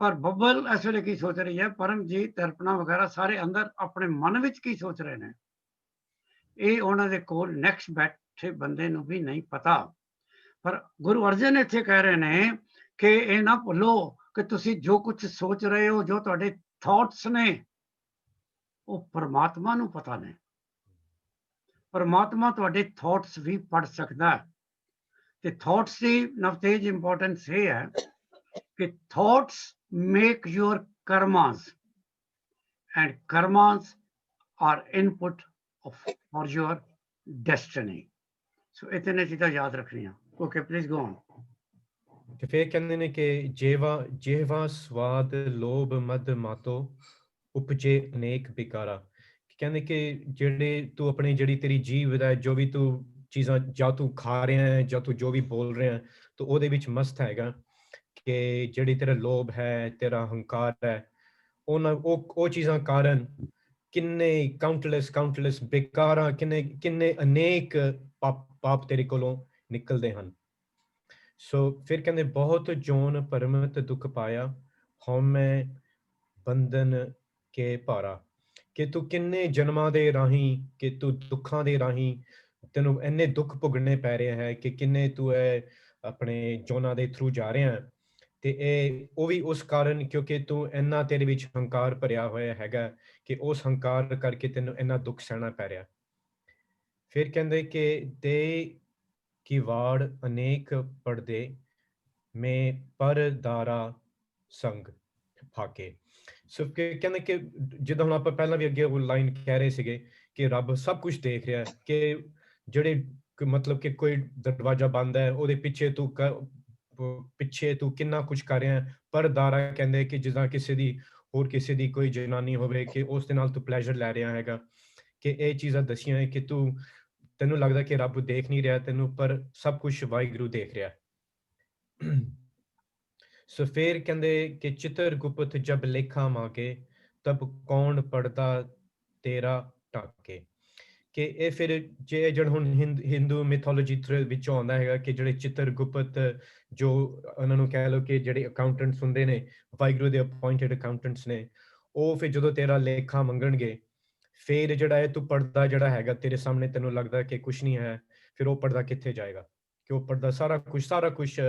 ਪਰ ਬੱਬਲ ਇਸ ਵੇਲੇ ਕੀ ਸੋਚ ਰਹੀ ਹੈ, ਪਰਮਜੀਤ, ਦਰਪਣਾ ਵਗੈਰਾ ਸਾਰੇ ਅੰਦਰ ਆਪਣੇ ਮਨ ਵਿੱਚ ਕੀ ਸੋਚ ਰਹੇ ਨੇ, ਇਹ ਉਹਨਾਂ ਦੇ ਕੋਲ ਨੈਕਸਟ ਬੈਠੇ ਬੰਦੇ ਨੂੰ ਵੀ ਨਹੀਂ ਪਤਾ। ਪਰ ਗੁਰੂ ਅਰਜਨ ਇੱਥੇ ਕਹਿ ਰਹੇ ਨੇ ਕਿ ਇਹ ਨਾ ਭੁੱਲੋ, ਕਿ ਤੁਸੀਂ ਜੋ ਕੁਝ ਸੋਚ ਰਹੇ ਹੋ, ਜੋ ਤੁਹਾਡੇ ਥਾਟਸ ਨੇ, ਉਹ ਪਰਮਾਤਮਾ ਨੂੰ ਪਤਾ ਨੇ। ਪਰਮਾਤਮਾ ਤੁਹਾਡੇ ਥਾਟਸ ਵੀ ਪੜ੍ਹ ਸਕਦਾ ਹੈ। ਤੇ ਥਾਟਸ ਦੀ ਨਵਤੇਜ ਇੰਪੋਰਟੈਂਸ ਇਹ ਹੈ ਕਿ thoughts make your karmas and karmas are input for your destiny. So ਇਤਨੇ ਚੀਜ਼ਾਂ ਯਾਦ ਰੱਖਣੀਆਂ। Okay, please go on. ਤੇ ਫਿਰ ਕਹਿੰਦੇ ਨੇ ਕਿ ਜਿਹਵਾ ਸਵਾਦ ਲੋਭ ਮਦ ਮਾਤੋ ਉਪਜੇ ਅਨੇਕ ਬਿਕਾਰਾ। ਕਹਿੰਦੇ ਕਿ ਜਿਹੜੇ ਤੂੰ ਆਪਣੀ ਜਿਹੜੀ ਤੇਰੀ ਜੀਵ ਦਾ ਜੋ ਵੀ ਤੂੰ ਚੀਜ਼ਾਂ ਜਾਂ ਤੂੰ ਖਾ ਰਿਹਾ ਹੈ ਜਾਂ ਤੂੰ ਜੋ ਵੀ ਬੋਲ ਰਿਹਾ ਹੈ, ਤੂੰ ਉਹਦੇ ਵਿੱਚ ਮਸਤ ਹੈਗਾ। ਕਿ ਜਿਹੜੀ ਤੇਰਾ ਲੋਭ ਹੈ, ਤੇਰਾ ਹੰਕਾਰ ਹੈ, ਉਹ ਚੀਜ਼ਾਂ ਕਾਰਨ ਕਿੰਨੇ ਕਾਊਂਟਲੈਸ ਬੇਕਾਰਾਂ, ਕਿੰਨੇ ਅਨੇਕ ਪਾਪ ਤੇਰੇ ਕੋਲੋਂ ਨਿਕਲਦੇ ਹਨ। ਸੋ ਫਿਰ ਕਹਿੰਦੇ ਬਹੁਤ ਜੋਨ ਪਰਮਤ ਦੁੱਖ ਪਾਇਆ, ਹਉਮੈ ਬੰਧਨ ਕੇ ਭਾਰਾ। ਕਿ ਤੂੰ ਕਿੰਨੇ ਜਨਮਾਂ ਦੇ ਰਾਹੀਂ, ਕਿ ਤੂੰ ਦੁੱਖਾਂ ਦੇ ਰਾਹੀਂ ਤੈਨੂੰ ਇੰਨੇ ਦੁੱਖ ਭੁਗਤਣੇ ਪੈ ਰਹੇ ਹੈ, ਕਿ ਕਿੰਨੇ ਤੂੰ ਆਪਣੇ ਜੋਨਾਂ ਦੇ ਥਰੂ ਜਾ ਰਿਹਾ ਹੈ। ਤੇ ਉਹ ਵੀ ਉਸ ਕਾਰਨ ਕਿਉਂਕਿ ਤੂੰ ਇੰਨਾ ਤੇਰੇ ਵਿੱਚ ਹੰਕਾਰ ਭਰਿਆ ਹੋਇਆ ਹੈਗਾ ਕਿ ਉਸ ਹੰਕਾਰ ਕਰਕੇ ਤੈਨੂੰ ਇੰਨਾ ਦੁੱਖ ਸਹਿਣਾ ਪੈ ਰਿਹਾ। ਫਿਰ ਕਹਿੰਦੇ ਕਿ ਦੇ ਕੀ ਵਾੜ ਅਨੇਕ ਪੜਦੇ ਮੈਂ ਪਰਦਾਰਾ ਸੰਗ ਫਾਕੇ। ਸੋ ਕਹਿੰਦੇ ਕਿ ਜਿੱਦਾਂ ਹੁਣ ਆਪਾਂ ਪਹਿਲਾਂ ਵੀ ਅੱਗੇ ਉਹ ਲਾਈਨ ਕਹਿ ਰਹੇ ਸੀਗੇ ਕਿ ਰੱਬ ਸਭ ਕੁਝ ਦੇਖ ਰਿਹਾ, ਕਿ ਜਿਹੜੇ ਮਤਲਬ ਕਿ ਕੋਈ ਦਰਵਾਜ਼ਾ ਬੰਦ ਹੈ, ਉਹਦੇ ਪਿੱਛੇ ਤੂੰ ਕਿੰਨਾ ਕੁਝ ਕਰ ਰਿਹਾ। ਪਰਦਾਰਾ ਕਹਿੰਦੇ ਕਿ ਜਿੱਦਾਂ ਕਿਸੇ ਦੀ ਕੋਈ ਜਨਾਨੀ ਹੋਵੇ, ਕਿ ਉਸ ਦੇ ਨਾਲ ਤੂੰ ਪਲੇਜ਼ਰ ਲੈ ਰਿਹਾ ਹੈਗਾ। ਕਿ ਇਹ ਚੀਜ਼ਾਂ ਦੱਸੀਆਂ ਹੈ ਕਿ ਤੈਨੂੰ ਲੱਗਦਾ ਕਿ ਰੱਬ ਦੇਖ ਨਹੀਂ ਰਿਹਾ ਤੈਨੂੰ, ਪਰ ਸਭ ਕੁਝ ਵਾਹਿਗੁਰੂ ਦੇਖ ਰਿਹਾ। ਸੋ ਫਿਰ ਕਹਿੰਦੇ ਕਿ ਚਿੱਤਰ ਗੁਪਤ ਜਬ ਲੇਖਾ ਮਾਗੇ, ਤਬ ਕੌਣ ਪੜਦਾ ਤੇਰਾ ਟਾਕੇ। ਕਿ ਇਹ ਫਿਰ ਜੇ ਜਿਹੜਾ ਹੁਣ ਹਿੰਦੂ ਮਿਥੋਲੋਜੀ ਵਿੱਚੋਂ ਆਉਂਦਾ ਹੈਗਾ ਕਿ ਜਿਹੜੇ ਚਿੱਤਰ ਗੁਪਤ, ਜੋ ਉਹਨਾਂ ਨੂੰ ਕਹਿ ਲਓ ਕਿ ਜਿਹੜੇ ਅਕਾਊਂਟੈਂਟਸ ਹੁੰਦੇ ਨੇ, ਵਾਹਿਗੁਰੂ ਦੇ ਅਪੁਆਇੰਟਡ ਅਕਾਊਂਟੈਂਟਸ ਨੇ, ਉਹ ਫਿਰ ਜਦੋਂ ਤੇਰਾ ਲੇਖਾ ਮੰਗਣਗੇ, ਫਿਰ ਜਿਹੜਾ ਹੈ ਤੂੰ ਪੜਦਾ ਜਿਹੜਾ ਹੈਗਾ ਤੇਰੇ ਸਾਹਮਣੇ ਤੈਨੂੰ ਲੱਗਦਾ ਕਿ ਕੁਝ ਨਹੀਂ ਹੈ, ਫਿਰ ਉਹ ਪੜਦਾ ਕਿੱਥੇ ਜਾਏਗਾ? ਕਿ ਉਹ ਪੜਦਾ ਸਾਰਾ ਕੁਝ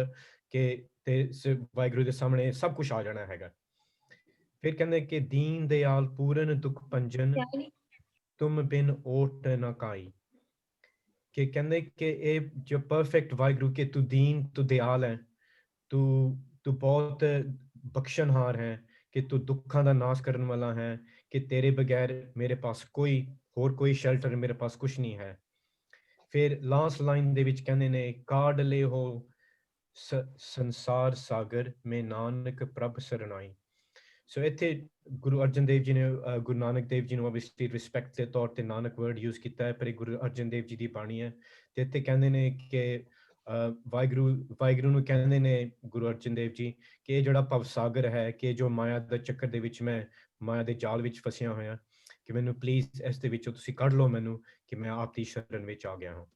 ਕਿ ਤੇ ਵਾਹਿਗੁਰੂ ਦੇ ਸਾਹਮਣੇ ਸਭ ਕੁਝ ਆ ਜਾਣਾ ਹੈਗਾ। ਫਿਰ ਕਹਿੰਦੇ ਕਿ ਦੀਨ ਦਿਆਲ ਪੂਰਨ ਦੁਖ ਭੰਜਨ, ਤੁਮ ਬਿਨ ਓਟ ਨਾ ਕਾਈ। ਕਿ ਕਹਿੰਦੇ ਕਿ ਇਹ ਜੋ ਪਰਫੈਕਟ ਵਾਹਿਗੁਰੂ, ਕਿ ਤੂੰ ਦੀਨ, ਤੂੰ ਦਿਆਲ ਹੈ, ਤੂੰ ਬਹੁਤ ਬਖਸ਼ਣਹਾਰ ਹੈ, ਕਿ ਤੂੰ ਦੁੱਖਾਂ ਦਾ ਨਾਸ਼ ਕਰਨ ਵਾਲਾ ਹੈ, ਕਿ ਤੇਰੇ ਬਗੈਰ ਮੇਰੇ ਪਾਸ ਕੋਈ ਸ਼ੈਲਟਰ, ਮੇਰੇ ਪਾਸ ਕੁਝ ਨਹੀਂ ਹੈ। ਫਿਰ ਲਾਸਟ ਲਾਈਨ ਦੇ ਵਿੱਚ ਕਹਿੰਦੇ ਨੇ ਕਾਢ ਲੈ ਹੋ ਸੰਸਾਰ ਸਾਗਰ, ਮੈਂ ਨਾਨਕ ਪ੍ਰਭ ਸਰਨਾਈ। ਸੋ ਇੱਥੇ ਗੁਰੂ ਅਰਜਨ ਦੇਵ ਜੀ ਨੇ ਗੁਰੂ ਨਾਨਕ ਦੇਵ ਜੀ ਨੂੰ obviously ਰਿਸਪੈਕਟ ਦੇ ਤੌਰ ਤੇ ਨਾਨਕ ਵਰਡ ਯੂਜ਼ ਕੀਤਾ ਹੈ, ਪਰ ਇਹ ਗੁਰੂ ਅਰਜਨ ਦੇਵ ਜੀ ਦੀ ਬਾਣੀ ਹੈ। ਤੇ ਇੱਥੇ ਕਹਿੰਦੇ ਨੇ ਕਿ ਵਾਹਿਗੁਰੂ ਨੂੰ ਕਹਿੰਦੇ ਨੇ ਗੁਰੂ ਅਰਜਨ ਦੇਵ ਜੀ ਕਿ ਇਹ ਜਿਹੜਾ ਭਵ ਸਾਗਰ ਹੈ, ਕਿ ਜੋ ਮਾਇਆ ਦਾ ਚੱਕਰ ਦੇ ਵਿੱਚ ਮੈਂ ਮਾਇਆ ਦੇ ਜਾਲ ਵਿੱਚ ਫਸਿਆ ਹੋਇਆ, ਕਿ ਮੈਨੂੰ ਪਲੀਜ਼ ਇਸ ਦੇ ਵਿੱਚੋਂ ਤੁਸੀਂ ਕੱਢ ਲਓ ਮੈਨੂੰ, ਕਿ ਮੈਂ ਆਪ ਦੀ ਸ਼ਰਨ ਵਿੱਚ ਆ ਗਿਆ ਹਾਂ।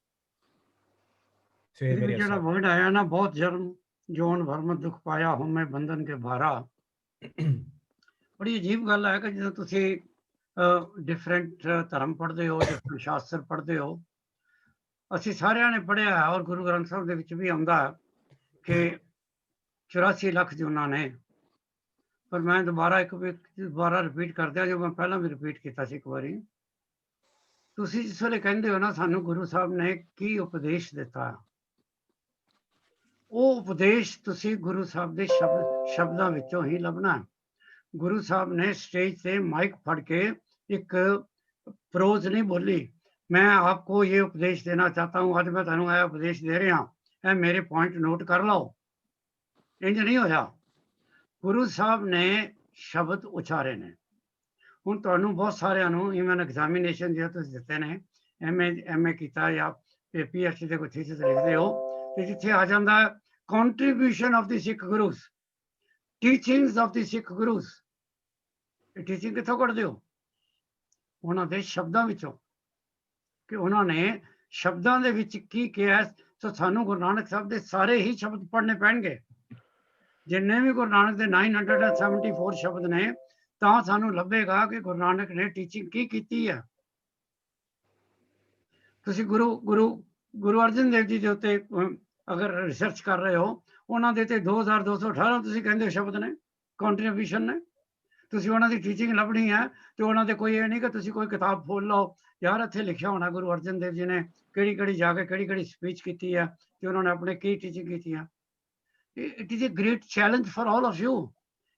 ਜਿਹੜਾ ਵਰਡ ਆਇਆ ਨਾ, ਬਹੁਤ ਜਨਮ ਜੋਨ ਭਰਮ ਦੁੱਖ ਪਾਇਆ, ਹੁਣ ਮੈਂ ਬੰਧਨ ਕੇ ਭਾਰਾ। ਬੜੀ ਅਜੀਬ ਗੱਲ ਹੈ ਕਿ ਜਦੋਂ ਤੁਸੀਂ ਡਿਫਰੈਂਟ ਧਰਮ ਪੜ੍ਹਦੇ ਹੋ, ਡਿਫਰੈਂਟ ਸ਼ਾਸਤਰ ਪੜ੍ਹਦੇ ਹੋ, ਅਸੀਂ ਸਾਰਿਆਂ ਨੇ ਪੜ੍ਹਿਆ ਹੈ ਔਰ ਗੁਰੂ ਗ੍ਰੰਥ ਸਾਹਿਬ ਦੇ ਵਿੱਚ ਵੀ ਆਉਂਦਾ ਕਿ 84 ਲੱਖ ਜੂਨਾਂ ਨੇ। ਪਰ ਮੈਂ ਦੁਬਾਰਾ ਰਿਪੀਟ ਕਰਦਿਆਂ, ਜੋ ਮੈਂ ਪਹਿਲਾਂ ਵੀ ਰਿਪੀਟ ਕੀਤਾ ਸੀ ਇੱਕ ਵਾਰੀ। ਤੁਸੀਂ ਜਿਸ ਵੇਲੇ ਕਹਿੰਦੇ ਹੋ ਨਾ ਸਾਨੂੰ ਗੁਰੂ ਸਾਹਿਬ ਨੇ ਕੀ ਉਪਦੇਸ਼ ਦਿੱਤਾ, ਉਹ ਉਪਦੇਸ਼ ਤੁਸੀਂ ਗੁਰੂ ਸਾਹਿਬ ਦੇ ਸ਼ਬਦਾਂ ਵਿੱਚੋਂ ਹੀ ਲੱਭਣਾ। ਗੁਰੂ ਸਾਹਿਬ ਨੇ ਸਟੇਜ ਤੇ ਮਾਈਕ ਫੜ ਕੇ ਇੱਕ ਪ੍ਰੋਜ਼ ਨਹੀਂ ਬੋਲੀ, ਮੈਂ ਆਪਕੋ ਇਹ ਉਪਦੇਸ਼ ਦੇਣਾ ਚਾਹਤਾ ਹੂੰ, ਅੱਜ ਮੈਂ ਤੁਹਾਨੂੰ ਇਹ ਉਪਦੇਸ਼ ਦੇ ਰਿਹਾ, ਇਹ ਮੇਰੇ ਪੁਆਇੰਟ ਨੋਟ ਕਰ ਲਓ। ਇੰਜ ਨਹੀਂ ਹੋਇਆ। ਗੁਰੂ ਸਾਹਿਬ ਨੇ ਸ਼ਬਦ ਉਚਾਰੇ ਨੇ। ਹੁਣ ਤੁਹਾਨੂੰ ਬਹੁਤ ਸਾਰਿਆਂ ਨੂੰ ਇਵਨ ਐਗਜ਼ਾਮੀਨੇਸ਼ਨ ਜਿਹੜੇ ਤੁਸੀਂ ਦਿੱਤੇ ਨੇ, ਐਮਏ ਕੀਤਾ ਜਾਂ PhD ਦੇ ਕੋਈ ਥੀਸਿਸ ਲਿਖਦੇ ਹੋ, ਤੇ ਜਿੱਥੇ ਆ ਜਾਂਦਾ contribution of the Sikh Gurus, teachings of the Sikh Gurus. ਇਹ ਟੀਚਿੰਗ ਕਿੱਥੋਂ ਕੱਢਦੇ ਹੋ? ਉਹਨਾਂ ਦੇ ਸ਼ਬਦਾਂ ਵਿੱਚੋਂ, ਕਿ ਉਹਨਾਂ ਨੇ ਸ਼ਬਦਾਂ ਦੇ ਵਿੱਚ ਕੀ ਕਿਹਾ। ਸੋ ਸਾਨੂੰ ਗੁਰੂ ਨਾਨਕ ਸਾਹਿਬ ਦੇ ਸਾਰੇ ਹੀ ਸ਼ਬਦ ਪੜ੍ਹਨੇ ਪੈਣਗੇ, ਜਿੰਨੇ ਵੀ ਗੁਰੂ ਨਾਨਕ ਦੇ 974 ਸ਼ਬਦ ਨੇ, ਤਾਂ ਸਾਨੂੰ ਲੱਭੇਗਾ ਕਿ ਗੁਰੂ ਨਾਨਕ ਨੇ ਟੀਚਿੰਗ ਕੀ ਕੀਤੀ ਹੈ। ਤੁਸੀਂ ਗੁਰੂ ਅਰਜਨ ਦੇਵ ਜੀ ਦੇ ਉੱਤੇ ਅਗਰ ਰਿਸਰਚ ਕਰ ਰਹੇ ਹੋ, ਉਹਨਾਂ ਦੇ ਤੇ 2218 ਤੁਸੀਂ ਕਹਿੰਦੇ ਹੋ ਸ਼ਬਦ ਨੇ। ਕੰਟਰੀਬਿਊਸ਼ਨ ਨੇ। ਤੁਸੀਂ ਉਹਨਾਂ ਦੀ ਟੀਚਿੰਗ ਲੱਭਣੀ ਹੈ ਤੇ ਉਹਨਾਂ ਦੇ ਕੋਈ ਇਹ ਨਹੀਂ ਕਿ ਤੁਸੀਂ ਕੋਈ ਕਿਤਾਬ ਖੋਲ ਲਓ, ਯਾਰ ਇੱਥੇ ਲਿਖਿਆ ਹੋਣਾ ਗੁਰੂ ਅਰਜਨ ਦੇਵ ਜੀ ਨੇ ਕਿਹੜੀ ਜਾ ਕੇ ਕਿਹੜੀ ਸਪੀਚ ਕੀਤੀ ਹੈ ਤੇ ਉਹਨਾਂ ਨੇ ਆਪਣੇ ਕੀ ਟੀਚਿੰਗ ਕੀਤੀ ਹੈ। It is a great challenge for all of you.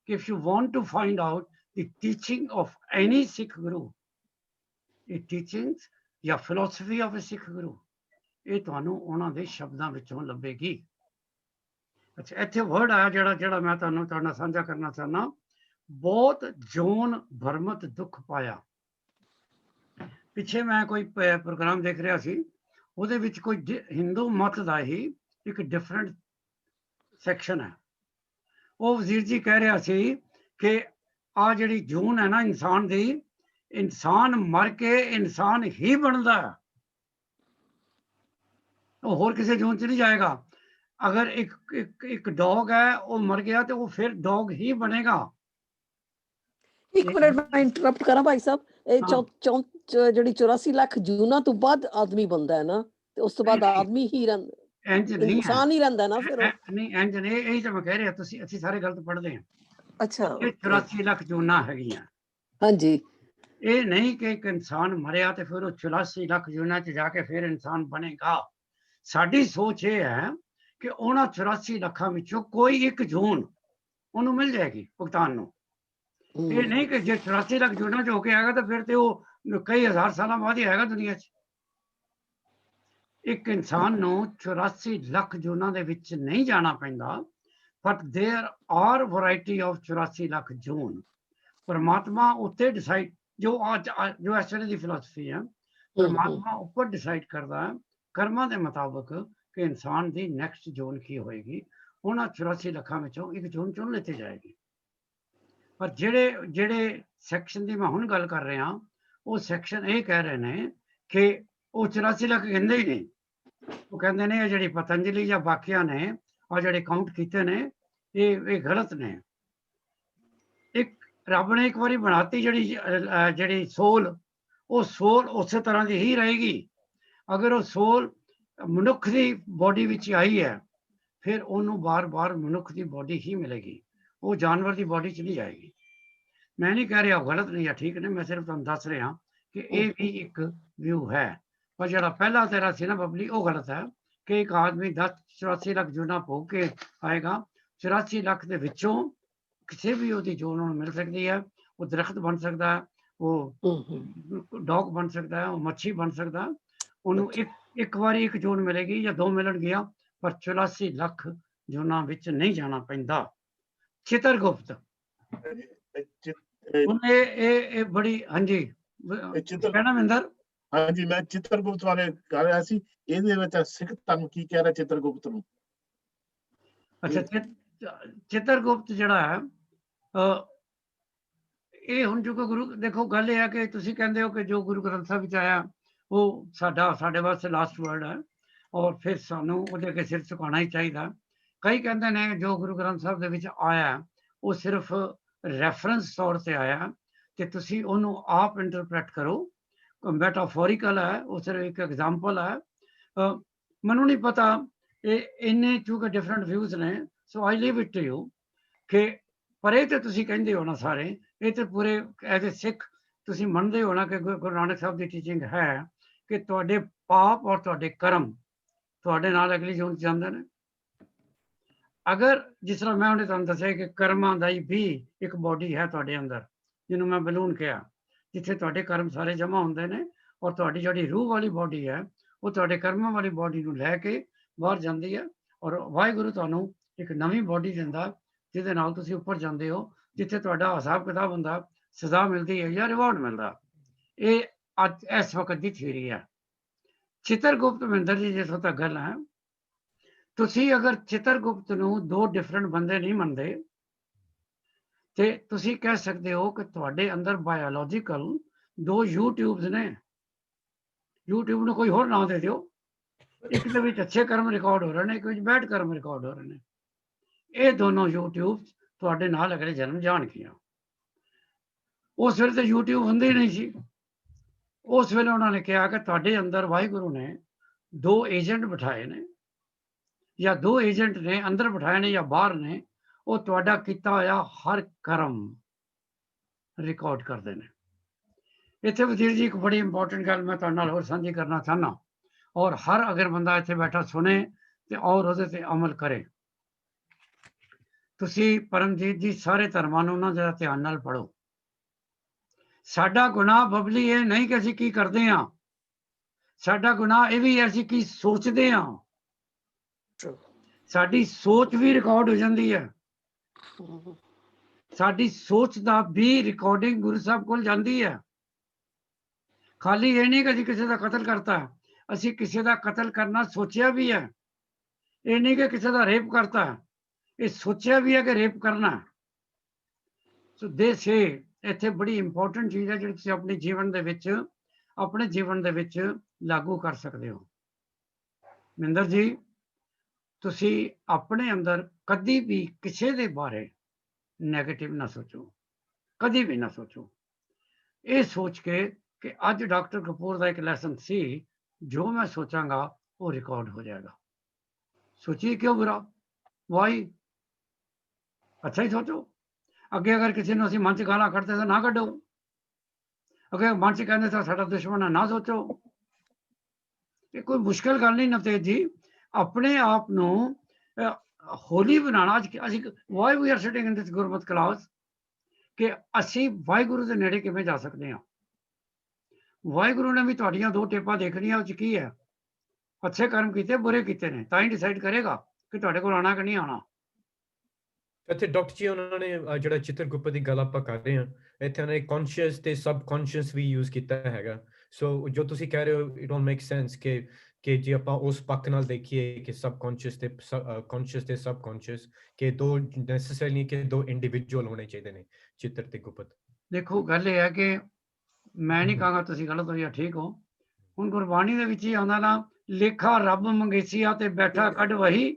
If you want to find out the teaching of any Sikh Guru, the teachings ਜਾਂ philosophy of a Sikh Guru, ਇਹ ਤੁਹਾਨੂੰ ਉਹਨਾਂ ਦੇ ਸ਼ਬਦਾਂ ਵਿੱਚੋਂ ਲੱਭੇਗੀ। ਅੱਛਾ, ਇੱਥੇ ਵਰਡ ਆਇਆ ਜਿਹੜਾ ਮੈਂ ਤੁਹਾਨੂੰ ਤੁਹਾਡੇ ਨਾਲ ਸਾਂਝਾ ਕਰਨਾ ਚਾਹੁੰਦਾ, ਬਹੁਤ ਜੋਨ ਭਰਮਤ ਦੁੱਖ ਪਾਇਆ। ਪਿੱਛੇ ਮੈਂ ਕੋਈ ਪ੍ਰੋਗਰਾਮ ਦੇਖ ਰਿਹਾ ਸੀ, ਉਹਦੇ ਵਿੱਚ ਕੋਈ ਹਿੰਦੂ ਮਤ ਦਾ ਹੀ ਇੱਕ ਡਿਫਰੈਂਟ ਸੈਕਸ਼ਨ ਹੈ। ਉਹ ਵਜ਼ੀਰ ਜੀ ਕਹਿ ਰਿਹਾ ਸੀ ਕਿ ਆ ਜਿਹੜੀ ਜੂਨ ਹੈ ਨਾ ਇਨਸਾਨ ਦੀ, ਇਨਸਾਨ ਮਰ ਕੇ ਇਨਸਾਨ ਹੀ ਬਣਦਾ ਹੈ, ਉਹ ਹੋਰ ਕਿਸੇ ਜੂਨ 'ਚ ਨਹੀਂ ਜਾਏਗਾ। ਅਗਰ ਇੱਕ ਡੌਗ ਹੈ, ਉਹ ਮਰ ਗਿਆ ਤੇ ਉਹ ਫਿਰ ਡੌਗ ਹੀ ਬਣੇਗਾ। ਇੱਕ ਮਿੰਟ ਮੈਂ ਇੰਟਰਰਪਟ ਕਰਾਂ ਭਾਈ ਸਾਹਿਬ, ਇਹ ਜਿਹੜੀ 84 ਲੱਖ ਜੂਨਾਂ ਤੋਂ ਬਾਅਦ ਆਦਮੀ ਬਣਦਾ ਹੈ ਨਾ, ਤੇ ਉਸ ਤੋਂ ਬਾਅਦ ਆਦਮੀ ਹੀ ਰਹਿੰਦਾ, ਇੰਜ ਨਹੀਂ, ਇਨਸਾਨ ਹੀ ਰਹਿੰਦਾ ਨਾ ਫਿਰ। ਨਹੀਂ ਇੰਜ ਨਹੀਂ, ਇਹੀ ਤਾਂ ਮੈਂ ਕਹਿ ਰਿਹਾ, ਅਸੀਂ ਸਾਰੇ ਗਲਤ ਪੜ੍ਹਦੇ ਹਾਂ। ਅੱਛਾ, ਇਹ 84 ਲੱਖ ਜੂਨਾਂ ਹੈਗੀਆਂ। ਹਾਂਜੀ, ਇਹ ਨਹੀਂ ਕਿ ਇੱਕ ਇਨਸਾਨ ਮਰਿਆ ਤੇ ਫਿਰ ਉਹ 84 ਲੱਖ ਜੂਨਾਂ 'ਚ ਜਾ ਕੇ ਫਿਰ ਇਨਸਾਨ ਬਣੇਗਾ। ਸਾਡੀ ਸੋਚ ਇਹ ਹੈ ਕਿ ਉਹਨਾਂ 84 ਲੱਖਾਂ ਵਿੱਚੋਂ ਕੋਈ ਇੱਕ ਜੂਨ ਉਹਨੂੰ ਮਿਲ ਜਾਏਗੀ ਭੁਗਤਾਨ ਨੂੰ। ਇਹ ਨਹੀਂ ਕਿ ਜੇ 84 ਲੱਖ ਜੂਨਾਂ 'ਚ ਹੋ ਕੇ ਆਏਗਾ ਤਾਂ ਫਿਰ ਤੇ ਉਹ ਕਈ ਹਜ਼ਾਰ ਸਾਲਾਂ ਬਾਅਦ ਹੀ ਆਏਗਾ ਦੁਨੀਆ 'ਚ। ਇੱਕ ਇਨਸਾਨ ਨੂੰ 84 ਲੱਖ ਜੂਨਾਂ ਦੇ ਵਿੱਚ ਨਹੀਂ ਜਾਣਾ ਪੈਂਦਾ, but there are variety of 84 lakh ਜੂਨ। ਪਰਮਾਤਮਾ ਉੱਤੇ ਡਿਸਾਈਡ, ਜੋ ਇਸ ਵੇਲੇ ਦੀ ਫਿਲਾਸਫੀ ਹੈ, ਪਰਮਾਤਮਾ ਉੱਪਰ ਡਿਸਾਈਡ ਕਰਦਾ ਹੈ ਕਰਮਾਂ ਦੇ ਮੁਤਾਬਕ ਕਿ ਇਨਸਾਨ ਦੀ ਨੈਕਸਟ ਜੂਨ ਕੀ ਹੋਏਗੀ। ਉਹਨਾਂ 84 ਲੱਖਾਂ ਵਿੱਚੋਂ ਇੱਕ ਜੂਨ ਚੁਣ ਲਿੱਤੀ ਜਾਏਗੀ। ਪਰ ਜਿਹੜੇ ਸੈਕਸ਼ਨ ਦੀ ਮੈਂ ਹੁਣ ਗੱਲ ਕਰ ਰਿਹਾ, ਉਹ ਸੈਕਸ਼ਨ ਇਹ ਕਹਿ ਰਹੇ ਨੇ ਕਿ ਉਹ 84 ਲੱਖ ਕਹਿੰਦੇ ਹੀ ਨਹੀਂ। ਉਹ ਕਹਿੰਦੇ ਨੇ ਇਹ ਜਿਹੜੀ ਪਤੰਜਲੀ ਜਾਂ ਬਾਕੀਆਂ ਨੇ ਆ ਜਿਹੜੇ ਕਾਊਂਟ ਕੀਤੇ ਨੇ, ਇਹ ਗਲਤ ਨੇ। ਇੱਕ ਰੱਬ ਨੇ ਇੱਕ ਵਾਰੀ ਬਣਾਤੀ ਜਿਹੜੀ ਸੋਲ, ਉਹ ਸੋਲ ਉਸੇ ਤਰ੍ਹਾਂ ਦੀ ਹੀ ਰਹੇਗੀ। ਅਗਰ ਉਹ ਸੋਲ ਮਨੁੱਖ ਦੀ ਬੋਡੀ ਵਿੱਚ ਆਈ ਹੈ, ਫਿਰ ਉਹਨੂੰ ਬਾਰ-ਬਾਰ ਮਨੁੱਖ ਦੀ ਬੋਡੀ ਹੀ ਮਿਲੇਗੀ, ਉਹ ਜਾਨਵਰ ਦੀ ਬੋਡੀ 'ਚ ਨਹੀਂ ਜਾਏਗੀ। ਮੈਂ ਨਹੀਂ ਕਹਿ ਰਿਹਾ ਉਹ ਗਲਤ ਨਹੀਂ ਹੈ, ਠੀਕ ਨੇ, ਮੈਂ ਸਿਰਫ ਤੁਹਾਨੂੰ ਦੱਸ ਰਿਹਾ ਕਿ ਇਹ ਵੀ ਇੱਕ ਵਿਊ ਹੈ। ਪਰ ਜਿਹੜਾ ਪਹਿਲਾ ਤੇਰਾ ਸੀ ਨਾ ਬਬਲੀ, ਉਹ ਗਲਤ ਹੈ ਕਿ ਇੱਕ ਆਦਮੀ 84 ਲੱਖ ਜੂਨਾਂ ਭੋਗ ਕੇ ਆਏਗਾ। 84 ਲੱਖ ਦੇ ਵਿੱਚੋਂ ਕਿਸੇ ਵੀ ਉਹਦੀ ਜੂਨ ਉਹਨੂੰ ਮਿਲ ਸਕਦੀ ਹੈ। ਉਹ ਦਰਖਤ ਬਣ ਸਕਦਾ ਹੈ, ਉਹ ਡੌਗ ਬਣ ਸਕਦਾ ਹੈ, ਉਹ ਮੱਛੀ ਬਣ ਸਕਦਾ। ਉਹਨੂੰ ਇੱਕ ਵਾਰੀ ਇੱਕ ਜੂਨ ਮਿਲੇਗੀ ਜਾਂ ਦੋ ਮਿਲਣਗੀਆਂ, ਪਰ 84 ਲੱਖ ਜੂਨਾਂ ਵਿੱਚ ਨਹੀਂ ਜਾਣਾ ਪੈਂਦਾ। ਚਿਤਰਗੁਪਤ ਉਹਨੇ ਇਹ ਬੜੀ, ਹਾਂਜੀ ਕਹਿਣਾ ਮਹਿੰਦਰ। ਹਾਂਜੀ, ਮੈਂ ਚਿਤਰਗੁਪਤ ਬਾਰੇ ਕਰ ਰਿਹਾ ਸੀ। ਇਹਦੇ ਵਿੱਚ ਸਿੱਖ ਧਰਮ ਕੀ ਕਹਿ ਰਿਹਾ ਚਿਤਰਗੁਪਤ ਨੂੰ? ਅੱਛਾ, ਚਿਤਰਗੁਪਤ ਜਿਹੜਾ ਹੈ, ਇਹ ਹੁਣ ਜੋ ਗੁਰੂ, ਦੇਖੋ ਗੱਲ ਇਹ ਹੈ ਕਿ ਤੁਸੀਂ ਕਹਿੰਦੇ ਹੋ ਕਿ ਜੋ ਗੁਰੂ ਗ੍ਰੰਥ ਸਾਹਿਬ ਵਿੱਚ ਆਇਆ ਉਹ ਸਾਡੇ ਵਾਸਤੇ ਲਾਸਟ ਵਰਡ ਹੈ, ਔਰ ਫਿਰ ਸਾਨੂੰ ਉਹਦੇ ਅੱਗੇ ਸਿਰ ਝੁਕਾਉਣਾ ਹੀ ਚਾਹੀਦਾ। ਕਈ ਕਹਿੰਦੇ ਨੇ ਜੋ ਗੁਰੂ ਗ੍ਰੰਥ ਸਾਹਿਬ ਦੇ ਵਿੱਚ ਆਇਆ ਉਹ ਸਿਰਫ ਰੈਫਰੈਂਸ ਤੌਰ ਤੇ ਆਇਆ ਤੇ ਤੁਸੀਂ ਉਹਨੂੰ ਆਪ ਇੰਟਰਪ੍ਰੈਟ ਕਰੋ। ਮੈਟਾਫੋਰੀਕਲ ਹੈ, ਉਹ ਸਿਰਫ ਇੱਕ ਐਗਜ਼ਾਮਪਲ ਹੈ। ਮੈਨੂੰ ਨਹੀਂ ਪਤਾ, ਇਹ ਇੰਨੇ ਚੂੰਕਿ ਡਿਫਰੈਂਟ ਵਿਊਜ਼ ਨੇ, ਸੋ ਆਈ ਲੀਵ ਇਟ ਟੂ ਯੂ ਕਿ ਪਰ ਇਹ ਤੇ ਤੁਸੀਂ ਕਹਿੰਦੇ ਹੋ ਨਾ ਸਾਰੇ, ਇਹ ਤੇ ਪੂਰੇ ਐਜ਼ ਏ ਸਿੱਖ ਤੁਸੀਂ ਮੰਨਦੇ ਹੋ ਨਾ ਕਿ ਗੁਰੂ ਨਾਨਕ ਸਾਹਿਬ ਦੀ ਟੀਚਿੰਗ ਹੈ ਕਿ ਤੁਹਾਡੇ ਪਾਪ ਔਰ ਤੁਹਾਡੇ ਕਰਮ ਤੁਹਾਡੇ ਨਾਲ ਅਗਲੀ ਜੂਨ 'ਚ ਜਾਂਦੇ ਨੇ। ਅਗਰ ਜਿਸ ਤਰ੍ਹਾਂ ਮੈਂ ਉਹਨੇ ਤੁਹਾਨੂੰ ਦੱਸਿਆ ਕਿ ਕਰਮਾਂ ਦਾ ਵੀ ਇੱਕ ਬੋਡੀ ਹੈ ਤੁਹਾਡੇ ਅੰਦਰ, ਜਿਹਨੂੰ ਮੈਂ ਬਲੂਨ ਕਿਹਾ, ਜਿੱਥੇ ਤੁਹਾਡੇ ਕਰਮ ਸਾਰੇ ਜਮ੍ਹਾਂ ਹੁੰਦੇ ਨੇ, ਔਰ ਤੁਹਾਡੀ ਜਿਹੜੀ ਰੂਹ ਵਾਲੀ ਬੋਡੀ ਹੈ ਉਹ ਤੁਹਾਡੇ ਕਰਮਾਂ ਵਾਲੀ ਬੋਡੀ ਨੂੰ ਲੈ ਕੇ ਬਾਹਰ ਜਾਂਦੀ ਹੈ, ਔਰ ਵਾਹਿਗੁਰੂ ਤੁਹਾਨੂੰ ਇੱਕ ਨਵੀਂ ਬੋਡੀ ਦਿੰਦਾ ਜਿਹਦੇ ਨਾਲ ਤੁਸੀਂ ਉੱਪਰ ਜਾਂਦੇ ਹੋ, ਜਿੱਥੇ ਤੁਹਾਡਾ ਹਿਸਾਬ ਕਿਤਾਬ ਹੁੰਦਾ, ਸਜ਼ਾ ਮਿਲਦੀ ਹੈ ਜਾਂ ਰਿਵਾਰਡ ਮਿਲਦਾ। ਇਹ ਅੱਜ ਇਸ ਵਕਤ ਦੀ ਥਿਊਰੀ ਹੈ। ਚਿਤਰਗੁਪਤ ਮਹਿੰਦਰ ਜੀ ਜਿੱਥੋਂ ਤੱਕ ਗੱਲ ਹੈ, ਤੁਸੀਂ ਅਗਰ ਚਿਤਰਗੁਪਤ ਨੂੰ ਦੋ ਡਿਫਰੈਂਟ ਬੰਦੇ ਨਹੀਂ ਮੰਨਦੇ ਤੇ ਤੁਸੀਂ ਕਹਿ ਸਕਦੇ ਹੋ ਕਿ ਤੁਹਾਡੇ ਅੰਦਰ ਬਾਇਓਲੋਜੀਕਲ ਦੋ ਯੂਟਿਊਬਸ ਨੇ। YouTube ਨੂੰ ਕੋਈ ਹੋਰ ਨਾਂ ਦੇ ਦਿਓ, ਇੱਕ ਦੇ ਵਿੱਚ ਅੱਛੇ ਕਰਮ ਰਿਕਾਰਡ ਹੋ ਰਹੇ ਨੇ, ਇੱਕ ਵਿੱਚ ਬੈਡ ਕਰਮ ਰਿਕਾਰਡ ਹੋ ਰਹੇ ਨੇ। ਇਹ ਦੋਨੋਂ YouTube ਤੁਹਾਡੇ ਨਾਲ ਅਗਲੇ ਜਨਮ ਜਾਣਗੀਆਂ। ਉਸ ਵੇਲੇ ਤਾਂ YouTube ਹੁੰਦੇ ਹੀ ਨਹੀਂ ਸੀ। ਉਸ ਵੇਲੇ ਉਹਨਾਂ ਨੇ ਕਿਹਾ ਕਿ ਤੁਹਾਡੇ ਅੰਦਰ ਵਾਹਿਗੁਰੂ ਨੇ ਦੋ ਏਜੰਟ ਬਿਠਾਏ ਨੇ, ਜਾਂ ਦੋ ਏਜੰਟ ਨੇ ਅੰਦਰ ਬਿਠਾਏ ਨੇ ਜਾਂ ਬਾਹਰ ਨੇ, ਉਹ ਤੁਹਾਡਾ ਕੀਤਾ ਹੋਇਆ ਹਰ ਕਰਮ ਰਿਕਾਰਡ ਕਰਦੇ ਨੇ। ਇੱਥੇ ਵਜ਼ੀਰ ਜੀ ਇੱਕ ਬੜੀ ਇੰਪੋਰਟੈਂਟ ਗੱਲ ਮੈਂ ਤੁਹਾਡੇ ਨਾਲ ਹੋਰ ਸਾਂਝੀ ਕਰਨਾ ਚਾਹੁੰਦਾ, ਔਰ ਹਰ ਅਗਰ ਬੰਦਾ ਇੱਥੇ ਬੈਠਾ ਸੁਣੇ ਤੇ ਔਰ ਉਹਦੇ ਤੇ ਅਮਲ ਕਰੇ। ਤੁਸੀਂ ਪਰਮਜੀਤ ਜੀ ਸਾਰੇ ਧਰਮਾਂ ਨੂੰ ਨਾ ਜਰਾ ਧਿਆਨ ਨਾਲ ਪੜ੍ਹੋ। ਸਾਡਾ ਗੁਨਾਹ ਬਬਲੀ ਇਹ ਨਹੀਂ ਕਿ ਅਸੀਂ ਕੀ ਕਰਦੇ ਹਾਂ, ਸਾਡਾ ਗੁਨਾਹ ਇਹ ਵੀ ਹੈ ਅਸੀਂ ਕੀ ਸੋਚਦੇ ਹਾਂ। ਸਾਡੀ ਸੋਚ ਵੀ ਰਿਕਾਰਡ ਹੋ ਜਾਂਦੀ ਹੈ, ਸਾਡੀ ਸੋਚ ਦਾ ਵੀ ਰਿਕਾਰਡਿੰਗ ਗੁਰੂ ਸਾਹਿਬ ਕੋਲ ਜਾਂਦੀ ਹੈ। ਖਾਲੀ ਇਹ ਨਹੀਂ ਕਿ ਅਸੀਂ ਕਿਸੇ ਦਾ ਕਤਲ ਕਰਤਾ, ਅਸੀਂ ਕਿਸੇ ਦਾ ਕਤਲ ਕਰਨਾ ਸੋਚਿਆ ਵੀ ਹੈ। ਇਹ ਨਹੀਂ ਕਿ ਕਿਸੇ ਦਾ ਰੇਪ ਕਰਤਾ, ਇਹ ਸੋਚਿਆ ਵੀ ਹੈ ਕਿ ਰੇਪ ਕਰਨਾ। ਸੋ ਦੇ ਸੇ ਇੱਥੇ ਬੜੀ ਇੰਪੋਰਟੈਂਟ ਚੀਜ਼ ਹੈ ਜਿਹੜੀ ਤੁਸੀਂ ਆਪਣੇ ਜੀਵਨ ਦੇ ਵਿੱਚ ਲਾਗੂ ਕਰ ਸਕਦੇ ਹੋ। ਮਹਿੰਦਰ ਜੀ, ਤੁਸੀਂ ਆਪਣੇ ਅੰਦਰ ਕਦੀ ਵੀ ਕਿਸੇ ਦੇ ਬਾਰੇ ਨੈਗੇਟਿਵ ਨਾ ਸੋਚੋ, ਕਦੀ ਵੀ ਨਾ ਸੋਚੋ। ਇਹ ਸੋਚ ਕੇ ਕਿ ਅੱਜ ਡਾਕਟਰ ਕਪੂਰ ਦਾ ਇੱਕ ਲੈਸਨ ਸੀ, ਜੋ ਮੈਂ ਸੋਚਾਂਗਾ ਉਹ ਰਿਕਾਰਡ ਹੋ ਜਾਏਗਾ। सोचिए क्यों बुरा, वाई अच्छा ही सोचो। अगे अगर किसी ने मन च गाला कढ़ते तो ना कढ़ो, अगे मन च कहते तो साडा दुश्मन है ना सोचो। ये कोई मुश्किल गल नहीं नवतेज जी, अपने आप नू होली बनाना। असी why we are sitting in this Gurmat class कि असी वाहिगुरु के नेड़े किवें जा सकते हैं। वाहिगुरु ने भी तुहाडियां दो टेपां देखनियां, उस की है अच्छे कर्म किए बुरे किए ने, तां ही डिसाइड करेगा कि तुहाडे कोल आना कि नहीं आना। ਇੱਥੇ ਡਾਕਟਰ ਜੀ ਉਹਨਾਂ ਨੇ ਜਿਹੜਾ ਚਿੱਤਰਗੁਪਤ ਦੀ ਗੱਲ ਆਪਾਂ ਕਰ ਰਹੇ ਹਾਂ, ਇੱਥੇ ਉਹਨਾਂ ਨੇ ਕੌਨਸ਼ੀਅਸ ਤੇ ਸਬਕੌਨਸ਼ੀਅਸ ਵੀ ਯੂਜ਼ ਕੀਤਾ ਹੈਗਾ। ਸੋ ਜੋ ਤੁਸੀਂ ਕਹਿ ਰਹੇ ਹੋ ਇਟ ਡੋਨਟ ਮੇਕ ਸੈਂਸ ਕਿ ਜੇ ਆਪਾਂ ਉਸ ਪੱਖ ਨਾਲ ਦੇਖੀਏ ਕਿ ਸਬਕੌਨਸ਼ੀਅਸ ਤੇ ਕੌਨਸ਼ੀਅਸ ਤੇ ਸਬਕੌਨਸ਼ੀਅਸ ਕਿ ਦੋ ਨੈਸੈਸਰੀਲੀ ਕਿ ਦੋ ਇੰਡੀਵਿਜੂਅਲ ਹੋਣੇ ਚਾਹੀਦੇ ਨੇ ਚਿੱਤਰ ਤੇ ਗੁਪਤ। ਦੇਖੋ ਗੱਲ ਇਹ ਹੈ ਕਿ ਮੈਂ ਨਹੀਂ ਕਹਾਂਗਾ ਤੁਸੀਂ ਗਲਤ ਹੋ ਜਾਂ ਠੀਕ ਹੋ। ਹੁਣ ਗੁਰਬਾਣੀ ਦੇ ਵਿੱਚ ਹੀ ਆਉਂਦਾ ਨਾ, ਲੇਖਾ ਰੱਬ ਮੰਗੇਸੀਆ ਤੇ ਬੈਠਾ ਕੱਢ ਵਹੀ।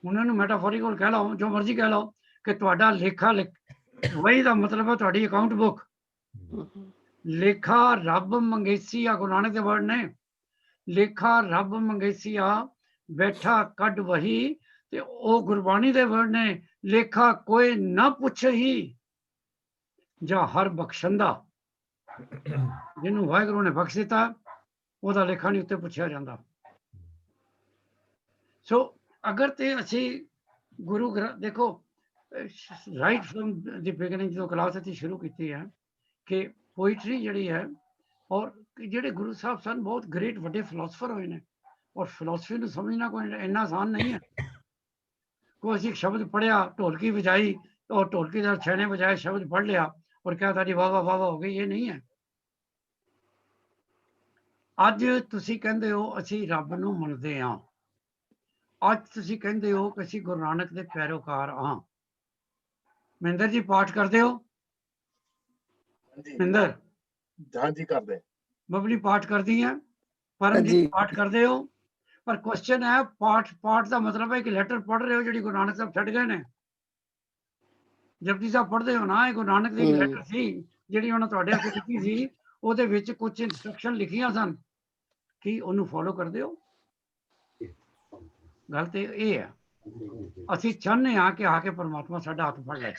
ਉਹਨਾਂ ਨੂੰ ਮੈਟਾਫੋਰਿਕਲ ਕਹਿ ਲਓ, ਜੋ ਮਰਜ਼ੀ ਕਹਿ ਲਓ, ਕਿ ਤੁਹਾਡਾ ਲੇਖਾ ਵਹੀ ਦਾ ਮਤਲਬ ਹੈ ਤੁਹਾਡੀ ਅਕਾਊਂਟ ਬੁੱਕ। ਲੇਖਾ ਰੱਬ ਮੰਗੇਸੀਆ ਗੁਰੂ ਨਾਨਕ ਦੇ ਵਰਡ ਨੇ, ਲੇਖਾ ਰੱਬ ਮੰਗੇਸੀਆ ਬੈਠਾ ਕੱਢ ਵਹੀ। ਤੇ ਉਹ ਗੁਰਬਾਣੀ ਦੇ ਵਰਡ ਨੇ, ਲੇਖਾ ਕੋਈ ਨਾ ਪੁੱਛਹੀ ਜਾਂ ਹਰ ਬਖਸ਼ੰਦਾ। ਜਿਹਨੂੰ ਵਾਹਿਗੁਰੂ ਨੇ ਬਖਸ਼ ਦਿੱਤਾ ਉਹਦਾ ਲੇਖਾ ਨਹੀਂ ਉੱਤੇ ਪੁੱਛਿਆ ਜਾਂਦਾ। ਸੋ ਅਗਰ ਤੇ ਅਸੀਂ ਗੁਰੂ ਗ੍ਰੰਥ ਦੇਖੋ, ਰਾਈਟ ਫਰਮ ਦੀ ਬਿਗਨਿੰਗ ਜਦੋਂ ਕਲਾਸ ਅਸੀਂ ਸ਼ੁਰੂ ਕੀਤੀ ਹੈ ਕਿ ਪੋਇਟਰੀ ਜਿਹੜੀ ਹੈ, ਔਰ ਜਿਹੜੇ ਗੁਰੂ ਸਾਹਿਬ ਸਨ ਬਹੁਤ ਗ੍ਰੇਟ ਵੱਡੇ ਫਿਲਾਸਫਰ ਹੋਏ ਨੇ, ਔਰ ਫਿਲਾਸਫੀ ਨੂੰ ਸਮਝਣਾ ਕੋਈ ਇੰਨਾ ਆਸਾਨ ਨਹੀਂ ਹੈ। ਕੋਈ ਅਸੀਂ ਸ਼ਬਦ ਪੜ੍ਹਿਆ, ਢੋਲਕੀ ਵਜਾਈ ਔਰ ਢੋਲਕੀ ਦਾ ਛੇਣੇ ਵਜਾਏ ਸ਼ਬਦ ਪੜ੍ਹ ਲਿਆ ਔਰ ਕਿਹਾ ਤੁਹਾਡੀ ਵਾਹ ਵਾਹ ਵਾਹ ਹੋ ਗਈ, ਇਹ ਨਹੀਂ ਹੈ। ਅੱਜ ਤੁਸੀਂ ਕਹਿੰਦੇ ਹੋ ਅਸੀਂ ਰੱਬ ਨੂੰ ਮੰਨਦੇ ਹਾਂ, ਅੱਜ ਤੁਸੀਂ ਕਹਿੰਦੇ ਹੋ ਕਿ ਅਸੀਂ ਗੁਰੂ ਨਾਨਕ ਦੇ ਪੈਰੋਕਾਰ ਹਾਂ। ਮਹਿੰਦਰ ਜੀ ਪਾਠ ਕਰਦੇ ਹੋ? ਮਹਿੰਦਰ ਹਾਂਜੀ ਕਰਦੇ। ਬਬਲੀ ਪਾਠ ਕਰਦੀ ਹੈ, ਪਰਮਜੀਤ ਪਾਠ ਕਰਦੇ ਹੋ। ਪਰ ਕੁਐਸਚਨ ਹੈ, ਪਾਠ ਦਾ ਮਤਲਬ ਹੈ ਕਿ ਲੈਟਰ ਪੜ੍ਹ ਰਹੇ ਹੋ ਜਿਹੜੀ ਗੁਰੂ ਨਾਨਕ ਸਾਹਿਬ ਛੱਡ ਗਏ ਨੇ। ਜਪਜੀ ਸਾਹਿਬ ਪੜ੍ਹਦੇ ਹੋ ਨਾ, ਇਹ ਗੁਰੂ ਨਾਨਕ ਦੀ ਲੈਟਰ ਸੀ ਜਿਹੜੀ ਉਹਨਾਂ ਤੁਹਾਡੇ ਹੱਥ ਲਿਖੀ ਸੀ। ਉਹਦੇ ਵਿੱਚ ਕੁਝ ਇੰਸਟਰਕਸ਼ਨ ਲਿਖੀਆਂ ਸਨ, ਕੀ ਉਹਨੂੰ ਫੋਲੋ ਕਰਦੇ ਹੋ? ਗੱਲ ਤੇ ਇਹ ਹੈ, ਅਸੀਂ ਚਾਹੁੰਦੇ ਹਾਂ ਕਿ ਆ ਕੇ ਪਰਮਾਤਮਾ ਸਾਡਾ ਹੱਥ ਫੜ ਲੈ।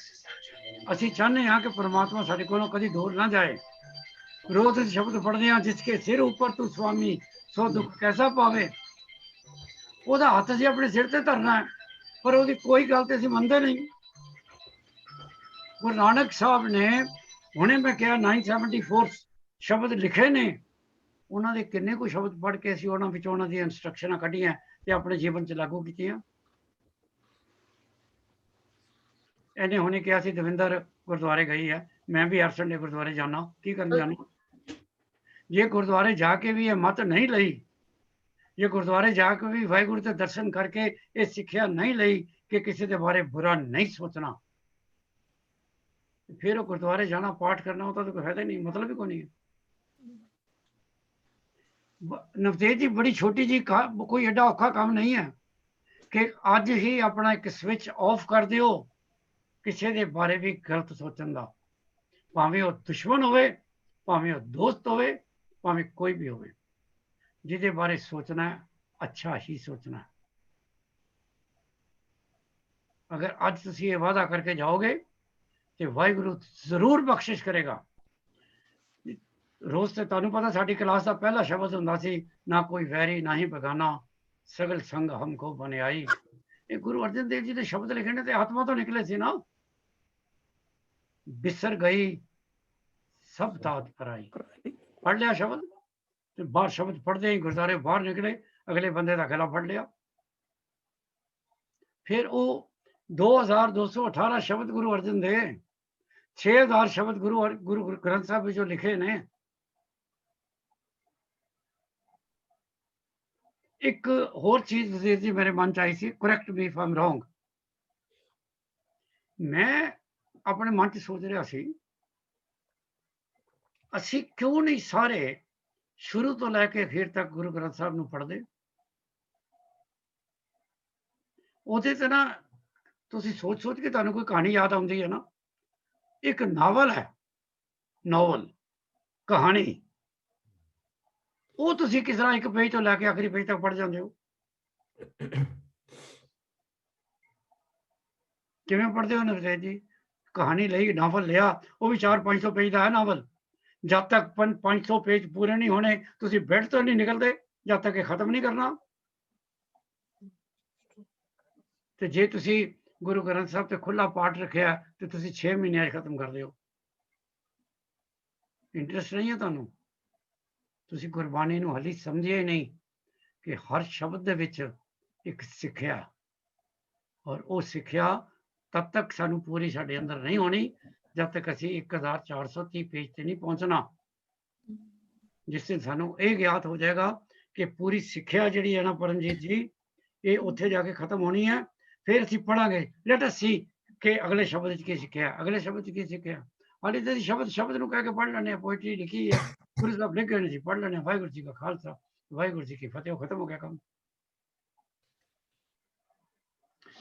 ਅਸੀਂ ਚਾਹੁੰਦੇ ਹਾਂ ਕਿ ਪਰਮਾਤਮਾ ਸਾਡੇ ਕੋਲੋਂ ਕਦੀ ਦੂਰ ਨਾ ਜਾਏ। ਰੋਜ਼ ਸ਼ਬਦ ਪੜ੍ਹਦੇ ਹਾਂ, ਜਿਸਕੇ ਸਿਰ ਉੱਪਰ ਤੂੰ ਸੁਆਮੀ ਸੋ ਦੁੱਖ ਕੈਸਾ ਪਾਵੇ। ਉਹਦਾ ਹੱਥ ਅਸੀਂ ਆਪਣੇ ਸਿਰ ਤੇ ਧਰਨਾ ਹੈ, ਪਰ ਉਹਦੀ ਕੋਈ ਗੱਲ ਤੇ ਅਸੀਂ ਮੰਨਦੇ ਨਹੀਂ। ਗੁਰੂ ਨਾਨਕ ਸਾਹਿਬ ਨੇ ਹੁਣੇ ਮੈਂ ਕਿਹਾ 974 ਸ਼ਬਦ ਲਿਖੇ ਨੇ, ਉਹਨਾਂ ਦੇ ਕਿੰਨੇ ਕੁ ਸ਼ਬਦ ਪੜ੍ਹ ਕੇ ਅਸੀਂ ਉਹਨਾਂ ਵਿੱਚੋਂ ਉਹਨਾਂ ਦੀਆਂ ਇੰਸਟਰਕਸ਼ਨਾਂ ਕੱਢੀਆਂ ਤੇ ਆਪਣੇ ਜੀਵਨ 'ਚ ਲਾਗੂ ਕੀਤੀਆਂ। ਇਹਨੇ ਹੁਣੇ ਕਿਹਾ ਸੀ ਦਵਿੰਦਰ ਗੁਰਦੁਆਰੇ ਗਈ ਹੈ, ਮੈਂ ਵੀ ਹਰ ਸੰਡੇ ਗੁਰਦੁਆਰੇ ਜਾਣਾ। ਕੀ ਕਰਨ ਜਾਣਾ? ਜੇ ਗੁਰਦੁਆਰੇ ਜਾ ਕੇ ਵੀ ਇਹ ਮੱਤ ਨਹੀਂ ਲਈ, ਜੇ ਗੁਰਦੁਆਰੇ ਜਾ ਕੇ ਵੀ ਵਾਹਿਗੁਰੂ ਦੇ ਦਰਸ਼ਨ ਕਰਕੇ ਇਹ ਸਿੱਖਿਆ ਨਹੀਂ ਲਈ ਕਿ ਕਿਸੇ ਦੇ ਬਾਰੇ ਬੁਰਾ ਨਹੀਂ ਸੋਚਣਾ, ਫਿਰ ਉਹ ਗੁਰਦੁਆਰੇ ਜਾਣਾ ਪਾਠ ਕਰਨਾ ਉਹਦਾ ਤਾਂ ਕੋਈ ਫਾਇਦਾ ਨਹੀਂ, ਮਤਲਬ ਹੀ ਕੋਈ ਨਹੀਂ ਹੈ। ਨਵਤੇਜ ਜੀ ਬੜੀ ਛੋਟੀ ਜੀ ਕੋਈ ਐਡਾ ਔਖਾ ਕੰਮ ਨਹੀਂ ਹੈ ਕਿ ਅੱਜ ਹੀ ਆਪਣਾ ਇੱਕ ਸਵਿਚ ਆਫ ਕਰ ਦਿਓ ਕਿਸੇ ਦੇ ਬਾਰੇ ਵੀ ਗਲਤ ਸੋਚਣ ਦਾ, ਭਾਵੇਂ ਉਹ ਦੁਸ਼ਮਣ ਹੋਵੇ, ਭਾਵੇਂ ਉਹ ਦੋਸਤ ਹੋਵੇ, ਭਾਵੇਂ ਕੋਈ ਵੀ ਹੋਵੇ। ਜਿਹਦੇ ਬਾਰੇ ਸੋਚਣਾ ਅੱਛਾ ਹੀ ਸੋਚਣਾ। ਅਗਰ ਅੱਜ ਤੁਸੀਂ ਇਹ ਵਾਅਦਾ ਕਰਕੇ ਜਾਓਗੇ ਤੇ ਵਾਹਿਗੁਰੂ ਜ਼ਰੂਰ ਬਖਸ਼ਿਸ਼ ਕਰੇਗਾ। ਰੋਜ਼ ਤੇ ਤੁਹਾਨੂੰ ਪਤਾ ਸਾਡੀ ਕਲਾਸ ਦਾ ਪਹਿਲਾ ਸ਼ਬਦ ਹੁੰਦਾ ਸੀ, ਨਾ ਕੋਈ ਵੈਰੀ ਨਾ ਹੀ ਬੇਗਾਨਾ, ਸਗਲ ਸੰਗ ਹਮਕੋ ਬਣਾਈ। ਇਹ ਗੁਰੂ ਅਰਜਨ ਦੇਵ ਜੀ ਦੇ ਸ਼ਬਦ ਲਿਖੇ ਨੇ ਤੇ ਆਤਮਾ ਤੋਂ ਨਿਕਲੇ ਸੀ ਨਾ। ਬਿਸਰ ਗਈ ਸਭ ਤਾਤ ਪਰਾਈ। ਪੜ੍ਹ ਲਿਆ ਸ਼ਬਦ ਤੇ ਬਾਹਰ ਸ਼ਬਦ ਪੜ੍ਹਦੇ ਹੀ ਗੁਰਦੁਆਰੇ ਬਾਹਰ ਨਿਕਲੇ, ਅਗਲੇ ਬੰਦੇ ਦਾ ਗਲਾ ਫੜ ਲਿਆ। ਫਿਰ ਉਹ 2218 ਸ਼ਬਦ ਗੁਰੂ ਅਰਜਨ ਦੇ 6000 ਸ਼ਬਦ ਗੁਰੂ ਗ੍ਰੰਥ ਸਾਹਿਬ ਵਿੱਚ ਜੋ ਲਿਖੇ ਨੇ। ਇੱਕ ਹੋਰ ਚੀਜ਼ ਵਜ਼ੀਰ ਜੀ ਮੇਰੇ ਮਨ ਚ ਆਈ ਸੀ, correct me if am wrong. ਮੈਂ ਆਪਣੇ ਮਨ ਚ ਸੋਚ ਰਿਹਾ ਸੀ, ਅਸੀਂ ਕਿਉਂ ਨਹੀਂ ਸਾਰੇ ਸ਼ੁਰੂ ਤੋਂ ਲੈ ਕੇ ਅਖੀਰ ਤੱਕ ਗੁਰੂ ਗ੍ਰੰਥ ਸਾਹਿਬ ਨੂੰ ਪੜ੍ਹਦੇ। ਉਹਦੇ ਤੇ ਨਾ ਤੁਸੀਂ ਸੋਚ ਸੋਚ ਕੇ ਤੁਹਾਨੂੰ ਕੋਈ ਕਹਾਣੀ ਯਾਦ ਆਉਂਦੀ ਹੈ ਨਾ। ਇੱਕ ਨਾਵਲ ਹੈ, ਨਾਵਲ ਕਹਾਣੀ, ਉਹ ਤੁਸੀਂ ਕਿਸ ਤਰ੍ਹਾਂ ਇੱਕ ਪੇਜ ਤੋਂ ਲੈ ਕੇ ਆਖਰੀ ਪੇਜ ਤੱਕ ਪੜ੍ਹ ਜਾਂਦੇ ਹੋ? ਕਿਵੇਂ ਪੜ੍ਹਦੇ ਹੋ ਨਵਜੋਤ ਜੀ? ਕਹਾਣੀ ਲਈ ਨਾਵਲ ਲਿਆ, ਉਹ ਵੀ 400-500 ਪੇਜ ਦਾ ਹੈ ਨਾਵਲ। ਜਦ ਤੱਕ 500 ਪੇਜ ਪੂਰੇ ਨਹੀਂ ਹੋਣੇ ਤੁਸੀਂ ਬੈੱਡ ਤੋਂ ਨਹੀਂ ਨਿਕਲਦੇ, ਜਦ ਤੱਕ ਇਹ ਖਤਮ ਨਹੀਂ ਕਰਨਾ। ਤੇ ਜੇ ਤੁਸੀਂ ਗੁਰੂ ਗ੍ਰੰਥ ਸਾਹਿਬ ਤੇ ਖੁੱਲਾ ਪਾਠ ਰੱਖਿਆ ਤੇ ਤੁਸੀਂ 6 ਮਹੀਨਿਆਂ 'ਚ ਖਤਮ ਕਰਦੇ ਹੋ। ਇੰਟਰਸਟ ਨਹੀਂ ਹੈ ਤੁਹਾਨੂੰ? ਤੁਸੀਂ ਗੁਰਬਾਣੀ ਨੂੰ ਹਾਲੇ ਸਮਝਿਆ ਹੀ ਨਹੀਂ ਕਿ ਹਰ ਸ਼ਬਦ ਦੇ ਵਿੱਚ ਇੱਕ ਸਿੱਖਿਆ, ਔਰ ਉਹ ਸਿੱਖਿਆ ਤਦ ਤੱਕ ਸਾਨੂੰ ਪੂਰੀ ਸਾਡੇ ਅੰਦਰ ਨਹੀਂ ਹੋਣੀ ਜਦ ਤੱਕ ਅਸੀਂ 1430 ਪੇਜ ਤੇ ਨਹੀਂ ਪਹੁੰਚਣਾ, ਜਿਸ ਤੇ ਸਾਨੂੰ ਇਹ ਗਿਆਤ ਹੋ ਜਾਏਗਾ ਕਿ ਪੂਰੀ ਸਿੱਖਿਆ ਜਿਹੜੀ ਹੈ ਨਾ ਪਰਮਜੀਤ ਜੀ, ਇਹ ਉੱਥੇ ਜਾ ਕੇ ਖਤਮ ਹੋਣੀ ਹੈ। ਫਿਰ ਅਸੀਂ ਪੜਾਂਗੇ, ਲੈਟ ਅਸ ਸੀ ਕਿ ਅਗਲੇ ਸ਼ਬਦ 'ਚ ਕੀ ਸਿੱਖਿਆ, ਅਗਲੇ ਸ਼ਬਦ 'ਚ ਕੀ ਸਿੱਖਿਆ। ਹਾਲੇ ਤਾਂ ਸ਼ਬਦ ਨੂੰ ਕਹਿ ਕੇ ਪੜ੍ਹ ਲੈਣੇ, ਪੋਇਟਰੀ ਲਿਖੀ ਹੈ, ਗੁਰੂ ਸਾਹਿਬ ਲਿਖ ਗਏ ਨੇ ਜੀ, ਪੜ੍ਹ ਲੈਣੇ। ਵਾਹਿਗੁਰੂ ਜੀ ਕਾ ਖਾਲਸਾ, ਵਾਹਿਗੁਰੂ ਜੀ ਕੀ ਫਤਿਹ, ਉਹ ਖਤਮ ਹੋ ਗਿਆ ਕੰਮ।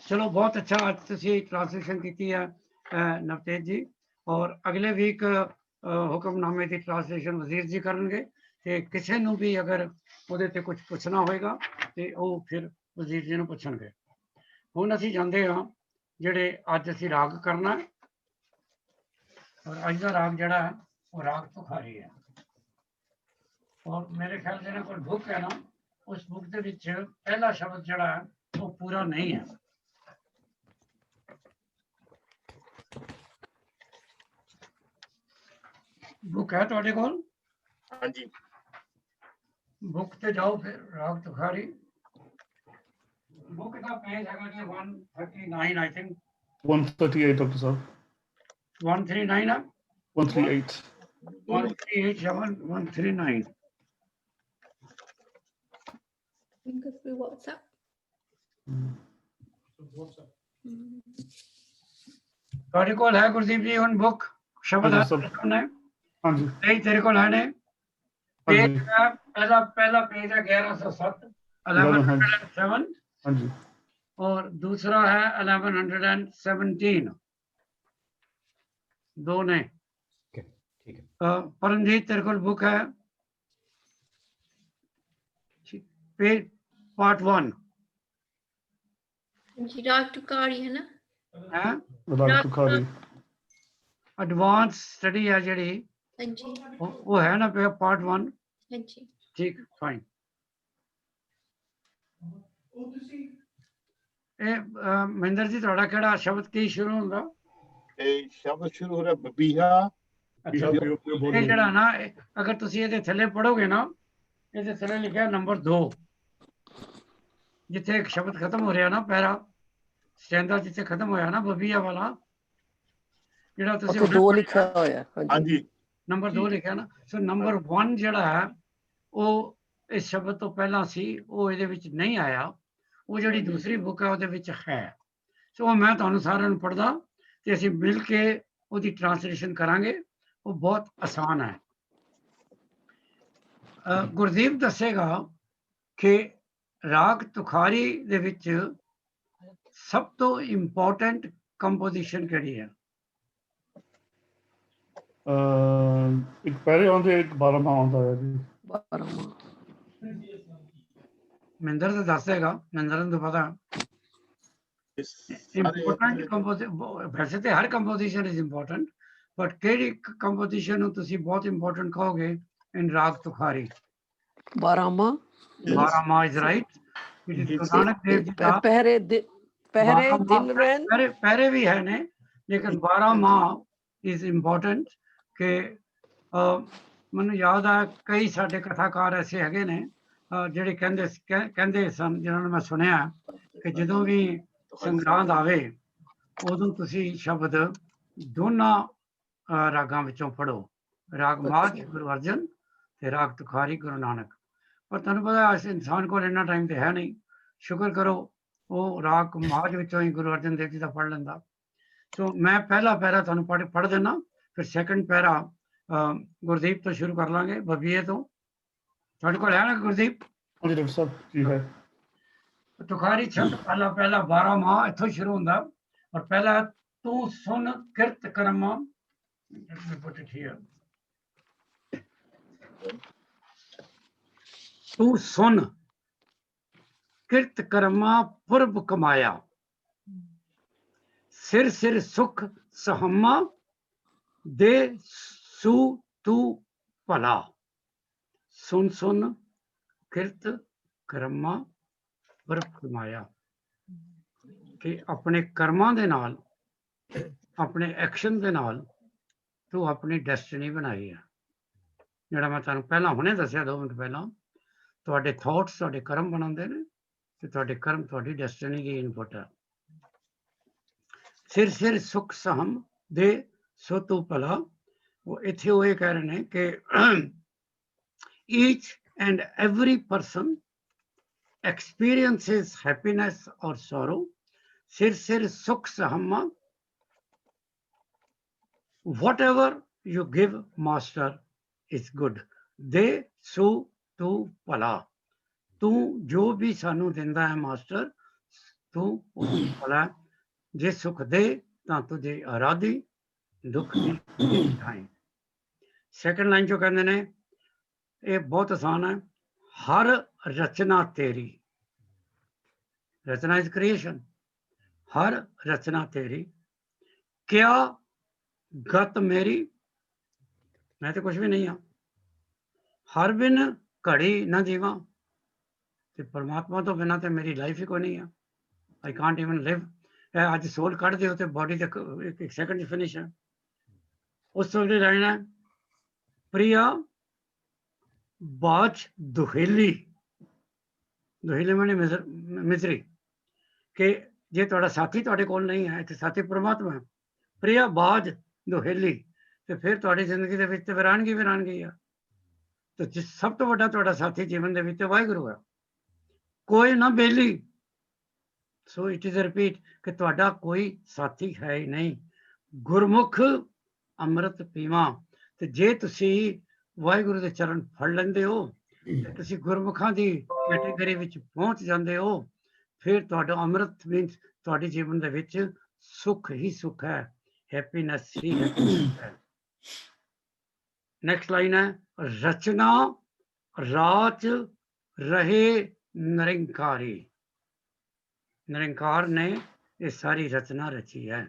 ਚਲੋ ਬਹੁਤ ਅੱਛਾ, ਅੱਜ ਤੁਸੀਂ ਟ੍ਰਾਂਸਲੇਸ਼ਨ ਕੀਤੀ ਹੈ ਨਵਤੇਜ ਜੀ, ਔਰ ਅਗਲੇ ਵੀਕ ਹੁਕਮਨਾਮੇ ਦੀ ਟ੍ਰਾਂਸਲੇਸ਼ਨ ਵਜ਼ੀਰ ਜੀ ਕਰਨਗੇ। ਤੇ ਕਿਸੇ ਨੂੰ ਵੀ ਅਗਰ ਉਹਦੇ ਤੇ ਕੁਝ ਪੁੱਛਣਾ ਹੋਏਗਾ ਤੇ ਉਹ ਫਿਰ ਵਜ਼ੀਰ ਜੀ ਨੂੰ ਪੁੱਛਣਗੇ। ਹੁਣ ਅਸੀਂ ਜਾਂਦੇ ਹਾਂ ਜਿਹੜੇ ਅੱਜ ਅਸੀਂ ਰਾਗ ਕਰਨਾ, ਔਰ ਅੱਜ ਦਾ ਰਾਗ ਜਿਹੜਾ ਹੈ ਉਹ ਰਾਗ ਤੁਖਾਰੀ ਹੈ। ਔਰ ਮੇਰੇ ਖਿਆਲ ਜਿਹਨਾਂ ਕੋਲ ਬੁੱਕ ਹੈ ਨਾ, ਉਸ ਬੁੱਕ ਦੇ ਵਿੱਚ ਪਹਿਲਾ ਸ਼ਬਦ ਜਿਹੜਾ ਹੈ ਉਹ ਪੂਰਾ ਨਹੀਂ ਹੈ। ਬੁੱਕ ਹੈ ਤੁਹਾਡੇ ਕੋਲ? ਹਾਂਜੀ, ਬੁੱਕ ਤੇ ਜਾਓ ਫਿਰ, ਰਾਗ ਤੁਖਾਰੀ ਬੁੱਕ ਦਾ ਪੇਜ ਹੈਗਾ ਜੀ 139 ਆਈ ਥਿੰਕ। 138 ਡਾਕਟਰ ਸਾਹਿਬ। 139 ਹੈ? 138 138 139। through WhatsApp. ਤੁਹਾਡੇ ਕੋਲ ਹੈ ਗੁਰਦੀਪ ਜੀ ਹੁਣ ਬੁੱਕ? ਸ਼ਬਦ ਹੈ ਸਾਹਮਣੇ? ਹਾਂਜੀ ਨਹੀਂ ਤੇਰੇ ਕੋਲ ਹੈ ਨੇ? ਪੇਜ ਹੈ ਪਹਿਲਾ ਪੇਜ ਹੈ 1107 1107, ਹਾਂਜੀ, और दूसरा है 1117। दो ने। ठीक है। परमजीत तेरे को बुक है पेज पार्ट 1 जी, राग तुकारी है ना? है ਰਾਗ ਤੁਖਾਰੀ। एडवांस स्टडी है जी, हाँ जी, वो है ना पार्ट 1? हाँ जी। ठीक, फाइन। ਮਹਿੰਦਰ ਜੀ ਤੁਹਾਡਾ ਕਿਹੜਾ ਸ਼ਬਦ ਕੀ ਸ਼ੁਰੂ ਹੁੰਦਾ? ਇਹ ਸ਼ਬਦ ਸ਼ੁਰੂ ਹੋ ਰਿਹਾ ਬਬੀਹਾ। ਅੱਛਾ, ਇਹ ਜਿਹੜਾ ਨਾ ਅਗਰ ਤੁਸੀਂ ਇਹਦੇ ਥੱਲੇ ਪੜੋਗੇ ਨਾ, ਇਹਦੇ ਥੱਲੇ ਲਿਖਿਆ ਨੰਬਰ 2, ਜਿੱਥੇ ਇੱਕ ਸ਼ਬਦ ਖਤਮ ਹੋ ਰਿਹਾ ਨਾ, ਪੈਰਾ ਸਟੈਂਡਾ ਜਿੱਥੇ ਖਤਮ ਹੋਇਆ ਨਾ ਬਬੀਹਾ ਵਾਲਾ, ਜਿਹੜਾ ਤੁਸੀਂ 2 ਲਿਖਿਆ ਹੋਇਆ। ਹਾਂਜੀ, ਨੰਬਰ 2 ਲਿਖਿਆ ਨਾ। ਸੋ ਨੰਬਰ 1 ਜਿਹੜਾ ਹੈ ਉਹ ਇਸ ਸ਼ਬਦ ਤੋਂ ਪਹਿਲਾਂ ਸੀ, ਉਹ ਇਹਦੇ ਵਿੱਚ ਨਹੀਂ ਆਇਆ। ਉਹ ਜਿਹੜੀ ਦੂਸਰੀ ਬੁੱਕ ਹੈ ਉਹਦੇ ਵਿੱਚ ਹੈ। ਸੋ ਮੈਂ ਤੁਹਾਨੂੰ ਸਾਰਿਆਂ ਨੂੰ ਪੜ੍ਹਦਾ ਤੇ ਅਸੀਂ ਮਿਲ ਕੇ ਉਹਦੀ ਟ੍ਰਾਂਸਲੇਸ਼ਨ ਕਰਾਂਗੇ। ਉਹ ਬਹੁਤ ਆਸਾਨ ਹੈ। ਗੁਰਦੀਪ ਦੱਸੇਗਾ ਕਿ ਰਾਗ ਤੁਖਾਰੀ ਦੇ ਵਿੱਚ ਸਭ ਤੋਂ ਇੰਪੋਰਟੈਂਟ ਕੰਪੋਜੀਸ਼ਨ ਕਿਹੜੀ ਹੈ? ਇੱਕ ਪਹਿਰੇ ਆਉਂਦੇ, ਇੱਕ 12ਵਾਂ ਆਉਂਦਾ ਹੈ ਜੀ। 12ਵਾਂ ਮਹਿੰਦਰ ਤਾਂ ਦੱਸ ਦੇਗਾ, ਮਹਿੰਦਰ ਨੂੰ ਤਾਂ ਪਤਾ। ਇੰਪੋਰਟੈਂਟ ਵੈਸੇ ਤੇ ਹਰ ਕੰਪੋਜੀਸ਼ਨ ਇਜ਼ ਇੰਪੋਰਟੈਂਟ, ਬਟ ਕਿਹੜੀ ਕੰਪੋਜੀਸ਼ਨ ਨੂੰ ਤੁਸੀਂ ਬਹੁਤ ਇੰਪੋਰਟੈਂਟ ਕਹੋਗੇ in Raag Tukhari? Barahmaha, Barahmaha is right. It is Guru Nanak Dev ji ਦਾ ਪਹਿਰੇ ਦਿਨ ਰਹਿਣ, ਪਹਿਰੇ ਵੀ ਹੈ ਨੇ, ਲੇਕਿਨ ਬਾਰਾਮਾ ਇਜ਼ ਇੰਪੋਰਟੈਂਟ। ਕਿ ਮੈਨੂੰ ਯਾਦ ਆ ਕਈ ਸਾਡੇ ਕਥਾਕਾਰ ਐਸੇ ਹੈਗੇ ਨੇ ਜਿਹੜੇ ਕਹਿੰਦੇ ਸਨ, ਜਿਨ੍ਹਾਂ ਨੂੰ ਮੈਂ ਸੁਣਿਆ ਕਿ ਜਦੋਂ ਵੀ ਸੰਗਰਾਂਦ ਆਵੇ ਉਦੋਂ ਤੁਸੀਂ ਸ਼ਬਦ ਦੋਨਾਂ ਰਾਗਾਂ ਵਿੱਚੋਂ ਪੜੋ, ਰਾਗ ਮਾਝ ਗੁਰੂ ਅਰਜਨ ਤੇ ਰਾਗ ਤੁਖਾਰੀ ਗੁਰੂ ਨਾਨਕ। ਪਰ ਤੁਹਾਨੂੰ ਪਤਾ ਇਸ ਇਨਸਾਨ ਕੋਲ ਇੰਨਾ ਟਾਈਮ ਤੇ ਹੈ ਨਹੀਂ। ਸ਼ੁਕਰ ਕਰੋ ਉਹ ਰਾਗ ਮਾਝ ਵਿੱਚੋਂ ਹੀ ਗੁਰੂ ਅਰਜਨ ਦੇਵ ਜੀ ਦਾ ਪੜ੍ਹ ਲੈਂਦਾ। ਸੋ ਮੈਂ ਪਹਿਲਾ ਪੈਰਾ ਤੁਹਾਨੂੰ ਪੜ੍ਹ ਦੇਣਾ, ਫਿਰ ਸੈਕੰਡ ਪੈਰਾ ਗੁਰਦੀਪ ਤੋਂ ਸ਼ੁਰੂ ਕਰ ਲਾਂਗੇ, ਬੱਬੀਏ ਤੋਂ। ਤੁਹਾਡੇ ਕੋਲ ਹੈ ਨਾ ਗੁਰਦੀਪ? ਹਾਂਜੀ ਡਾਕਟਰ ਸਾਹਿਬ ਜੀ ਹੈ। ਤੁਖਾਰੀ ਛੰਦ ਪਹਿਲਾ 12 ਮਾਹ ਇੱਥੋਂ ਸ਼ੁਰੂ ਹੁੰਦਾ, ਔਰ ਪਹਿਲਾ ਤੂੰ ਸੁਨ ਕਿਰਤ ਕਰਮਾ। ਤੂੰ ਸੁਨ ਕਿਰਤ ਕਰਮਾ ਪੁਰਬ ਕਮਾਇਆ, ਸਿਰ ਸਿਰ ਸੁਖ ਸਹਮਾ ਦੇ ਸੂ ਤੂੰ ਭਲਾ। ਸੁਨ ਸੁਨ ਕਿਰਤ ਕਰਮਾ ਪੁਰਬ ਕਮਾਇਆ, ਕਿ ਆਪਣੇ ਕਰਮਾਂ ਦੇ ਨਾਲ, ਆਪਣੇ ਐਕਸ਼ਨ ਦੇ ਨਾਲ ਤੂੰ ਆਪਣੀ ਡੈਸਟੀਨੀ ਬਣਾਈ ਹੈ। ਜਿਹੜਾ ਮੈਂ ਤੁਹਾਨੂੰ ਪਹਿਲਾਂ ਹੁਣੇ ਦੱਸਿਆ 2 ਮਿੰਟ ਪਹਿਲਾਂ, ਤੁਹਾਡੇ ਥਾਟਸ ਤੁਹਾਡੇ ਕਰਮ ਬਣਾਉਂਦੇ ਨੇ ਤੇ ਤੁਹਾਡੇ ਕਰਮ ਤੁਹਾਡੀ ਡੈਸਟੀਨੀ ਦੀ ਇਨਪੁਟ ਹੈ। ਸਿਰ ਸਿਰ ਸੁਖ ਸਹਮ ਦੇ ਸੋ ਤੂੰ ਭਲਾ। ਉਹ ਇੱਥੇ ਉਹ ਇਹ ਕਹਿ ਰਹੇ ਨੇ ਕਿ each and every person experiences happiness or sorrow. Sir sir sukh sahamma. Whatever you give, master, is good. De su tu pala. ਤੂੰ ਜੋ ਵੀ ਸਾਨੂੰ ਦਿੰਦਾ ਹੈ ਮਾਸਟਰ, ਤੂੰ ਉਹ ਭਲਾ। ਜੇ ਸੁਖ ਦੇ ਤਾਂ ਤੁਝੇ ਆਰਾਧੀ, ਦੁੱਖ ਦੀ ਠਾਈ। ਸੈਕੰਡ ਲਾਈਨ ਚੋਂ ਕਹਿੰਦੇ ਨੇ, ਇਹ ਬਹੁਤ ਆਸਾਨ ਹੈ, ਹਰ ਰਚਨਾ ਤੇਰੀ। ਰਚਨਾ ਇਜ਼ ਕ੍ਰੀਏਸ਼ਨ। ਹਰ ਰਚਨਾ ਤੇਰੀ, ਕਿਆ ਗਤ ਮੇਰੀ, ਮੈਂ ਤੇ ਕੁਝ ਵੀ ਨਹੀਂ ਹਾਂ। ਹਰ ਬਿਨ ਘੜੀ ਨਾ ਜੀਵਾਂ, ਤੇ ਪਰਮਾਤਮਾ ਤੋਂ ਬਿਨਾਂ ਤੇ ਮੇਰੀ ਲਾਈਫ ਹੀ ਕੋਈ ਨਹੀਂ ਆ। ਆਈ ਕਾਂਟ ਇਵਨ ਲਿਵ। ਅੱਜ ਸੋਲ ਕੱਢ ਦਿਓ ਤੇ ਬੋਡੀ ਤੇ ਇੱਕ ਸੈਕਿੰਡ ਫਿਨਿਸ਼ ਹੈ। ਉਸ ਤੋਂ ਅਗਲੀ ਲਾਈਨ ਹੈ, ਪ੍ਰਿਆ ਬਾਚ ਦੁਹੇਲੀ। ਦੁਹੇਲੀ ਮਾਨੇ ਮਿਸਰੀ, ਕਿ ਜੇ ਤੁਹਾਡਾ ਸਾਥੀ ਤੁਹਾਡੇ ਕੋਲ ਨਹੀਂ ਹੈ, ਇੱਥੇ ਸਾਥੀ ਪਰਮਾਤਮਾ ਹੈ। ਪ੍ਰਿਆ ਬਾਜ ਦੁਹੇਲੀ, ਤੇ ਫਿਰ ਤੁਹਾਡੀ ਜ਼ਿੰਦਗੀ ਦੇ ਵਿੱਚ ਤੇ ਵਿਰਾਨਗੀ ਆ। ਤੇ ਸਭ ਤੋਂ ਵੱਡਾ ਤੁਹਾਡਾ ਸਾਥੀ ਜੀਵਨ ਦੇ ਵਿੱਚ ਵਾਹਿਗੁਰੂ ਹੈ। ਕੋਈ ਨਾ ਬੇਲੀ। ਸੋ ਇਟ ਇਜ਼ ਰਿਪੀਟ ਕਿ ਤੁਹਾਡਾ ਕੋਈ ਸਾਥੀ ਹੈ ਹੀ ਨਹੀਂ। ਗੁਰਮੁਖ ਅੰਮ੍ਰਿਤ ਪੀਵਾਂ। ਤੇ ਜੇ ਤੁਸੀਂ ਵਾਹਿਗੁਰੂ ਦੇ ਚਰਨ ਫੜ ਲੈਂਦੇ ਹੋ ਤੇ ਤੁਸੀਂ ਗੁਰਮੁਖਾਂ ਦੀ ਕੈਟੇਗਰੀ ਵਿੱਚ ਪਹੁੰਚ ਜਾਂਦੇ ਹੋ, ਫਿਰ ਤੁਹਾਡਾ ਅੰਮ੍ਰਿਤ ਮੀਨਸ ਤੁਹਾਡੇ ਜੀਵਨ ਦੇ ਵਿੱਚ ਸੁੱਖ ਹੀ ਸੁੱਖ ਹੈ, ਹੈਪੀਨੈਸ ਹੀ ਹੈ। ਨੈਕਸਟ ਲਾਈਨ ਹੈ, ਰਚਨਾ ਰਾਚ ਰਹੇ ਨਿਰੰਕਾਰੀ। ਨਿਰੰਕਾਰ ਨੇ ਇਹ ਸਾਰੀ ਰਚਨਾ ਰਚੀ ਹੈ।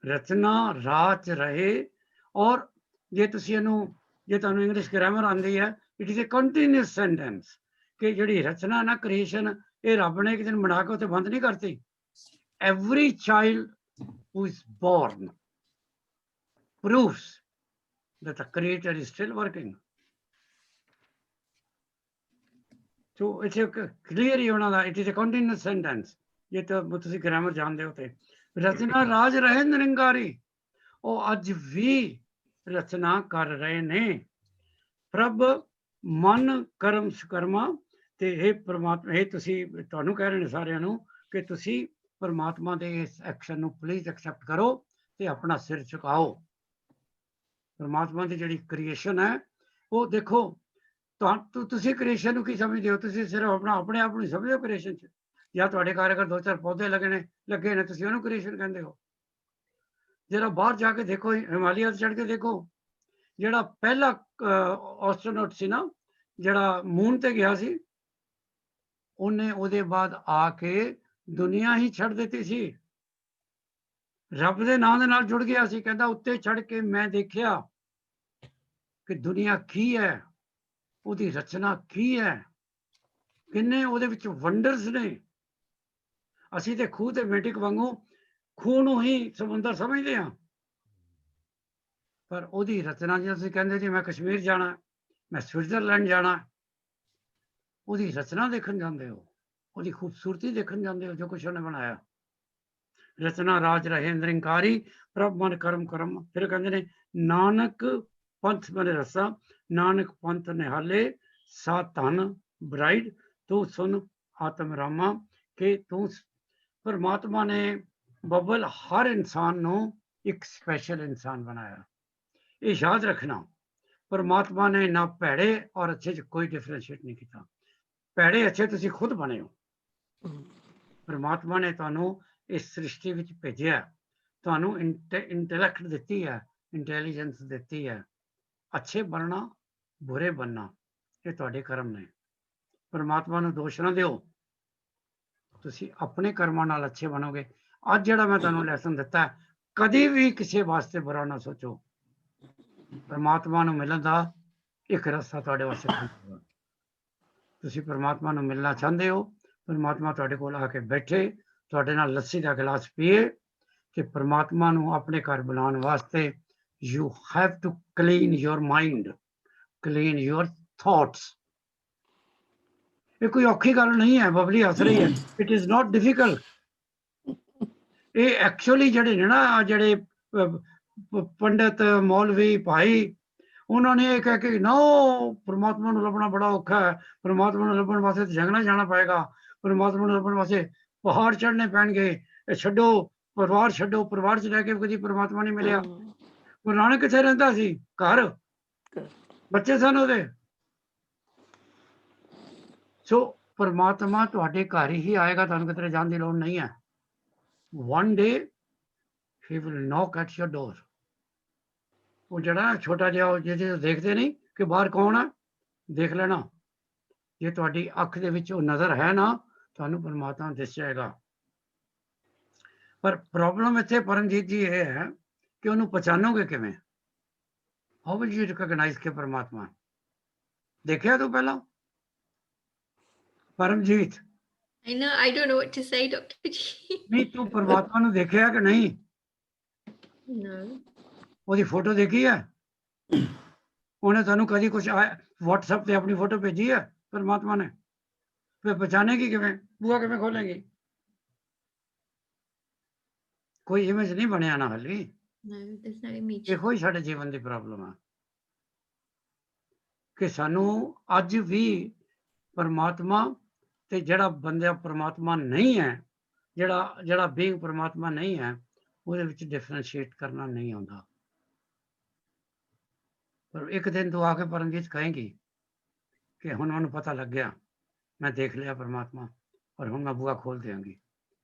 ਰਚਨਾ ਰਾਚ ਰਹੇ, ਔਰ ਜੇ ਤੁਸੀਂ ਇਹਨੂੰ, ਜੇ ਤੁਹਾਨੂੰ ਇੰਗਲਿਸ਼ ਗ੍ਰਾਮਰ ਆਉਂਦੀ ਹੈ, it is a continuous sentence. ਕਿ ਜਿਹੜੀ ਰਚਨਾ ਨਾ, ਕ੍ਰੀਏਸ਼ਨ, ਇਹ ਰੱਬ ਨੇ ਇੱਕ ਦਿਨ ਬਣਾ ਕੇ ਉੱਥੇ ਬੰਦ ਨਹੀਂ ਕਰਤੀ। Every child who is born proves that the creator is still working. So it's a clear ਹੀ ਉਹਨਾਂ ਦਾ, it is a continuous sentence। ਜੇ ਤਾਂ ਤੁਸੀਂ ਗ੍ਰਾਮਰ ਜਾਣਦੇ ਹੋ ਤੇ ਰਚਨਾ ਰਾਜ ਰਹੇ ਨਿਰੰਕਾਰੀ, ਉਹ ਅੱਜ ਵੀ ਰਚਨਾ ਕਰ ਰਹੇ ਨੇ। ਪ੍ਰਭ ਮਨ ਕਰਮ ਸਕਰਮਾ। ਤੇ ਇਹ ਪਰਮਾਤਮਾ, ਇਹ ਤੁਸੀਂ, ਤੁਹਾਨੂੰ ਕਹਿ ਰਹੇ ਨੇ ਸਾਰਿਆਂ ਨੂੰ ਕਿ ਤੁਸੀਂ ਪਰਮਾਤਮਾ ਦੇ ਇਸ ਐਕਸ਼ਨ ਨੂੰ ਪਲੀਜ਼ ਐਕਸੈਪਟ ਕਰੋ ਤੇ ਆਪਣਾ ਸਿਰ ਝੁਕਾਓ। ਪਰਮਾਤਮਾ ਦੀ ਜਿਹੜੀ ਕ੍ਰੀਏਸ਼ਨ ਹੈ, ਉਹ ਦੇਖੋ, ਤੁਸੀਂ ਕ੍ਰੀਏਸ਼ਨ ਨੂੰ ਕੀ ਸਮਝਦੇ ਹੋ? ਤੁਸੀਂ ਸਿਰਫ ਆਪਣੇ ਆਪ ਨੂੰ ਸਮਝਦੇ ਹੋ ਕ੍ਰੀਏਸ਼ਨ 'ਚ? ਜਾਂ ਤੁਹਾਡੇ ਘਰ ਅਗਰ 2-4 ਪੌਦੇ ਲੱਗੇ ਨੇ ਤੁਸੀਂ ਉਹਨੂੰ ਕ੍ਰੀਏਸ਼ਨ ਕਹਿੰਦੇ ਹੋ? ਜਿਹੜਾ ਬਾਹਰ ਜਾ ਕੇ ਦੇਖੋ, ਹਿਮਾਲਿਆ ਤੇ ਚੜ੍ਹ ਕੇ ਦੇਖੋ, ਜਿਹੜਾ ਪਹਿਲਾ ਐਸਟਰੋਨੌਟ ਸੀ ਨਾ, ਜਿਹੜਾ ਮੂਨ ਤੇ ਗਿਆ ਸੀ, ਉਹਨੇ ਉਹਦੇ ਬਾਅਦ ਆ ਕੇ ਦੁਨੀਆ ਹੀ ਛੱਡ ਦਿੱਤੀ ਸੀ, ਰੱਬ ਦੇ ਨਾਂ ਦੇ ਨਾਲ ਜੁੜ ਗਿਆ ਸੀ। ਕਹਿੰਦਾ ਉੱਤੇ ਚੜ ਕੇ ਮੈਂ ਦੇਖਿਆ ਕਿ ਦੁਨੀਆ ਕੀ ਹੈ, ਉਹਦੀ ਰਚਨਾ ਕੀ ਹੈ, ਕਿੰਨੇ ਉਹਦੇ ਵਿੱਚ ਵੰਡਰਸ ਨੇ। ਅਸੀਂ ਤੇ ਖੂਹ ਤੇ ਮੈਟਿਕ ਵਾਂਗੂ ਖੂਹ ਨੂੰ ਹੀ ਸਮੁੰਦਰ ਸਮਝਦੇ ਹਾਂ, ਪਰ ਉਹਦੀ ਰਚਨਾ, ਜੇ ਤੁਸੀਂ ਕਹਿੰਦੇ ਜੀ ਮੈਂ ਕਸ਼ਮੀਰ ਜਾਣਾ, ਮੈਂ ਸਵਿਟਜ਼ਰਲੈਂਡ ਜਾਣਾ, ਉਹਦੀ ਰਚਨਾ ਦੇਖਣ ਜਾਂਦੇ ਹੋ, ਉਹਦੀ ਖੂਬਸੂਰਤੀ ਦੇਖਣ ਜਾਂਦੇ ਹੋ, ਜੋ ਕੁਛ ਉਹਨੇ ਬਣਾਇਆ। ਰਚਨਾ ਰਾਜ ਰਹੇ ਨਿਰੰਕਾਰੀ, ਪ੍ਰਭ ਮਨ ਕਰਮ ਕਰਮ। ਫਿਰ ਕਹਿੰਦੇ ਨੇ ਨਾਨਕ ਪੰਥ ਮਨੇ ਰਸਾ, ਨਾਨਕ ਪੰਥ ਨਿਹਾਲੇ, ਸਾ ਧਨ ਬਰਾਈਡ, ਤੂੰ ਸੁਨ ਆਤਮ ਰਾਮਾ। ਕਿ ਤੂੰ, ਪਰਮਾਤਮਾ ਨੇ ਬੱਬਲ ਹਰ ਇਨਸਾਨ ਨੂੰ ਇੱਕ ਸਪੈਸ਼ਲ ਇਨਸਾਨ ਬਣਾਇਆ। ਇਹ ਯਾਦ ਰੱਖਣਾ, ਪਰਮਾਤਮਾ ਨੇ ਨਾ ਭੈੜੇ ਔਰ ਅੱਛੇ 'ਚ ਕੋਈ ਡਿਫਰੈਂਸ਼ੀਏਟ ਨਹੀਂ ਕੀਤਾ। ਭੈੜੇ ਅੱਛੇ ਤੁਸੀਂ ਖੁਦ ਬਣੇ ਹੋ। ਪਰਮਾਤਮਾ ਨੇ ਤੁਹਾਨੂੰ ਇਸ ਸ੍ਰਿਸ਼ਟੀ ਵਿੱਚ ਭੇਜਿਆ, ਤੁਹਾਨੂੰ ਇੰਟੈਲੈਕਟ ਦਿੱਤੀ ਹੈ, ਇੰਟੈਲੀਜੈਂਸ ਦਿੱਤੀ ਹੈ। ਅੱਛੇ ਬਣਨਾ, ਬੁਰੇ ਬਣਨਾ, ਇਹ ਤੁਹਾਡੇ ਕਰਮ ਨੇ। ਪਰਮਾਤਮਾ ਨੂੰ ਦੋਸ਼ ਨਾ ਦਿਓ, ਤੁਸੀਂ ਆਪਣੇ ਕਰਮਾਂ ਨਾਲ ਅੱਛੇ ਬਣੋਗੇ। ਅੱਜ ਜਿਹੜਾ ਮੈਂ ਤੁਹਾਨੂੰ ਲੈਸਨ ਦਿੱਤਾ, ਕਦੀ ਵੀ ਕਿਸੇ ਵਾਸਤੇ ਬੁਰਾ ਨਾ ਸੋਚੋ। ਪਰਮਾਤਮਾ ਨੂੰ ਮਿਲਣ ਦਾ ਇੱਕ ਰਸਤਾ ਤੁਹਾਡੇ ਵਾਸਤੇ ਖੁੱਲ੍ਹੇਗਾ। ਤੁਸੀਂ ਪਰਮਾਤਮਾ ਨੂੰ ਮਿਲਣਾ ਚਾਹੁੰਦੇ ਹੋ, ਪਰਮਾਤਮਾ ਤੁਹਾਡੇ ਕੋਲ ਆ ਕੇ ਬੈਠੇ, ਤੁਹਾਡੇ ਨਾਲ ਲੱਸੀ ਦਾ ਗਿਲਾਸ ਪੀਏ। ਕਿ ਪਰਮਾਤਮਾ ਨੂੰ ਆਪਣੇ ਘਰ ਬੁਲਾਉਣ ਵਾਸਤੇ you have to clean your mind, clean your thoughts. ਇਹ ਕੋਈ ਔਖੀ ਗੱਲ ਨਹੀਂ ਹੈ। ਬਬਲੀ ਹੱਸ ਰਹੀ ਹੈ। It is not difficult. ਇਹ ਐਕਚੁਅਲੀ ਜਿਹੜੇ ਨੇ ਨਾ, ਜਿਹੜੇ ਪੰਡਤ, ਮੌਲਵੀ, ਭਾਈ, ਉਹਨਾਂ ਨੇ ਇਹ ਕਹਿ ਕੇ ਨਾ ਪਰਮਾਤਮਾ ਨੂੰ ਲੱਭਣਾ ਬੜਾ ਔਖਾ ਹੈ, ਪਰਮਾਤਮਾ ਨੂੰ ਲੱਭਣ ਵਾਸਤੇ ਜੰਗਲਾਂ ਜਾਣਾ ਪਏਗਾ, ਪਰਮਾਤਮਾ ਨੂੰ ਲੱਭਣ ਵਾਸਤੇ ਪਹਾੜ ਚੜ੍ਹਨੇ ਪੈਣਗੇ, ਇਹ ਛੱਡੋ, ਪਰਿਵਾਰ ਛੱਡੋ, ਪਰਿਵਾਰ 'ਚ ਰਹਿ ਕੇ ਕਦੀ ਪਰਮਾਤਮਾ ਨਹੀਂ ਮਿਲਿਆ। ਗੁਰੂ ਨਾਨਕ ਕਿੱਥੇ ਰਹਿੰਦਾ ਸੀ? ਘਰ, ਬੱਚੇ ਸਨ ਉਹਦੇ। ਸੋ ਪਰਮਾਤਮਾ ਤੁਹਾਡੇ ਘਰ ਹੀ ਆਏਗਾ, ਤੁਹਾਨੂੰ ਕਿਤੇ ਜਾਣ ਦੀ ਲੋੜ ਨਹੀਂ ਹੈ। One day he will knock at your door. ਉਹ ਜਿਹੜਾ ਛੋਟਾ ਜਿਹਾ, ਉਹ ਜਿਹਦੇ ਦੇਖਦੇ ਨਹੀਂ ਕਿ ਬਾਹਰ ਕੌਣ ਹੈ, ਦੇਖ ਲੈਣਾ। ਜੇ ਤੁਹਾਡੀ ਅੱਖ ਦੇ ਵਿੱਚ ਉਹ ਨਜ਼ਰ ਹੈ ਨਾ, ਤੁਹਾਨੂੰ ਪਰਮਾਤਮਾ ਦਿਸ ਜਾਏਗਾ। ਪਰ ਪ੍ਰੋਬਲਮ ਇੱਥੇ ਪਰਮਜੀਤ ਜੀ ਇਹ ਹੈ ਕਿ ਉਹਨੂੰ ਪਛਾਣੋਗੇ ਕਿਵੇਂ? ਹਾਊ ਵਿਲ ਯੂ ਰਿਕਗਨਾਈਜ਼ ਕਿ ਪਰਮਾਤਮਾ? ਦੇਖਿਆ ਤੂੰ ਪਹਿਲਾਂ Paramjit? I know, I don't know what to say, Dr. G. ਨਹੀਂ, ਤੂੰ ਪਰਮਾਤਮਾ ਨੂੰ ਦੇਖਿਆ ਕਿ ਨਹੀਂ? No. ਉਹਦੀ ਫੋਟੋ ਦੇਖੀ ਹੈ? ਉਹਨੇ ਤੁਹਾਨੂੰ ਕਦੀ ਕੁਛ WhatsApp ਤੇ ਆਪਣੀ ਫੋਟੋ ਭੇਜੀ ਹੈ ਪਰਮਾਤਮਾ ਨੇ? ਫਿਰ ਪਛਾਣੇਗੀ ਕਿਵੇਂ? ਬੂਹਾ ਕਿਵੇਂ ਖੋਲੇਗੀ? ਕੋਈ ਇਮੇਜ ਨਹੀਂ ਬਣਿਆ ਨਾ ਹਾਲੀ। No, there's no image. ਇਹੋ ਹੀ ਸਾਡੇ ਜੀਵਨ ਦੀ ਪ੍ਰੋਬਲਮ ਆ ਕਿ ਸਾਨੂੰ ਅੱਜ ਵੀ ਪਰਮਾਤਮਾ ਤੇ ਜਿਹੜਾ ਬੰਦਾ ਪਰਮਾਤਮਾ ਨਹੀਂ ਹੈ, ਜਿਹੜਾ ਬੀਇੰਗ ਪਰਮਾਤਮਾ ਨਹੀਂ ਹੈ, ਉਹਦੇ ਵਿੱਚ ਡਿਫਰੈਂਸ਼ੀਏਟ ਕਰਨਾ ਨਹੀਂ ਆਉਂਦਾ। ਪਰ ਇੱਕ ਦਿਨ ਤੂੰ ਆ ਕੇ ਪਰਮਜੀਤ ਕਹੇਂਗੀ ਕਿ ਹੁਣ ਮੈਨੂੰ ਪਤਾ ਲੱਗ ਗਿਆ, ਮੈਂ ਦੇਖ ਲਿਆ ਪਰਮਾਤਮਾ, ਔਰ ਹੁਣ ਮੈਂ ਬੂਹਾ ਖੋਲ ਦਿਆਂਗੀ।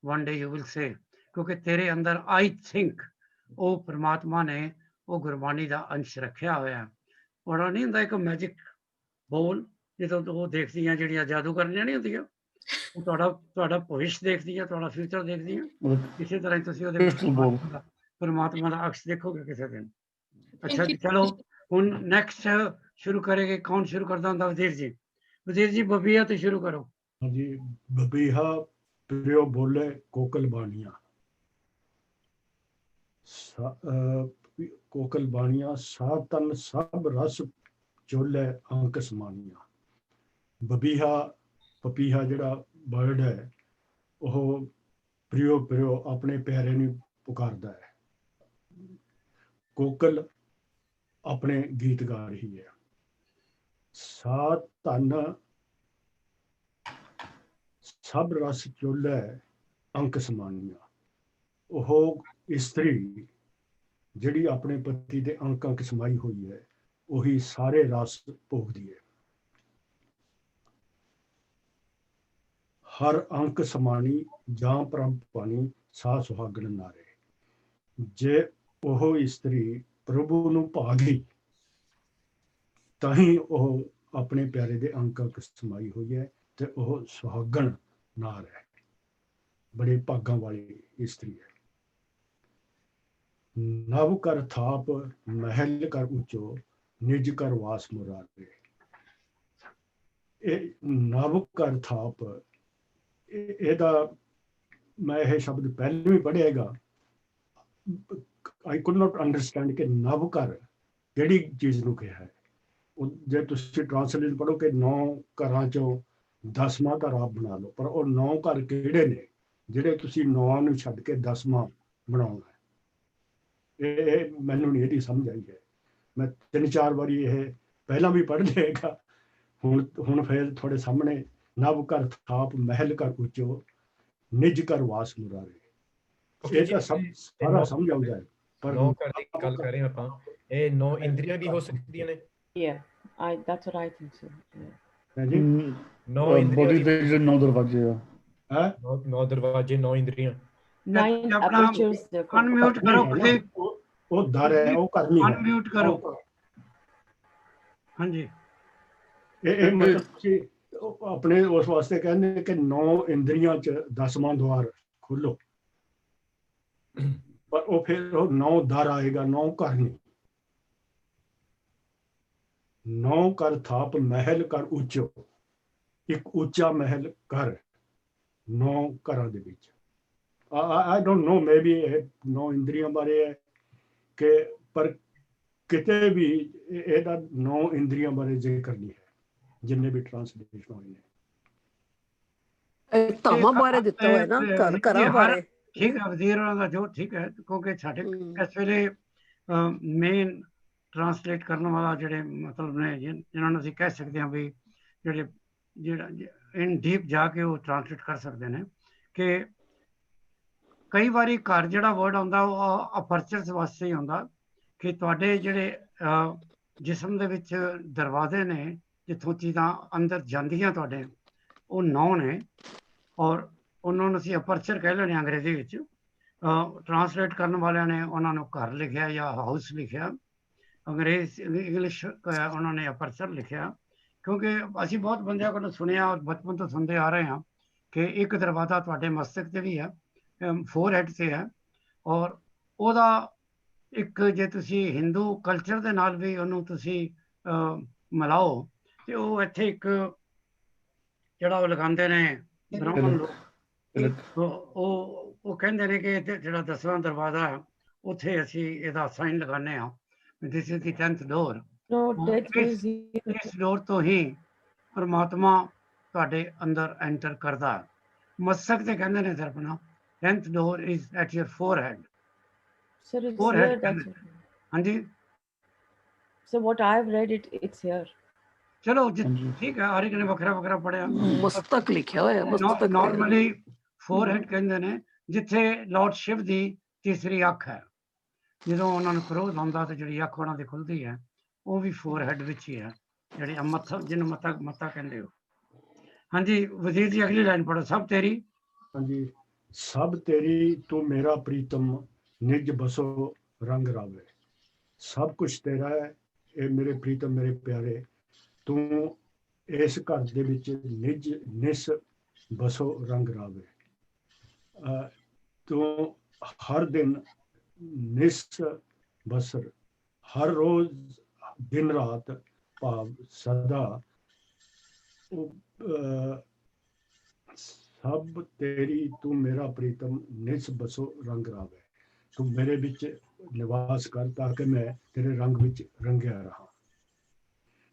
ਵਨ ਡੇ ਯੂ ਵਿਲ ਸੇ, ਕਿਉਂਕਿ ਤੇਰੇ ਅੰਦਰ ਆਈ ਥਿੰਕ ਉਹ ਪਰਮਾਤਮਾ ਨੇ ਉਹ ਗੁਰਬਾਣੀ ਦਾ ਅੰਸ਼ ਰੱਖਿਆ ਹੋਇਆ। ਉਹਦਾ ਨਹੀਂ ਹੁੰਦਾ ਇੱਕ ਮੈਜਿਕ ਬੋਲ, ਜਦੋਂ ਉਹ ਦੇਖਦੀਆਂ ਜਿਹੜੀਆਂ ਜਾਦੂ ਕਰਨੀਆਂ ਨਹੀਂ ਹੁੰਦੀਆਂ, ਉਹ ਤੁਹਾਡਾ ਭਵਿੱਖ ਦੇਖਦੀਆਂ, ਤੁਹਾਡਾ ਫਿਊਚਰ ਦੇਖਦੀਆਂ। ਇਸੇ ਤਰ੍ਹਾਂ ਹੀ ਤੁਸੀਂ ਉਹਦੇ ਪਰਮਾਤਮਾ ਦਾ ਅਕਸ਼ ਦੇਖੋਗੇ ਕਿਸੇ ਦਿਨ। ਅੱਛਾ ਜੀ, ਚਲੋ ਹੁਣ ਨੈਕਸਟ ਸ਼ੁਰੂ ਕरेंगे। ਕੌਣ ਸ਼ੁਰੂ ਕਰਦਾ ਹੁੰਦਾ? ਵਜ਼ੀਰ ਜੀ। ਵਜ਼ੀਰ ਜੀ ਬਬੀਹਾ ਤੋਂ ਸ਼ੁਰੂ ਕਰੋ। ਹਾਂਜੀ, ਬਬੀਹਾ ਪ੍ਰਿਓ ਬੋਲੇ ਕੋਕਲ ਬਾਣੀਆਂ, ਕੋਕਲ ਬਾਣੀਆਂ ਸਾ ਤਨ ਸਭ ਰਸ ਚੋਲੇ ਅੰਕ ਸਮਾਨੀਆਂ। ਬਬੀਹਾ, ਪਪੀਹਾ ਜਿਹੜਾ ਬਰਡ ਹੈ, ਉਹ ਪ੍ਰਿਓ ਆਪਣੇ ਪਿਆਰੇ ਨੂੰ ਪੁਕਾਰਦਾ ਹੈ। ਕੋਕਲ ਆਪਣੇ ਗੀਤ ਗਾ ਰਹੀ ਹੈ। ਸਾ ਧਨ ਸਭ ਰਸ ਚੋਲੇ ਅੰਕ ਸਮਾਨੀਆਂ। ਉਹ ਇਸਤਰੀ ਜਿਹੜੀ ਆਪਣੇ ਪਤੀ ਦੇ ਅੰਕ ਸਮਾਈ ਹੋਈ ਹੈ, ਉਹੀ ਸਾਰੇ ਰਸ ਭੋਗਦੀ ਹੈ। ਹਰ ਅੰਕ ਸਮਾਣੀ ਜਾਂ ਪ੍ਰਭ ਪਾਣੀ ਸਾ ਸੁਹਾਗਣ ਨਾਰੇ। ਜੇ ਉਹ ਇਸਤਰੀ ਪ੍ਰਭੂ ਨੂੰ ਭਾ ਗਈ ਤਾਂ ਹੀ ਉਹ ਆਪਣੇ ਪਿਆਰੇ ਦੇ ਅੰਕ ਸਮਾਈ ਹੋਈ ਹੈ ਤੇ ਉਹ ਸੁਹਾਗਣ ਨਾਰ ਹੈ। ਬੜੇ ਭਾਗਾਂ ਵਾਲੀ ਇਸਤਰੀ ਹੈ। ਨਵ ਕਰ ਥਾਪ ਮਹਿਲ ਕਰ ਉੱਚੋ, ਨਿਜ ਕਰ ਵਾਸ ਮੁਰਾਰੇ। ਇਹ ਨਵ ਕਰ ਥਾਪ, ਇਹਦਾ ਮੈਂ ਇਹ ਸ਼ਬਦ ਪਹਿਲੇ ਵੀ ਪੜ੍ਹਿਆਗਾ। ਆਈ ਕੁਡ ਨਾਟ ਅੰਡਰਸਟੈਂਡ ਕਿ ਨਵ ਘਰ ਕਿਹੜੀ ਚੀਜ਼ ਨੂੰ ਕਿਹਾ ਹੈ। ਜੇ ਤੁਸੀਂ ਟ੍ਰਾਂਸਲੇਟ ਪੜ੍ਹੋ ਕਿ 9 ਘਰਾਂ ਚੋਂ 10ਵਾਂ ਘਰ ਆਪ ਬਣਾ ਲਓ, ਪਰ ਉਹ 9 ਘਰ ਕਿਹੜੇ ਨੇ ਜਿਹੜੇ ਤੁਸੀਂ 9 ਨੂੰ ਛੱਡ ਕੇ 10ਵਾਂ ਬਣਾਉਣਾ ਹੈ। ਇਹ ਮੈਨੂੰ ਨਹੀਂ ਇਹਦੀ ਸਮਝ ਆਈ ਹੈ। ਮੈਂ 3-4 ਵਾਰੀ ਇਹ ਪਹਿਲਾਂ ਵੀ ਪੜ੍ਹ ਲਿਆਗਾ, ਹੁਣ ਫਿਰ ਤੁਹਾਡੇ ਸਾਹਮਣੇ ਨਵ ਘਰ ਥਾਪ ਮਹਿਲ ਕਰ ਉੱਚੋ, ਨਿਜ ਕਰ ਵਾਸ ਮੁਰਾਰੇ। ਇਹ ਤਾਂ ਸਭ ਸਾਰਾ ਸਮਝ ਆਉਂਦਾ ਹੈ, ਪਰ 9 ਘਰ ਦੀ ਗੱਲ ਕਰ ਰਹੇ ਹਾਂ ਆਪਾਂ। ਇਹ 9 ਇੰਦਰੀਆਂ ਵੀ ਹੋ ਸਕਦੀਆਂ ਨੇ। Yeah, that's what I think so. Yeah. ਹਾਂਜੀ 9 ਬੋਡੀ ਇੰਦਰੀਆਂ ਦੇ ਜਿਹੜੇ 9 ਦਰਵਾਜ਼ੇ ਆ। ਹੈ 9 ਦਰਵਾਜ਼ੇ, 9 ਇੰਦਰੀਆਂ। 9 ਆਪਣਾ apertures. ਅਨਮਿਊਟ ਕਰੋ ਤੁਸੀਂ, ਉਹ ਦਰ ਹੈ, ਉਹ ਕਰਨੀ ਹੈ। ਅਨਮਿਊਟ ਕਰੋ। ਹਾਂਜੀ ਇਹ ਮਤਲਬ ਤੁਸੀਂ ਆਪਣੇ ਉਸ ਵਾਸਤੇ ਕਹਿੰਦੇ ਕਿ 9 ਇੰਦਰੀਆਂ ਚ 10ਵਾਂ ਦੁਆਰ ਖੋਲੋ, ਪਰ ਉਹ ਫਿਰ ਉਹ 9 ਦਰ ਆਏਗਾ, 9 ਘਰ ਨਹੀਂ। 9 ਕਰ ਥਾਪ ਮਹਿਲ ਕਰ ਉੱਚੋ, ਇੱਕ ਉੱਚਾ ਮਹਿਲ ਕਰ 9 ਘਰਾਂ ਦੇ ਵਿੱਚ। I don't no, may be ਇਹ 9 ਇੰਦਰੀਆਂ ਬਾਰੇ ਹੈ ਕਿ, ਪਰ ਕਿਤੇ ਵੀ ਇਹਦਾ 9 ਇੰਦਰੀਆਂ ਬਾਰੇ ਜ਼ਿਕਰ ਨਹੀਂ ਹੈ ਜਿੰਨੇ ਵੀ ਟ੍ਰਾਂਸਲੇਸ਼ਨ ਹੋਏ ਨੇ। ਧਾਮਾਂ ਬਾਰੇ ਦਿੱਤਾ ਹੋਇਆ ਨਾ, ਘਰਾਂ ਬਾਰੇ। ਠੀਕ ਹੈ ਵਜ਼ੀਰ ਹੋਰਾਂ ਦਾ ਜੋ ਠੀਕ ਹੈ, ਕਿਉਂਕਿ ਸਾਡੇ ਇਸ ਵੇਲੇ ਮੇਨ ਟ੍ਰਾਂਸਲੇਟ ਕਰਨ ਵਾਲਾ ਜਿਹੜੇ ਮਤਲਬ ਨੇ ਜਿਨ੍ਹਾਂ ਨੂੰ ਅਸੀਂ ਕਹਿ ਸਕਦੇ ਹਾਂ ਵੀ ਜਿਹੜਾ ਇਨ ਡੀਪ ਜਾ ਕੇ ਉਹ ਟ੍ਰਾਂਸਲੇਟ ਕਰ ਸਕਦੇ ਨੇ। ਕਿ ਕਈ ਵਾਰੀ ਘਰ ਜਿਹੜਾ ਵਰਡ ਆਉਂਦਾ ਉਹ ਅਪਰਚਰਸ ਵਾਸਤੇ ਹੀ ਆਉਂਦਾ, ਕਿ ਤੁਹਾਡੇ ਜਿਹੜੇ ਜਿਸਮ ਦੇ ਵਿੱਚ ਦਰਵਾਜ਼ੇ ਨੇ ਜਿੱਥੋਂ ਚੀਜ਼ਾਂ ਅੰਦਰ ਜਾਂਦੀਆਂ ਤੁਹਾਡੇ, ਉਹ 9 ਨੇ, ਔਰ ਉਹਨਾਂ ਨੂੰ ਅਸੀਂ ਅਪਰਚਰ ਕਹਿ ਲੈਣੇ ਅੰਗਰੇਜ਼ੀ ਵਿੱਚ। ਟ੍ਰਾਂਸਲੇਟ ਕਰਨ ਵਾਲਿਆਂ ਨੇ ਉਹਨਾਂ ਨੂੰ ਘਰ ਲਿਖਿਆ ਜਾਂ ਹਾਊਸ ਲਿਖਿਆ, ਇੰਗਲਿਸ਼ ਉਹਨਾਂ ਨੇ ਅਪਰਚਰ ਲਿਖਿਆ। ਕਿਉਂਕਿ ਅਸੀਂ ਬਹੁਤ ਬੰਦਿਆਂ ਕੋਲੋਂ ਸੁਣਿਆ ਔਰ ਬਚਪਨ ਤੋਂ ਸੁਣਦੇ ਆ ਰਹੇ ਹਾਂ ਕਿ ਇੱਕ ਦਰਵਾਜ਼ਾ ਤੁਹਾਡੇ ਮਸਤਕ 'ਤੇ ਵੀ ਹੈ, ਫੋਰਹੈਡ 'ਤੇ ਹੈ, ਔਰ ਉਹਦਾ ਇੱਕ ਜੇ ਤੁਸੀਂ ਹਿੰਦੂ ਕਲਚਰ ਦੇ ਨਾਲ ਵੀ ਉਹਨੂੰ ਤੁਸੀਂ ਮਿਲਾਓ ਤੇ ਉਹ ਇੱਥੇ ਇੱਕ ਜਿਹੜਾ ਉਹ ਲਗਾਉਂਦੇ ਨੇ ਬ੍ਰਾਹਮਣ ਲੋਕ, ਉਹ ਕਹਿੰਦੇ ਨੇ ਕਿ ਜਿਹੜਾ 10ਵਾਂ ਦਰਵਾਜ਼ਾ ਹੈ ਉੱਥੇ ਅਸੀਂ ਇਹਦਾ ਸਾਈਨ ਲਗਾਉਂਦੇ ਹਾਂ, ਦਿਸ ਇਜ਼ ਦੀ 10th ਡੋਰ। ਇਸ ਡੋਰ ਤੋਂ ਹੀ ਪਰਮਾਤਮਾ ਤੁਹਾਡੇ ਅੰਦਰ ਐਂਟਰ ਕਰਦਾ। ਮਸਤਕ ਤੇ ਕਹਿੰਦੇ ਨੇ ਸਿਰਫ ਨਾ, 10th door is at your forehead. Sir, it's Forehead here. That's ਕਹਿੰਦੇ। ਹਾਂਜੀ so what I've read it's here. ਚਲੋ ਠੀਕ ਹੈ, ਹਰ ਇੱਕ ਨੇ ਵੱਖਰਾ ਵੱਖਰਾ ਪੜਿਆ। ਮਸਤਕ ਲਿਖਿਆ ਹੋਇਆ, ਮਸਤਕ। ਨਾਰਮਲੀ ਫੋਰਹੈਡ ਕਹਿੰਦੇ ਨੇ ਜਿੱਥੇ ਲਾਰਡ ਸ਼ਿਵ ਦੀ ਤੀਸਰੀ ਅੱਖ ਹੈ। ਜਦੋਂ ਉਹਨਾਂ ਨੂੰ ਕ੍ਰੋਧ ਆਉਂਦਾ ਤੇ ਜਿਹੜੀ ਅੱਖ ਉਹਨਾਂ ਦੀ ਖੁੱਲਦੀ ਹੈ, ਉਹ ਵੀ ਫੋਰਹੈਡ ਵਿੱਚ ਹੀ ਹੈ, ਜਿਹੜੀ ਮੱਥਾ, ਜਿਹਨੂੰ ਮੱਥਾ ਕਹਿੰਦੇ ਹੋ। ਹਾਂਜੀ ਵਜ਼ੀਰ ਜੀ ਅਗਲੀ ਲਾਈਨ ਪੜੋ। ਸਭ ਤੇਰੀ। ਹਾਂਜੀ, ਸਭ ਤੇਰੀ ਤੂੰ ਮੇਰਾ ਪ੍ਰੀਤਮ, ਨਿਜ ਬਸੋ ਰੰਗ ਰਾਵੇ। ਸਭ ਕੁਝ ਤੇਰਾ ਹੈ, ਇਹ ਮੇਰੇ ਪ੍ਰੀਤਮ, ਮੇਰੇ ਪਿਆਰੇ। ਤੂੰ ਇਸ ਘਰ ਦੇ ਵਿੱਚ ਨਿਸ ਬਸੋ ਰੰਗ ਰਾਵੇ। ਤੂੰ ਹਰ ਦਿਨ ਨਿਸ ਬਸਰ, ਹਰ ਰੋਜ਼, ਦਿਨ ਰਾਤ, ਭਾਵ ਸਦਾ। ਸਭ ਤੇਰੀ ਤੂੰ ਮੇਰਾ ਪ੍ਰੀਤਮ, ਨਿਸ ਬਸੋ ਰੰਗ ਰਾਵੇ। ਤੂੰ ਮੇਰੇ ਵਿੱਚ ਨਿਵਾਸ ਕਰ ਤਾਂ ਕਿ ਮੈਂ ਤੇਰੇ ਰੰਗ ਵਿੱਚ ਰੰਗਿਆ ਰਹਾ।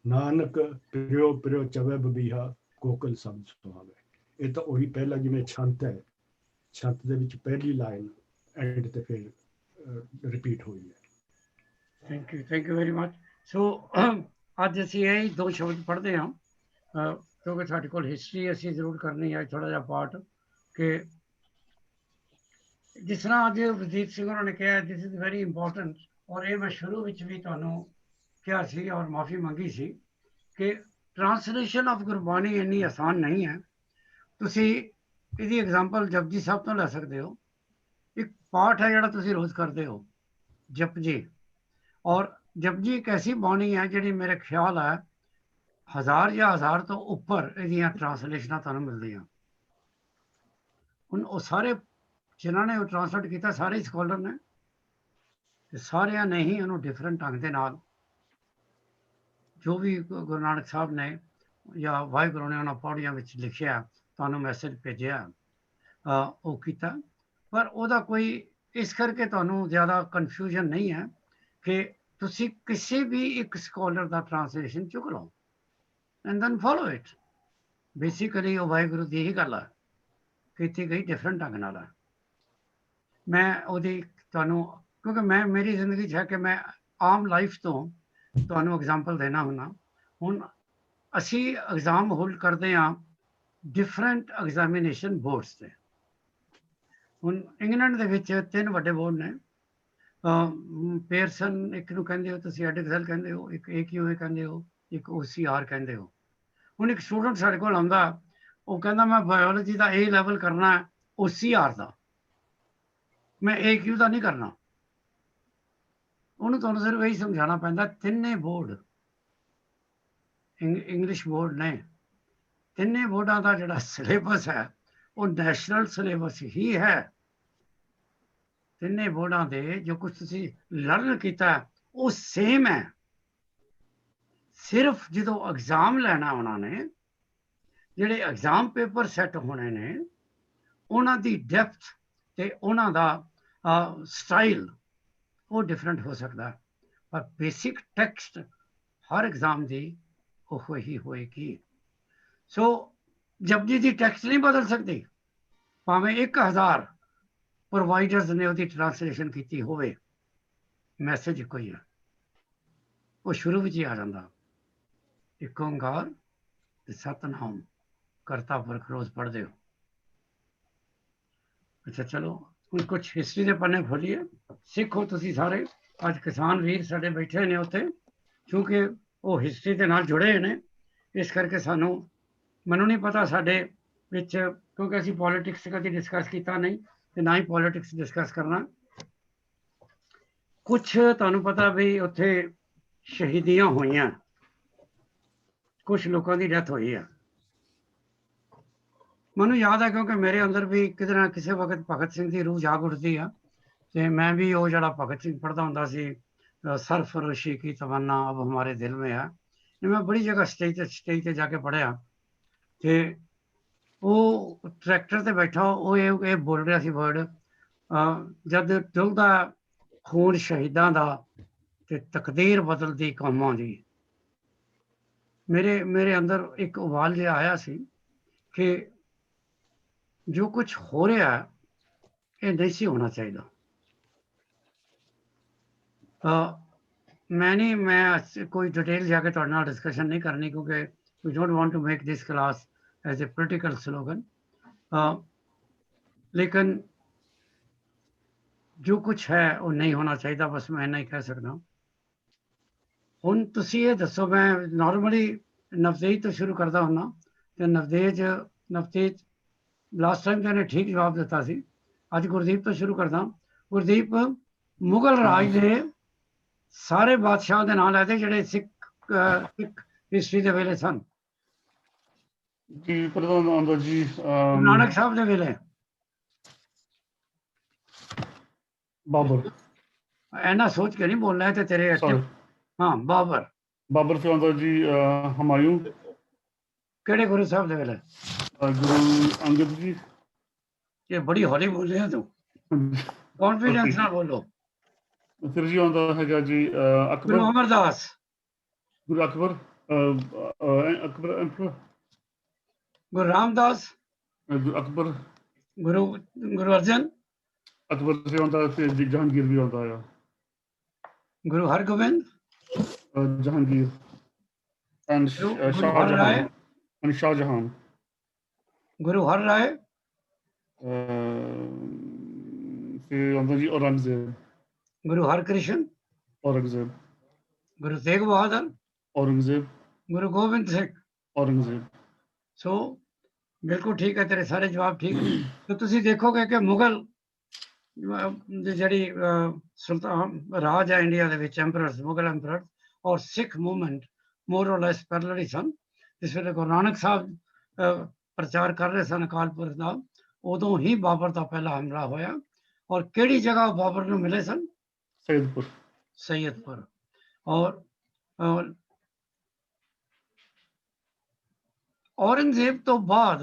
ਨਾਨਕ ਪ੍ਰਿਓ ਪ੍ਰਿਓ ਚਵੇ ਬਬੀਹਾ, ਕੋਕਲ ਸਭ ਸੁਹਾਵੇ। ਇਹ ਤਾਂ ਉਹੀ ਪਹਿਲਾ ਜਿਵੇਂ ਛੰਤ ਹੈ, ਛੰਤ ਦੇ ਵਿੱਚ ਪਹਿਲੀ ਲਾਈਨ ਐਂਡ ਤੇ ਫਿਰ ਰਿਪੀਟ ਹੋਈ ਹੈ। Thank you very much. So ਅੱਜ ਅਸੀਂ ਇਹ 2 ਸ਼ਬਦ ਪੜ੍ਹਦੇ ਹਾਂ ਕਿਉਂਕਿ ਸਾਡੇ ਕੋਲ ਹਿਸਟਰੀ ਅਸੀਂ ਜ਼ਰੂਰ ਕਰਨੀ ਹੈ ਥੋੜ੍ਹਾ ਜਿਹਾ ਪਾਰਟ। ਕਿ ਜਿਸ ਤਰ੍ਹਾਂ ਅੱਜ ਵਜੀਦ ਸਿੰਘ ਹੋਰਾਂ ਨੇ ਕਿਹਾ, ਦਿਸ ਇਜ਼ ਵੈਰੀ ਇੰਪੋਰਟੈਂਟ, ਔਰ ਇਹ ਮੈਂ ਸ਼ੁਰੂ ਵਿੱਚ ਵੀ ਤੁਹਾਨੂੰ ਕਿਹਾ ਸੀ ਔਰ ਮਾਫੀ ਮੰਗੀ ਸੀ ਕਿ ਟ੍ਰਾਂਸਲੇਸ਼ਨ ਆਫ ਗੁਰਬਾਣੀ ਇੰਨੀ ਆਸਾਨ ਨਹੀਂ ਹੈ। ਤੁਸੀਂ ਇਹਦੀ ਐਗਜ਼ਾਮਪਲ ਜਪਜੀ ਸਾਹਿਬ ਤੋਂ ਲੈ ਸਕਦੇ ਹੋ। ਇੱਕ ਪਾਠ ਹੈ ਜਿਹੜਾ ਤੁਸੀਂ ਰੋਜ਼ ਕਰਦੇ ਹੋ, ਜਪਜੀ, ਔਰ ਜਪਜੀ ਇੱਕ ਐਸੀ ਬਾਣੀ ਹੈ ਜਿਹੜੀ ਮੇਰੇ ਖਿਆਲ ਹੈ 1000 ਜਾਂ 1000 ਤੋਂ ਉੱਪਰ ਇਹਦੀਆਂ ਟ੍ਰਾਂਸਲੇਸ਼ਨਾਂ ਤੁਹਾਨੂੰ ਮਿਲਦੀਆਂ। ਹੁਣ ਉਹ ਸਾਰੇ ਜਿਨ੍ਹਾਂ ਨੇ ਉਹ ਟ੍ਰਾਂਸਲੇਟ ਕੀਤਾ ਸਾਰੇ ਸਕਾਲਰ ਨੇ ਤੇ ਸਾਰਿਆਂ ਨੇ ਹੀ ਉਹਨੂੰ ਡਿਫਰੈਂਟ ਢੰਗ ਦੇ ਨਾਲ ਜੋ ਵੀ ਗੁਰੂ ਨਾਨਕ ਸਾਹਿਬ ਨੇ ਜਾਂ ਵਾਹਿਗੁਰੂ ਨੇ ਉਹਨਾਂ ਪੌੜੀਆਂ ਵਿੱਚ ਲਿਖਿਆ ਤੁਹਾਨੂੰ ਮੈਸੇਜ ਭੇਜਿਆ ਉਹ ਕੀਤਾ। ਪਰ ਉਹਦਾ ਕੋਈ ਇਸ ਕਰਕੇ ਤੁਹਾਨੂੰ ਜ਼ਿਆਦਾ ਕਨਫਿਊਜ਼ਨ ਨਹੀਂ ਹੈ ਕਿ ਤੁਸੀਂ ਕਿਸੇ ਵੀ ਇੱਕ ਸਕਾਲਰ ਦਾ ਟ੍ਰਾਂਸਲੇਸ਼ਨ ਚੁੱਕ ਲਓ and then follow it. Basically ਉਹ ਵਾਹਿਗੁਰੂ ਦੀ ਹੀ ਗੱਲ ਹੈ, ਕੀਤੀ ਗਈ ਡਿਫਰੈਂਟ ਢੰਗ ਨਾਲ ਹੈ। ਮੈਂ ਉਹਦੀ ਤੁਹਾਨੂੰ ਕਿਉਂਕਿ ਮੇਰੀ ਜ਼ਿੰਦਗੀ 'ਚ ਹੈ ਕਿ ਮੈਂ ਆਮ ਲਾਈਫ ਤੋਂ ਤੁਹਾਨੂੰ ਐਗਜ਼ਾਮਪਲ ਦੇਣਾ ਹੁੰਦਾ। ਹੁਣ ਅਸੀਂ ਐਗਜ਼ਾਮ ਹੋਲਡ ਕਰਦੇ ਹਾਂ ਡਿਫਰੈਂਟ ਐਗਜ਼ਾਮੀਨੇਸ਼ਨ ਬੋਰਡਸ 'ਤੇ। ਹੁਣ ਇੰਗਲੈਂਡ ਦੇ ਵਿੱਚ 3 ਵੱਡੇ ਬੋਰਡ ਨੇ, ਪੇਅਰਸਨ ਇੱਕ ਨੂੰ ਕਹਿੰਦੇ ਹੋ ਤੁਸੀਂ, ਐਡਐਕਸਲ ਕਹਿੰਦੇ ਹੋ, ਇੱਕ AQA ਕਹਿੰਦੇ ਹੋ, ਇੱਕ OCR ਕਹਿੰਦੇ ਹੋ। ਹੁਣ ਇੱਕ ਸਟੂਡੈਂਟ ਸਾਡੇ ਕੋਲ ਆਉਂਦਾ, ਉਹ ਕਹਿੰਦਾ ਮੈਂ ਬਾਇਓਲੋਜੀ ਦਾ A ਲੈਵਲ ਕਰਨਾ ਹੈ OCR ਦਾ, ਮੈਂ AQ ਦਾ ਨਹੀਂ ਕਰਨਾ। ਉਹਨੂੰ ਤੁਹਾਨੂੰ ਸਿਰਫ ਇਹੀ ਸਮਝਾਉਣਾ ਪੈਂਦਾ ਤਿੰਨੇ ਬੋਰਡ ਇੰਗਲਿਸ਼ ਬੋਰਡ ਨੇ, ਤਿੰਨੇ ਬੋਰਡਾਂ ਦਾ ਜਿਹੜਾ ਸਿਲੇਬਸ ਹੈ ਉਹ ਨੈਸ਼ਨਲ ਸਿਲੇਬਸ ਹੀ ਹੈ। ਤਿੰਨੇ ਬੋਰਡਾਂ ਦੇ ਜੋ ਕੁਝ ਤੁਸੀਂ ਲਰਨ ਕੀਤਾ ਉਹ ਸੇਮ ਹੈ। ਸਿਰਫ ਜਦੋਂ ਐਗਜ਼ਾਮ ਲੈਣਾ ਉਹਨਾਂ ਨੇ, ਜਿਹੜੇ ਐਗਜ਼ਾਮ ਪੇਪਰ ਸੈੱਟ ਹੋਣੇ ਨੇ, ਉਹਨਾਂ ਦੀ ਡੈਪਥ ਤੇ ਉਹਨਾਂ ਦਾ ਸਟਾਈਲ ਉਹ ਡਿਫਰੈਂਟ ਹੋ ਸਕਦਾ, ਪਰ ਬੇਸਿਕ ਟੈਕਸਟ ਹਰ ਐਗਜ਼ਾਮ ਦੀ ਉਹ ਹੀ ਹੋਏਗੀ। ਸੋ ਜਪਜੀ ਦੀ ਟੈਕਸਟ ਨਹੀਂ ਬਦਲ ਸਕਦੀ, ਭਾਵੇਂ 1000 ਪ੍ਰੋਵਾਈਡਰਸ ਨੇ ਉਹਦੀ ਟ੍ਰਾਂਸਲੇਸ਼ਨ ਕੀਤੀ ਹੋਵੇ, ਮੈਸੇਜ ਇੱਕੋ ਹੀ ਹੈ। ਉਹ ਸ਼ੁਰੂ ਵਿੱਚ ਹੀ ਆ ਜਾਂਦਾ, ਇੱਕ ਓਂਕਾਰ ਤੇ ਸਤਨਾਮ ਕਰਤਾ ਪੁਰਖ ਰੋਜ਼ ਪੜ੍ਹਦੇ ਹੋ। ਅੱਛਾ ਚਲੋ ਹੁਣ ਕੁਛ ਹਿਸਟਰੀ ਦੇ ਪੰਨੇ ਖੋਲੀਏ। ਸਿੱਖੋ ਤੁਸੀਂ ਸਾਰੇ, ਅੱਜ ਕਿਸਾਨ ਵੀਰ ਸਾਡੇ ਬੈਠੇ ਨੇ ਉੱਥੇ, ਕਿਉਂਕਿ ਉਹ ਹਿਸਟਰੀ ਦੇ ਨਾਲ ਜੁੜੇ ਹੋਏ ਨੇ। ਇਸ ਕਰਕੇ ਮੈਨੂੰ ਨਹੀਂ ਪਤਾ ਸਾਡੇ ਵਿੱਚ, ਕਿਉਂਕਿ ਅਸੀਂ ਪੋਲੀਟਿਕਸ ਕਦੀ ਡਿਸਕਸ ਕੀਤਾ ਨਹੀਂ ਤੇ ਨਾ ਹੀ ਪੋਲੀਟਿਕਸ ਡਿਸਕਸ ਕਰਨਾ। ਕੁਛ ਤੁਹਾਨੂੰ ਪਤਾ ਵੀ ਉੱਥੇ ਸ਼ਹੀਦੀਆਂ ਹੋਈਆਂ, ਕੁਛ ਲੋਕਾਂ ਦੀ ਡੈਥ ਹੋਈ ਆ। ਮੈਨੂੰ ਯਾਦ ਹੈ ਕਿਉਂਕਿ ਮੇਰੇ ਅੰਦਰ ਵੀ ਕਿਤੇ ਨਾ ਕਿਸੇ ਵਕਤ ਭਗਤ ਸਿੰਘ ਦੀ ਰੂਹ ਜਾਗ ਉੱਠਦੀ ਆ, ਤੇ ਮੈਂ ਵੀ ਉਹ ਜਿਹੜਾ ਭਗਤ ਸਿੰਘ ਪੜ੍ਹਦਾ ਹੁੰਦਾ ਸੀ, ਸਰਫਰੋਸ਼ੀ ਕੀ ਤਮੰਨਾ ਅਬ ਹਮਾਰੇ ਦਿਲ ਮੇਂ ਹੈ, ਮੈਂ ਬੜੀ ਜਗ੍ਹਾ ਸਟੇਜ ਤੇ ਜਾ ਕੇ ਪੜ੍ਹਿਆ। ਤੇ ਉਹ ਟਰੈਕਟਰ ਤੇ ਬੈਠਾ ਉਹ ਇਹ ਬੋਲ ਰਿਹਾ ਸੀ ਵਰਡ, ਜਦ ਡੁੱਲਦਾ ਖੂਨ ਸ਼ਹੀਦਾਂ ਦਾ ਤੇ ਤਕਦੀਰ ਬਦਲਦੀ ਕੌਮਾਂ ਦੀ। ਮੇਰੇ ਅੰਦਰ ਇੱਕ ਉਬਾਲ ਜਿਹਾ ਆਇਆ ਸੀ ਕਿ ਜੋ ਕੁਝ ਹੋ ਰਿਹਾ ਇਹ ਨਹੀਂ ਸੀ ਹੋਣਾ ਚਾਹੀਦਾ। ਮੈਂ ਕੋਈ ਡਿਟੇਲ ਜਾ ਕੇ ਤੁਹਾਡੇ ਨਾਲ ਡਿਸਕਸ਼ਨ ਨਹੀਂ ਕਰਨੀ, ਕਿਉਂਕਿ we don't want to make this class as a political slogan. ਲੇਕਿਨ ਜੋ ਕੁਛ ਹੈ ਉਹ ਨਹੀਂ ਹੋਣਾ ਚਾਹੀਦਾ, ਬਸ ਮੈਂ ਇੰਨਾ ਹੀ ਕਹਿ ਸਕਦਾ। ਹੁਣ ਤੁਸੀਂ ਇਹ ਦੱਸੋ, ਮੈਂ ਨਾਰਮਲੀ ਨਵਤੇਜ ਤੋਂ ਸ਼ੁਰੂ ਕਰਦਾ ਹੁੰਦਾ, ਤੇ ਨਵਤੇਜ ਲਾਸਟ ਟਾਈਮ ਤਾਂ ਇਹਨੇ ਠੀਕ ਜਵਾਬ ਦਿੱਤਾ ਸੀ। ਅੱਜ ਗੁਰਦੀਪ ਤੋਂ ਸ਼ੁਰੂ ਕਰਦਾ। ਗੁਰਦੀਪ, ਮੁਗਲ ਰਾਜ ਦੇ ਸਾਰੇ ਬਾਦਸ਼ਾਹ ਦੇ ਨਾਂ ਲੈ ਦੇ ਜਿਹੜੇ ਸਿੱਖ ਹਿਸਟਰੀ ਦੇ ਵੇਲੇ ਸਨ। ਜੀ ਪ੍ਰਧਾਨ ਆਉਂਦਾ ਜੀ ਨਾਨਕ ਸਾਹਿਬ ਦੇ ਵੇਲੇ ਬਾਬਰ, ਇਹਨਾਂ ਸੋਚ ਕੇ ਨਹੀਂ ਬੋਲਣਾ ਤੇ ਤੇਰੇ Sorry. ਹਾਂ ਬਾਬਰ ਫਿਰ ਆਉਂਦਾ ਜੀ ਹਮਾਯੂੰ। ਕਿਹੜੇ ਗੁਰੂ ਸਾਹਿਬ ਦੇ ਵੇਲੇ? ਗੁਰੂ ਅੰਗਦ ਜੀ। ਇਹ ਬੜੀ ਹੌਲੀ ਬੋਲ ਰਿਹਾ ਤੂੰ, ਕੌਨਫੀਡੈਂਸ ਨਾਲ ਬੋਲੋ। ਫਿਰ ਜੀ ਆਉਂਦਾ ਹੈਗਾ ਜੀ ਅਕਬਰ। ਗੁਰੂ ਅਮਰਦਾਸ। ਗੁਰੂ ਅਕਬਰ ਐਂਪਰਰ। ਗੁਰੂ ਰਾਮਦਾਸ। ਗੁਰੂ ਅਕਬਰ। ਗੁਰੂ ਅਰਜਨ। ਅਕਬਰ ਫਿਰ ਆਉਂਦਾ ਤੇ ਜਹਾਂਗੀਰ ਵੀ ਆਉਂਦਾ ਆ। ਗੁਰੂ ਹਰਗੋਬਿੰਦ। ਜਹਾਂਗੀਰ ਐਂਡ ਸ਼ਾਹਜਹਾਨ। ਗੁਰੂ ਹਰ ਰਾਏ। ਫਿਰ ਆਉਂਦਾ ਜੀ ਔਰੰਗਜ਼ੇਬ। ਗੁਰੂ ਹਰਕ੍ਰਿਸ਼ਨ। ਔਰੰਗਜ਼ੇਬ। ਗੁਰੂ ਤੇਗ ਬਹਾਦਰ। ਔਰੰਗਜ਼ੇਬ। ਗੁਰੂ ਗੋਬਿੰਦ ਸਿੰਘ। ਔਰੰਗਜ਼ੇਬ। ਸੋ ਬਿਲਕੁਲ ਠੀਕ ਹੈ, ਤੇਰੇ ਸਾਰੇ ਜਵਾਬ ਠੀਕ। ਤੇ ਤੁਸੀਂ ਦੇਖੋਗੇ ਕਿ ਮੁਗਲ ਜਿਹੜੀ ਸੁਲਤਾਨ ਰਾਜ ਹੈ ਇੰਡੀਆ ਦੇ ਵਿੱਚ, ਐਂਪਰਰਸ, ਮੁਗਲ ਐਂਪਰਰ ਔਰ ਸਿੱਖ ਮੂਵਮੈਂਟ ਮੋਰ ਔਰ ਲੈਸ ਪੈਰਲਲ ਹੀ ਸਨ। ਇਸ ਵੇਲੇ ਗੁਰੂ ਨਾਨਕ ਸਾਹਿਬ ਪ੍ਰਚਾਰ ਕਰ ਰਹੇ ਸਨ ਅਕਾਲ ਪੁਰਖ ਦਾ, ਉਦੋਂ ਹੀ ਬਾਬਰ ਦਾ ਪਹਿਲਾ ਹਮਲਾ ਹੋਇਆ। ਔਰ ਕਿਹੜੀ ਜਗ੍ਹਾ ਬਾਬਰ ਨੂੰ ਮਿਲੇ ਸਨ? ਸੈਦਪੁਰ। ਸੈयदपुर। ਔਰ ਔਰੰਗਜ਼ੇਬ ਤੋਂ ਬਾਅਦ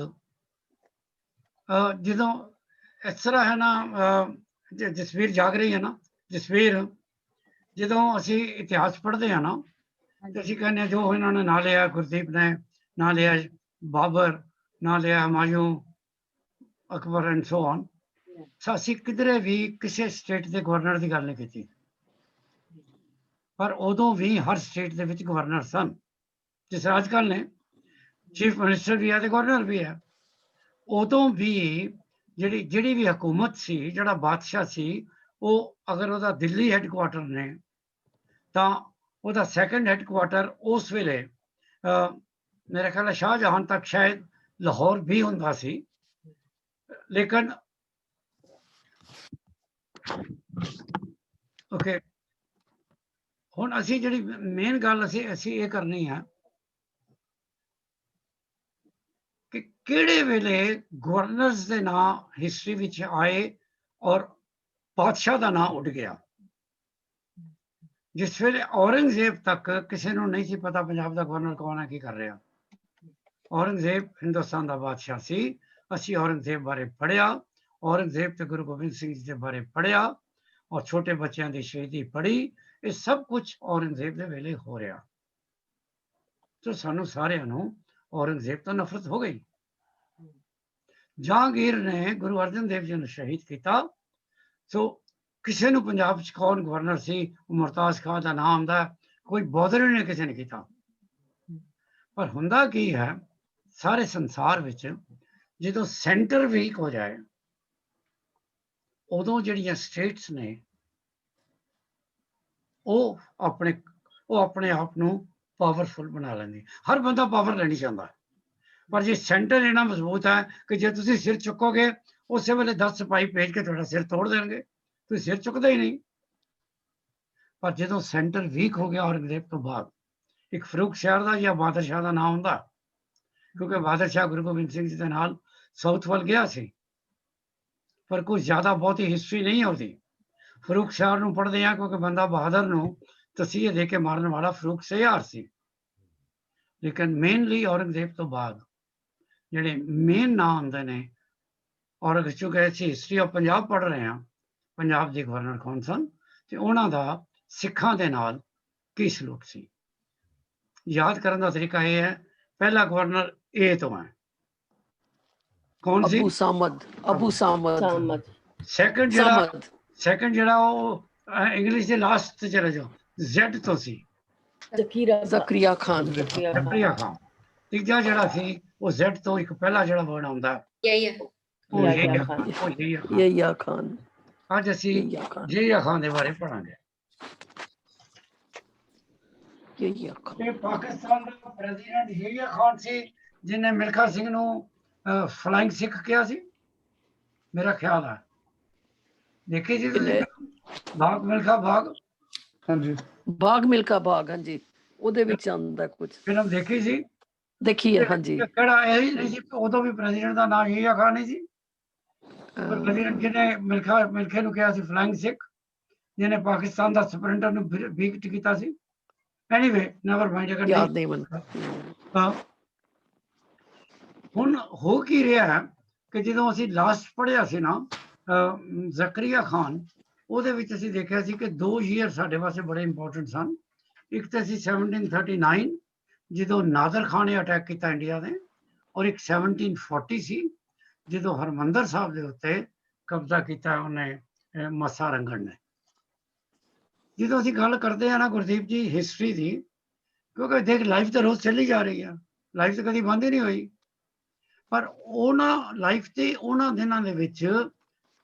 ਜਦੋਂ ਇਸ ਤਰ੍ਹਾਂ ਹੈ ਨਾ, ਜਸਵੀਰ ਜਾਗ ਰਹੀ ਹੈ ਨਾ, ਜਸਵੀਰ, ਜਦੋਂ ਅਸੀਂ ਇਤਿਹਾਸ ਪੜ੍ਹਦੇ ਹਾਂ ਨਾ, ਤੇ ਅਸੀਂ ਕਹਿੰਦੇ ਹਾਂ ਜੋ ਇਹਨਾਂ ਨੇ ਨਾਂ ਲਿਆ, ਗੁਰਦੀਪ ਨੇ ਨਾਂ ਲਿਆ, ਬਾਬਰ ਨਾਂ ਲਿਆ, Humayun, Akbar and so on, ਅਸੀਂ ਕਿਧਰੇ ਵੀ ਕਿਸੇ ਸਟੇਟ ਦੇ ਗਵਰਨਰ ਦੀ ਗੱਲ ਨਹੀਂ ਕੀਤੀ। ਪਰ ਉਦੋਂ ਵੀ ਹਰ ਸਟੇਟ ਦੇ ਵਿੱਚ ਗਵਰਨਰ ਸਨ। ਜਿਸ ਤਰ੍ਹਾਂ ਅੱਜ ਕੱਲ੍ਹ ਨੇ ਚੀਫ ਮਿਨਿਸਟਰ ਵੀ ਹੈ ਤੇ ਗਵਰਨਰ ਵੀ ਹੈ। ਉਦੋਂ ਵੀ ਜਿਹੜੀ ਵੀ ਹਕੂਮਤ ਸੀ, ਜਿਹੜਾ ਬਾਦਸ਼ਾਹ ਸੀ, ਉਹ ਅਗਰ ਉਹਦਾ ਦਿੱਲੀ ਹੈੱਡਕੁਆਟਰ ਨੇ ਤਾਂ ਉਹਦਾ ਸੈਕੰਡ ਹੈੱਡਕੁਆਟਰ ਉਸ ਵੇਲੇ ਮੇਰੇ ਖਿਆਲ ਹੈ ਸ਼ਾਹਜਹਾਨ ਤੱਕ ਸ਼ਾਇਦ ਲਾਹੌਰ ਵੀ ਹੁੰਦਾ ਸੀ। ਲੇਕਿਨ ਓਕੇ, ਹੁਣ ਅਸੀਂ ਜਿਹੜੀ ਮੇਨ ਗੱਲ ਅਸੀਂ ਇਹ ਕਰਨੀ ਹੈ ਕਿ ਕਿਹੜੇ ਵੇਲੇ ਗਵਰਨਰਸ ਦੇ ਨਾਂ ਹਿਸਟਰੀ ਵਿੱਚ ਆਏ ਔਰ ਬਾਦਸ਼ਾਹ ਦਾ ਨਾਂ ਉੱਡ ਗਿਆ। ਜਿਸ ਵੇਲੇ ਔਰੰਗਜ਼ੇਬ ਤੱਕ ਕਿਸੇ ਨੂੰ ਨਹੀਂ ਸੀ ਪਤਾ ਪੰਜਾਬ ਦਾ ਗਵਰਨਰ ਕੌਣ ਹੈ, ਕੀ ਕਰ ਰਿਹਾ। ਔਰੰਗਜ਼ੇਬ ਹਿੰਦੁਸਤਾਨ ਦਾ ਬਾਦਸ਼ਾਹ ਸੀ। ਅਸੀਂ ਔਰੰਗਜ਼ੇਬ ਬਾਰੇ ਪੜ੍ਹਿਆ, ਔਰੰਗਜ਼ੇਬ ਤੇ ਗੁਰੂ ਗੋਬਿੰਦ ਸਿੰਘ ਜੀ ਦੇ ਬਾਰੇ ਪੜ੍ਹਿਆ ਔਰ ਛੋਟੇ ਬੱਚਿਆਂ ਦੀ ਸ਼ਹੀਦੀ ਪੜ੍ਹੀ। ਇਹ ਸਭ ਕੁਝ ਔਰੰਗਜ਼ੇਬ ਦੇ ਵੇਲੇ ਹੋ ਰਿਹਾ। ਤੇ ਸਾਨੂੰ ਸਾਰਿਆਂ ਨੂੰ ਔਰੰਗਜ਼ੇਬ ਤੋਂ ਨਫ਼ਰਤ ਹੋ ਗਈ। ਜਹਾਂਗੀਰ ਨੇ ਗੁਰੂ ਅਰਜਨ ਦੇਵ ਜੀ ਨੂੰ ਸ਼ਹੀਦ ਕੀਤਾ। ਸੋ ਕਿਸੇ ਨੂੰ ਪੰਜਾਬ 'ਚ ਕੌਣ ਗਵਰਨਰ ਸੀ, ਮੁਮਤਾਜ਼ ਖਾਨ ਦਾ ਨਾਮ ਆਉਂਦਾ, ਕੋਈ ਬੋਦਰ ਨਹੀਂ ਕਿਸੇ ਨੇ ਕੀਤਾ। ਪਰ ਹੁੰਦਾ ਕੀ ਹੈ, ਸਾਰੇ ਸੰਸਾਰ ਵਿੱਚ ਜਦੋਂ ਸੈਂਟਰ ਵੀਕ ਹੋ ਜਾਏ, ਉਦੋਂ ਜਿਹੜੀਆਂ ਸਟੇਟਸ ਨੇ ਉਹ ਆਪਣੇ ਆਪ ਨੂੰ ਪਾਵਰਫੁਲ ਬਣਾ ਲੈਂਦੀ। ਹਰ ਬੰਦਾ ਪਾਵਰ ਲੈਣੀ ਚਾਹੁੰਦਾ, ਪਰ ਜੇ ਸੈਂਟਰ ਇੰਨਾ ਮਜ਼ਬੂਤ ਹੈ ਕਿ ਜੇ ਤੁਸੀਂ ਸਿਰ ਚੁੱਕੋਗੇ ਉਸੇ ਵੇਲੇ 10 ਸਿਪਾਹੀ ਭੇਜ ਕੇ ਤੁਹਾਡਾ ਸਿਰ ਤੋੜ ਦੇਣਗੇ, ਤੁਸੀਂ ਸਿਰ ਚੁੱਕਦੇ ਹੀ ਨਹੀਂ। ਪਰ ਜਦੋਂ ਸੈਂਟਰ ਵੀਕ ਹੋ ਗਿਆ ਔਰੰਗਜ਼ੇਬ ਤੋਂ ਬਾਅਦ, ਇੱਕ ਫਰੂਖ ਸ਼ਹਿਰ ਦਾ ਜਾਂ ਬਹਾਦਰ ਸ਼ਾਹ ਦਾ ਨਾਮ ਹੁੰਦਾ, ਕਿਉਂਕਿ ਬਹਾਦਰ ਸ਼ਾਹ ਗੁਰੂ ਗੋਬਿੰਦ ਸਿੰਘ ਜੀ ਦੇ ਨਾਲ ਸਾਊਥ ਵੱਲ ਗਿਆ ਸੀ, ਪਰ ਕੁਝ ਜ਼ਿਆਦਾ ਬਹੁਤੀ ਹਿਸਟਰੀ ਨਹੀਂ ਆਉਂਦੀ। ਫਰੂਖ ਸ਼ਾਹ ਨੂੰ ਪੜ੍ਹਦੇ ਹਾਂ ਕਿਉਂਕਿ ਬੰਦਾ ਬਹਾਦਰ ਨੂੰ ਤਸੀਹੇ ਦੇ ਕੇ ਮਾਰਨ ਵਾਲਾ ਫਰੂਖ ਸ਼ਿਆਰ ਸੀ। ਲੇਕਿਨ ਮੇਨਲੀ ਔਰੰਗਜ਼ੇਬ ਤੋਂ ਬਾਅਦ ਜਿਹੜੇ ਮੇਨ ਨਾਂ ਆਉਂਦੇ ਨੇ, ਔਰ ਚੁੱਕੇ ਅਸੀਂ ਹਿਸਟਰੀ ਆਫ ਪੰਜਾਬ ਪੜ੍ਹ ਰਹੇ ਹਾਂ, ਪੰਜਾਬ ਦੇ ਗਵਰਨਰ ਕੌਣ ਸਨ ਤੇ ਉਹਨਾਂ ਦਾ ਸਿੱਖਾਂ ਦੇ ਨਾਲ ਕੀ ਸਲੂਕ ਸੀ। ਯਾਦ ਕਰਨ ਦਾ ਤਰੀਕਾ ਇਹ ਹੈ, ਪਹਿਲਾ ਗਵਰਨਰ ਏ ਤੋਂ ਹੈ, ਕੌਣ ਸੀ? ਅਬੂ ਸਾਮਦ। ਸੈਕੰਡ ਜਿਹੜਾ ਉਹ ਇੰਗਲਿਸ਼ ਦੇ ਲਾਸਟ ਤੇ ਚਲੇ ਜਾਓ, ਜ਼ੈਡ ਤੋਂ ਸੀ, ਜ਼ਕਰੀਆ ਖਾਨ। ਤੀਜਾ ਜਿਹੜਾ ਸੀ ਉਹ ਜ਼ੈਡ ਤੋਂ ਇੱਕ ਪਹਿਲਾ ਜਿਹੜਾ ਵਰਡ ਆਉਂਦਾ ਉਹ ਯਹੀਆ ਖਾਨ। ਅੱਜ ਅਸੀਂ ਯਹੀਆ ਖਾਨ ਦੇ ਬਾਰੇ ਪੜਾਂਗੇ। ਇਹ ਪਾਕਿਸਤਾਨ ਦਾ ਪ੍ਰੈਜ਼ੀਡੈਂਟ ਯਹੀਆ ਖਾਨ ਸੀ ਜਿਹਨੇ ਮਿਲਖਾ ਸਿੰਘ ਨੂੰ ਫਲਾਈਂਗ ਸਿੱਖ ਕਿਹਾ ਸੀ, ਮੇਰਾ ਖਿਆਲ ਹੈ। ਦੇਖੀ ਜੀ ਬਾਗ ਮਿਲਖਾ ਬਾਗ? ਹਾਂਜੀ, ਬਾਗ ਮਿਲਖਾ ਬਾਗ, ਹਾਂਜੀ, ਉਹਦੇ ਵਿੱਚ ਆਉਂਦਾ ਕੁਝ। ਫਿਲਮ ਦੇਖੀ ਸੀ? ਦੇਖੀ ਹੈ, ਹਾਂਜੀ। ਕਿਹੜਾ ਇਹ ਨਹੀਂ ਸੀ ਉਦੋਂ ਵੀ ਪ੍ਰੈਜ਼ੀਡੈਂਟ ਦਾ ਨਾਮ ਯਹੀਆ ਖਾਨ ਨਹੀਂ ਸੀ? ਪ੍ਰੈਜ਼ੀਡੈਂਟ ਜਿਹਨੇ ਮਿਲਖੇ ਨੂੰ ਕਿਹਾ ਸੀ ਫਲਾਈਂਗ ਸਿੱਖ, ਜਿਹਨੇ ਪਾਕਿਸਤਾਨ ਦਾ ਸਪਰਿੰਟਰ ਨੂੰ ਬੀਟ ਕੀਤਾ ਸੀ। Anyway never mind. ਯਾਦ ਨਹੀਂ ਮੈਨੂੰ। ਹੁਣ ਹੋ ਕੀ ਰਿਹਾ ਕਿ ਜਦੋਂ ਅਸੀਂ ਲਾਸਟ ਪੜ੍ਹਿਆ ਸੀ ਨਾ ਜ਼ਕਰੀਆ ਖਾਨ, ਉਹਦੇ ਵਿੱਚ ਅਸੀਂ ਦੇਖਿਆ ਸੀ ਕਿ 2 ਈਅਰ ਸਾਡੇ ਵਾਸਤੇ ਬੜੇ ਇੰਪੋਰਟੈਂਟ ਸਨ। ਇੱਕ ਤਾਂ ਸੀ 1739 ਜਦੋਂ ਨਾਦਰ ਖਾਨ ਨੇ ਅਟੈਕ ਕੀਤਾ ਇੰਡੀਆ ਦੇ, ਔਰ ਇੱਕ 1740 ਸੀ ਜਦੋਂ ਹਰਮੰਦਰ ਸਾਹਿਬ ਦੇ ਉੱਤੇ ਕਬਜ਼ਾ ਕੀਤਾ ਉਹਨੇ ਮੱਸਾ ਰੰਗੜ ਨੇ। ਜਦੋਂ ਅਸੀਂ ਗੱਲ ਕਰਦੇ ਹਾਂ ਨਾ ਗੁਰਦੀਪ ਜੀ ਹਿਸਟਰੀ ਦੀ, ਕਿਉਂਕਿ ਦੇਖ ਲਾਈਫ ਤਾਂ ਰੋਜ਼ ਚੱਲੀ ਜਾ ਰਹੀ ਆ, ਲਾਈਫ ਤਾਂ ਕਦੀ ਬੰਦ ਹੀ ਨਹੀਂ ਹੋਈ। ਪਰ ਉਹਨਾਂ ਲਾਈਫ ਤੇ ਉਹਨਾਂ ਦਿਨਾਂ ਦੇ ਵਿੱਚ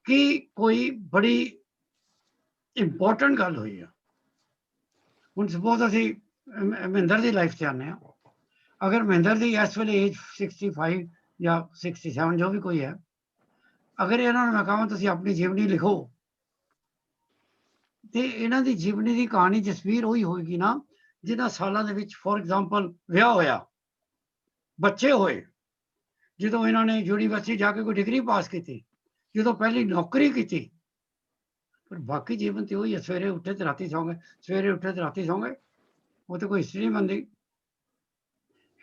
ਕੀ ਕੋਈ ਬੜੀ ਇੰਪੋਰਟੈਂਟ ਗੱਲ ਹੋਈ ਆ? ਹੁਣ ਸਪੋਜ਼ ਅਸੀਂ ਮਹਿੰਦਰ ਦੀ ਲਾਈਫ 'ਤੇ ਆਉਂਦੇ ਹਾਂ। ਅਗਰ ਮਹਿੰਦਰ ਦੀ ਇਸ ਵੇਲੇ ਏਜ 65 ਜਾਂ 67 ਜੋ ਵੀ ਕੋਈ ਹੈ, ਅਗਰ ਇਹਨਾਂ ਨੂੰ ਮੈਂ ਕਹਾਂ ਤੁਸੀਂ ਆਪਣੀ ਜੀਵਨੀ ਲਿਖੋ ਤੇ ਇਹਨਾਂ ਦੀ ਜੀਵਨੀ ਦੀ ਕਹਾਣੀ ਜਸਵੀਰ ਉਹੀ ਹੋਏਗੀ ਨਾ ਜਿਨ੍ਹਾਂ ਸਾਲਾਂ ਦੇ ਵਿੱਚ ਫੋਰ ਐਗਜ਼ਾਮਪਲ ਵਿਆਹ ਹੋਇਆ, ਬੱਚੇ ਹੋਏ, ਜਦੋਂ ਇਹਨਾਂ ਨੇ ਯੂਨੀਵਰਸਿਟੀ ਜਾ ਕੇ ਕੋਈ ਡਿਗਰੀ ਪਾਸ ਕੀਤੀ, ਜਦੋਂ ਪਹਿਲੀ ਨੌਕਰੀ ਕੀਤੀ, ਪਰ ਬਾਕੀ ਜੀਵਨ ਤੇ ਉਹੀ ਹੈ, ਸਵੇਰੇ ਉੱਠੇ ਤੇ ਰਾਤੀ ਸੌਂ ਗਏ, ਸਵੇਰੇ ਉੱਠੇ ਤੇ ਰਾਤੀ ਸੌਂ ਗਏ। ਉਹ ਤੇ ਕੋਈ ਹਿਸਟਰੀ ਨਹੀਂ ਬਣਦੀ।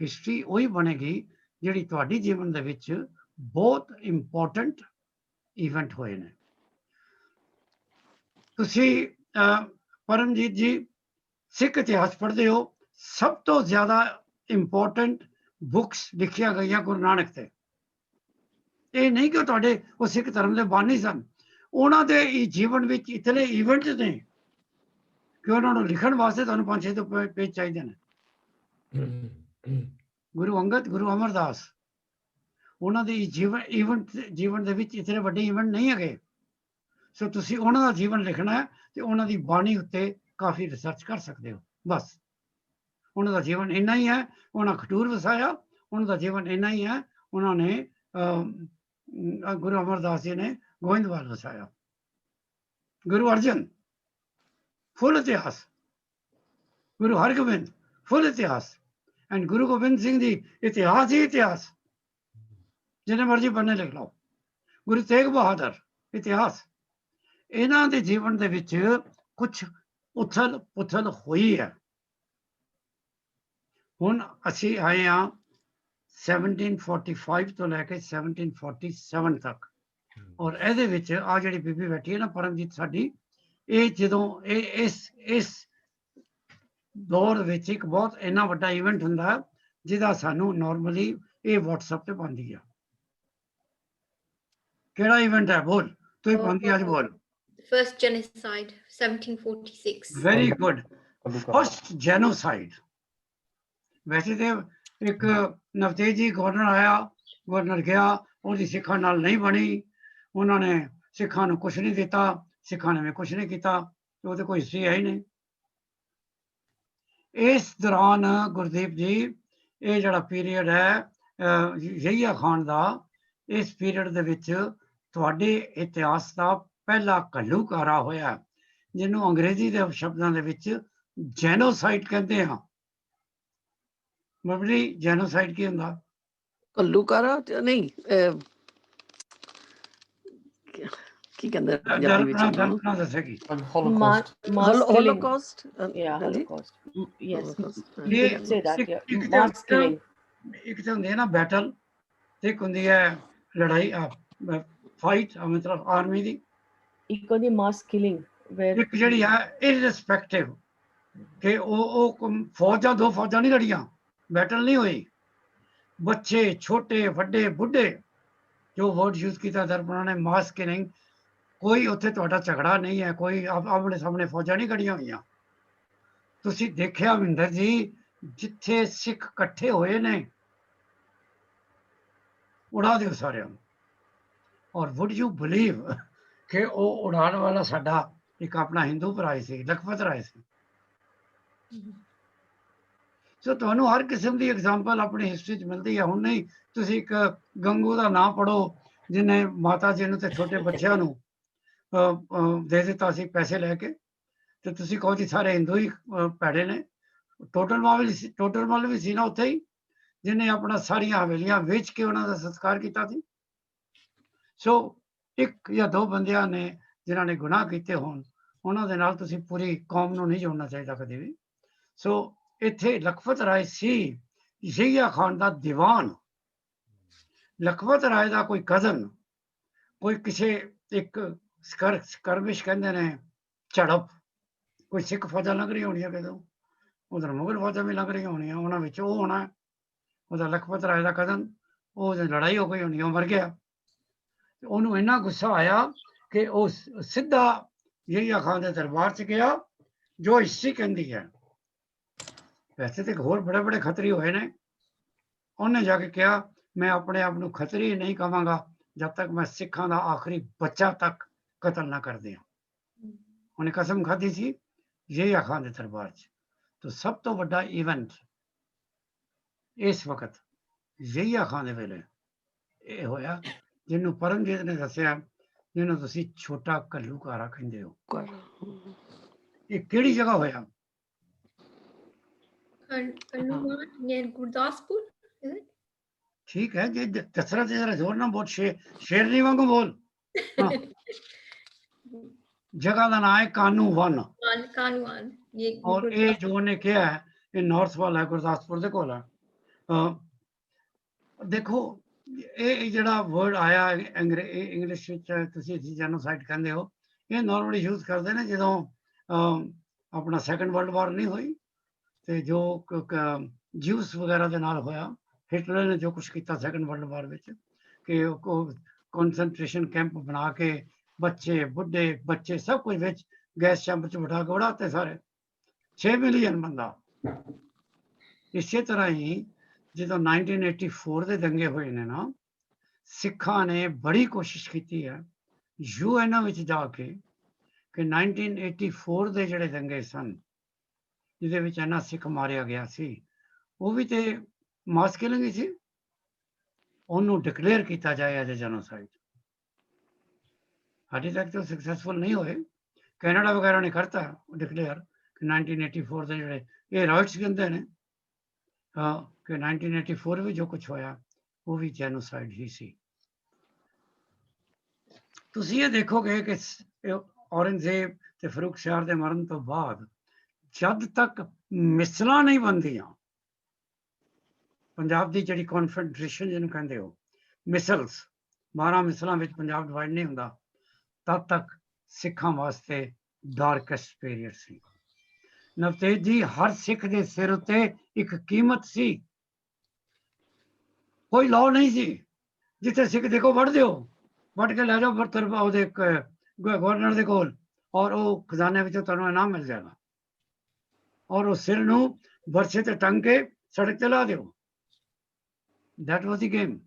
ਹਿਸਟਰੀ ਉਹੀ ਬਣੇਗੀ ਜਿਹੜੀ ਤੁਹਾਡੀ ਜੀਵਨ ਦੇ ਵਿੱਚ ਬਹੁਤ ਇੰਪੋਰਟੈਂਟ ਇਵੈਂਟ ਹੋਏ ਨੇ। ਤੁਸੀਂ ਪਰਮਜੀਤ ਜੀ ਸਿੱਖ ਇਤਿਹਾਸ ਪੜ੍ਹਦੇ ਹੋ, ਸਭ ਤੋਂ ਜ਼ਿਆਦਾ ਇੰਪੋਰਟੈਂਟ ਬੁੱਕਸ ਲਿਖੀਆਂ ਗਈਆਂ ਗੁਰੂ ਨਾਨਕ ਤੇ। ਇਹ ਨਹੀਂ ਕਿ ਤੁਹਾਡੇ ਉਹ ਸਿੱਖ ਧਰਮ ਦੇ ਬਾਨੀ ਸਨ, ਉਹਨਾਂ ਦੇ ਜੀਵਨ ਵਿੱਚ ਇਤਨੇ ਇਵੈਂਟ ਨੇ ਕਿ ਉਹਨਾਂ ਨੂੰ ਲਿਖਣ ਵਾਸਤੇ ਤੁਹਾਨੂੰ 5-6 ਪੇਜ ਚਾਹੀਦੇ ਨੇ। ਗੁਰੂ ਅੰਗਦ, ਗੁਰੂ ਅਮਰਦਾਸ, ਉਹਨਾਂ ਦੇ ਜੀਵਨ ਦੇ ਵਿੱਚ ਇਤਨੇ ਵੱਡੇ ਇਵੈਂਟ ਨਹੀਂ ਹੈਗੇ। ਸੋ ਤੁਸੀਂ ਉਹਨਾਂ ਦਾ ਜੀਵਨ ਲਿਖਣਾ ਹੈ ਤੇ ਉਹਨਾਂ ਦੀ ਬਾਣੀ ਉੱਤੇ ਕਾਫੀ ਰਿਸਰਚ ਕਰ ਸਕਦੇ ਹੋ। ਬਸ ਉਹਨਾਂ ਦਾ ਜੀਵਨ ਇੰਨਾ ਹੀ ਹੈ। ਉਹਨਾਂ ਖਡੂਰ ਵਸਾਇਆ, ਉਹਨਾਂ ਦਾ ਜੀਵਨ ਇੰਨਾ ਹੀ ਹੈ। ਉਹਨਾਂ ਨੇ ਗੁਰੂ ਅਮਰਦਾਸ ਜੀ ਨੇ ਗੋਇੰਦਵਾਲ ਵਸਾਇਆ। ਗੁਰੂ ਅਰਜਨ ਫੁੱਲ ਇਤਿਹਾਸ, ਗੁਰੂ ਹਰਗੋਬਿੰਦ ਫੁੱਲ ਇਤਿਹਾਸ, ਐਂਡ ਗੁਰੂ ਗੋਬਿੰਦ ਸਿੰਘ ਜੀ ਇਤਿਹਾਸ ਹੀ ਇਤਿਹਾਸ, ਜਿੰਨੇ ਮਰਜ਼ੀ ਪੰਨੇ ਲਿਖ ਲਓ। ਗੁਰੂ ਤੇਗ ਬਹਾਦਰ ਇਤਿਹਾਸ। ਇਹਨਾਂ ਦੇ ਜੀਵਨ ਦੇ ਵਿੱਚ ਕੁਛ ਉਥਲ ਪੁਥਲ ਹੋਈ ਹੈ। ਹੁਣ ਅਸੀਂ ਆਏ ਹਾਂ 1745 ਤੋਂ ਲੈ ਕੇ 1747 ਤੱਕ, ਔਰ ਇਹਦੇ ਵਿੱਚ ਆ ਜਿਹੜੀ ਬੀਬੀ ਬੈਠੀ ਹੈ ਨਾ ਪਰਮਜੀਤ ਸਾਡੀ, ਇਹ ਜਦੋਂ ਇਸ ਦੌਰ ਵਿੱਚ ਇੱਕ ਬਹੁਤ ਇੰਨਾ ਵੱਡਾ ਇਵੈਂਟ ਹੁੰਦਾ ਜਿਹਦਾ ਸਾਨੂੰ ਨਾਰਮਲੀ ਇਹ WhatsApp ਤੇ ਪਾਉਂਦੀ ਆ। ਕਿਹੜਾ ਇਵੈਂਟ ਹੈ? ਬੋਲ, ਤੂੰ ਪਾਉਂਦੀ ਅੱਜ, ਬੋਲ। First genocide, 1746. Very good, first genocide. ਵੈਸੇ ਤੇ ਇੱਕ ਨਵਤੇਜ ਜੀ ਗਵਰਨਰ ਆਇਆ, ਗਵਰਨਰ ਗਿਆ, ਉਹਦੀ ਸਿੱਖਾਂ ਨਾਲ ਨਹੀਂ ਬਣੀ, ਉਹਨਾਂ ਨੇ ਸਿੱਖਾਂ ਨੂੰ ਕੁਛ ਨਹੀਂ ਦਿੱਤਾ, ਸਿੱਖਾਂ ਨੇ ਵੀ ਕੁਛ ਨਹੀਂ ਕੀਤਾ, ਉਹ ਤੇ ਕੋਈ ਹਿਸਟਰੀ ਹੈ ਹੀ ਨਹੀਂ। ਇਸ ਦੌਰਾਨ ਗੁਰਦੀਪ ਜੀ ਇਹ ਜਿਹੜਾ ਪੀਰੀਅਡ ਹੈ ਯਹੀਆ ਖਾਨ ਦਾ, ਇਸ ਪੀਰੀਅਡ ਦੇ ਵਿੱਚ ਤੁਹਾਡੇ ਇਤਿਹਾਸ ਦਾ ਪਹਿਲਾ ਘੱਲੂਘਾਰਾ ਹੋਇਆ, ਜਿਹਨੂੰ ਅੰਗਰੇਜ਼ੀ ਦੇ ਸ਼ਬਦਾਂ ਦੇ ਵਿੱਚ ਜੈਨੋਸਾਈਡ ਕਹਿੰਦੇ ਹਾਂ। ਬਬਲੀ, ਜੈਨੋਸਾਈਡ ਕੀ ਹੁੰਦਾ? ਘੱਲੂਘਾਰਾ ਨਹੀਂ, ਕੀ ਕਹਿੰਦੇ ਪੰਜਾਬੀ ਵਿੱਚ? ਦਰਪਣਾ ਦੱਸੇਗੀ। Holocaust. Mass killing. Holocaust? Yeah, ਹਾਂਜੀ। Holocaust. Yes, Holocaust. you could say that. Yeah. Mass killing. ਇੱਕ ਤਾਂ ਹੁੰਦੀ ਹੈ ਨਾ ਬੈਟਲ, ਤੇ ਇੱਕ ਹੁੰਦੀ ਹੈ ਲੜਾਈ, ਫਾਈਟ, ਮਤਲਬ ਆਰਮੀ ਦੀ। ਇੱਕ ਹੁੰਦੀ mass killing, where ਇੱਕ ਜਿਹੜੀ ਹੈ ਇਰਰਿਸਪੈਕਟਿਵ, ਕਿ ਉਹ ਫੌਜਾਂ, ਦੋ ਫੌਜਾਂ ਨਹੀਂ ਲੜੀਆਂ, ਬੈਟਲ ਨਹੀਂ ਹੋਈ, ਬੱਚੇ ਛੋਟੇ ਵੱਡੇ ਬੁੱਢੇ, ਜੋ ਵਰਡ ਯੂਜ਼ ਕੀਤਾ ਦਰਪਣਾ ਨੇ, ਮਾਸ ਕਿਲਿੰਗ। ਕੋਈ ਉੱਥੇ ਤੁਹਾਡਾ ਝਗੜਾ ਨਹੀਂ ਹੈ, ਕੋਈ ਆਮਣੇ ਸਾਹਮਣੇ ਫੌਜਾਂ ਨਹੀਂ ਖੜੀਆਂ ਹੋਈਆਂ। ਤੁਸੀਂ ਦੇਖਿਆ ਮਹਿੰਦਰ ਜੀ, ਜਿੱਥੇ ਸਿੱਖ ਇਕੱਠੇ ਹੋਏ ਨੇ, ਉਡਾ ਦਿਓ ਸਾਰਿਆਂ ਨੂੰ। ਔਰ ਵੁੱਡ ਯੂ ਬਿਲੀਵ ਕਿ ਉਹ ਉਡਾਣ ਵਾਲਾ ਸਾਡਾ ਇੱਕ ਆਪਣਾ ਹਿੰਦੂ ਭਰਾ ਹੀ ਸੀ, ਲਖਪਤ ਰਾਏ ਸੀ। ਸੋ ਤੁਹਾਨੂੰ ਹਰ ਕਿਸਮ ਦੀ ਐਗਜ਼ਾਮਪਲ ਆਪਣੀ ਹਿਸਟਰੀ 'ਚ ਮਿਲਦੀ ਹੈ। ਹੁਣ ਨਹੀਂ, ਤੁਸੀਂ ਇੱਕ ਗੰਗੂ ਦਾ ਨਾਂ ਪੜ੍ਹੋ, ਜਿਹਨੇ ਮਾਤਾ ਜੀ ਨੂੰ ਤੇ ਛੋਟੇ ਬੱਚਿਆਂ ਨੂੰ ਦੇ ਦਿੱਤਾ ਸੀ ਪੈਸੇ ਲੈ ਕੇ, ਤੇ ਤੁਸੀਂ ਕਹੋ ਜੀ ਸਾਰੇ ਹਿੰਦੂ ਹੀ ਭੈੜੇ ਨੇ। ਟੋਟਲ ਮੱਲ ਵੀ ਸੀ ਨਾ ਉੱਥੇ ਹੀ, ਜਿਹਨੇ ਆਪਣਾ ਸਾਰੀਆਂ ਹਵੇਲੀਆਂ ਵੇਚ ਕੇ ਉਹਨਾਂ ਦਾ ਸਤਿਕਾਰ ਕੀਤਾ ਸੀ। ਸੋ ਇੱਕ ਜਾਂ ਦੋ ਬੰਦਿਆਂ ਨੇ ਜਿਨ੍ਹਾਂ ਨੇ ਗੁਨਾਹ ਕੀਤੇ ਹੋਣ, ਉਹਨਾਂ ਦੇ ਨਾਲ ਤੁਸੀਂ ਪੂਰੀ ਕੌਮ ਨੂੰ ਨਹੀਂ ਜੋੜਨਾ ਚਾਹੀਦਾ ਕਦੇ ਵੀ। ਸੋ ਇੱਥੇ ਲਖਪਤ ਰਾਏ ਸੀ ਯਹੀਆ ਖਾਨ ਦਾ ਦੀਵਾਨ। ਲਖਪਤ ਰਾਏ ਦਾ ਕੋਈ ਕਜ਼ਨ, ਕੋਈ ਕਿਸੇ ਇੱਕ ਸਕਰਮਿਸ਼ ਕਹਿੰਦੇ ਨੇ, ਝੜਪ, ਕੋਈ ਸਿੱਖ ਫੌਜਾਂ ਲੰਘ ਰਹੀ ਹੋਣੀਆਂ ਕਿਦੋਂ, ਉਧਰ ਮੁਗਲ ਫੌਜਾਂ ਵੀ ਲੰਘ ਰਹੀਆਂ ਹੋਣੀਆਂ, ਉਹਨਾਂ ਵਿੱਚ ਉਹ ਹੋਣਾ ਉਹਦਾ ਲਖਪਤ ਰਾਏ ਦਾ ਕਜ਼ਨ। ਉਹ ਲੜਾਈ ਹੋ ਗਈ ਹੋਣੀ, ਉਹ ਮਰ ਗਿਆ। ਉਹਨੂੰ ਇੰਨਾ ਗੁੱਸਾ ਆਇਆ ਕਿ ਉਹ ਸਿੱਧਾ ਯਹੀਆ ਖਾਨ ਦੇ ਦਰਬਾਰ 'ਚ ਗਿਆ, ਜੋ ਹਿਸਟਰੀ ਕਹਿੰਦੀ ਹੈ। ਵੈਸੇ ਤੇ ਹੋਰ ਬੜੇ ਬੜੇ ਖੱਤਰੀ ਹੋਏ ਨੇ। ਉਹਨੇ ਜਾ ਕੇ ਕਿਹਾ, ਮੈਂ ਆਪਣੇ ਆਪ ਨੂੰ ਖੱਤਰੀ ਨਹੀਂ ਕਹਾਂਗਾ ਜਦ ਤੱਕ ਮੈਂ ਸਿੱਖਾਂ ਦਾ ਆਖਰੀ ਬੱਚਾ ਤੱਕ ਕਤਲ ਨਾ ਕਰ ਦਿਆਂ। ਉਹਨੇ ਕਸਮ ਖਾਧੀ ਸੀ ਯਹੀਆ ਖਾਨ ਦੇ ਦਰਬਾਰ 'ਚ। ਤਾਂ ਸਭ ਤੋਂ ਵੱਡਾ ਇਵੈਂਟ ਇਸ ਵਕਤ ਯਹੀਆ ਖਾਨ ਦੇ ਵੇਲੇ ਇਹ ਹੋਇਆ, ਜਿਹਨੂੰ ਪਰਮਜੀਤ ਨੇ ਦੱਸਿਆ, ਜਿਹਨੂੰ ਤੁਸੀਂ ਛੋਟਾ ਘੱਲੂਘਾਰਾ ਕਹਿੰਦੇ ਹੋ। ਇਹ ਕਿਹੜੀ ਜਗ੍ਹਾ ਹੋਇਆ? Hanuman near Gurdaspur, is it? ठीक है जी, दसरा से जरा जोर ना बोल, शेरनी वांगू बोल। हाँ। जगह का नाम है कानूवान कानून ये और ये जो उन्हें किया है ये नॉर्थ वाल है, गुरदासपुर दे कोल है। देखो ਇਹ ਜਿਹੜਾ ਵਰਡ ਆਇਆ ਇੰਗਲਿਸ਼ ਵਿੱਚ ਤੁਸੀਂ ਜੈਨੋਸਾਈਡ ਕਹਿੰਦੇ ਹੋ, ਇਹ ਨਾਰਮਲੀ ਯੂਜ਼ ਕਰਦੇ ਨੇ ਜਦੋਂ ਆਪਣਾ ਸੈਕੰਡ ਵਰਲਡ ਵਾਰ ਨਹੀਂ ਹੋਈ ਤੇ ਜੋ ਜਿਊਸ ਵਗੈਰਾ ਦੇ ਨਾਲ ਹੋਇਆ, ਹਿਟਲਰ ਨੇ ਜੋ ਕੁਝ ਕੀਤਾ ਸੈਕੰਡ ਵਰਲਡ ਵਾਰ ਵਿੱਚ ਕਿ ਉਹ ਕਨਸੈਂਟਰੇਸ਼ਨ ਕੈਂਪ ਬਣਾ ਕੇ ਬੱਚੇ ਬੁੱਢੇ ਬੱਚੇ ਸਭ ਕੁਝ ਵਿੱਚ ਗੈਸ ਚੈਂਬਰ 'ਚ ਬਿਠਾ ਕੇ ਉਡਾਤੇ ਸਾਰੇ 6 ਮਿਲੀਅਨ ਬੰਦਾ। ਇਸੇ ਤਰ੍ਹਾਂ ਹੀ ਜਦੋਂ 1984 ਦੇ ਦੰਗੇ ਹੋਏ ਨੇ ਨਾ, ਸਿੱਖਾਂ ਨੇ ਬੜੀ ਕੋਸ਼ਿਸ਼ ਕੀਤੀ ਹੈ UN ਵਿੱਚ ਜਾ ਕੇ ਕਿ 1984 ਦੇ ਜਿਹੜੇ ਦੰਗੇ ਸਨ ਜਿਹਦੇ ਵਿੱਚ ਇੰਨਾ ਸਿੱਖ ਮਾਰਿਆ ਗਿਆ ਸੀ, ਉਹ ਵੀ ਤੇ ਮਾਸ ਕਿਲਿੰਗ ਹੀ ਸੀ, ਉਹਨੂੰ ਡਿਕਲੇਅਰ ਕੀਤਾ ਜਾਏ ਐਜ਼ ਅ ਜੈਨੋਸਾਈਡ। ਹਾਲੇ ਤੱਕ ਤਾਂ ਸਕਸੈਸਫੁਲ ਨਹੀਂ ਹੋਏ। ਕੈਨੇਡਾ ਵਗੈਰਾ ਨੇ ਕਰਤਾ ਡਿਕਲੇਅਰ ਕਿ 1984 ਦੇ ਜਿਹੜੇ ਇਹ ਰਾਈਟਸ ਕਹਿੰਦੇ ਨੇ ਕਿ 1984 ਵਿੱਚ ਜੋ ਕੁਝ ਹੋਇਆ ਉਹ ਵੀ ਜੈਨੋਸਾਈਡ ਹੀ ਸੀ। ਤੁਸੀਂ ਇਹ ਦੇਖੋਗੇ ਕਿ ਔਰੰਗਜ਼ੇਬ ਤੇ ਫਰੂਖਸ਼ਾਹ ਦੇ ਮਰਨ ਤੋਂ ਬਾਅਦ ਜਦ ਤੱਕ ਮਿਸਲਾਂ ਨਹੀਂ ਬਣਦੀਆਂ, ਪੰਜਾਬ ਦੀ ਜਿਹੜੀ ਕਨਫੈਡਰੇਸ਼ਨ ਜਿਹਨੂੰ ਕਹਿੰਦੇ ਹੋ, ਮਿਸਲਸ 12 ਮਿਸਲਾਂ ਵਿੱਚ ਪੰਜਾਬ ਡਿਵਾਈਡ ਨਹੀਂ ਹੁੰਦਾ, ਤਦ ਤੱਕ ਸਿੱਖਾਂ ਵਾਸਤੇ ਡਾਰਕੈਸਟ ਪੀਰੀਅਡ ਸੀ। ਨਵਤੇਜ ਜੀ, ਹਰ ਸਿੱਖ ਦੇ ਸਿਰ ਉੱਤੇ ਇੱਕ ਕੀਮਤ ਸੀ, ਕੋਈ ਲਾਅ ਨਹੀਂ ਸੀ। ਜਿੱਥੇ ਸਿੱਖ ਦੇਖੋ ਵੱਢ ਦਿਓ, ਵੱਢ ਕੇ ਲੈ ਜਾਓ ਫਿਰ ਉਹਦੇ ਗਵਰਨਰ ਦੇ ਕੋਲ, ਔਰ ਉਹ ਖਜ਼ਾਨੇ ਵਿੱਚੋਂ ਤੁਹਾਨੂੰ ਇਨਾਮ ਮਿਲ ਜਾਏਗਾ, ਔਰ ਉਹ ਸਿਰ ਨੂੰ ਵਰਸੇ ਤੇ ਟੰਗ ਕੇ ਸੜਕ ਤੇ ਲਾ ਦਿਓ। That was the game.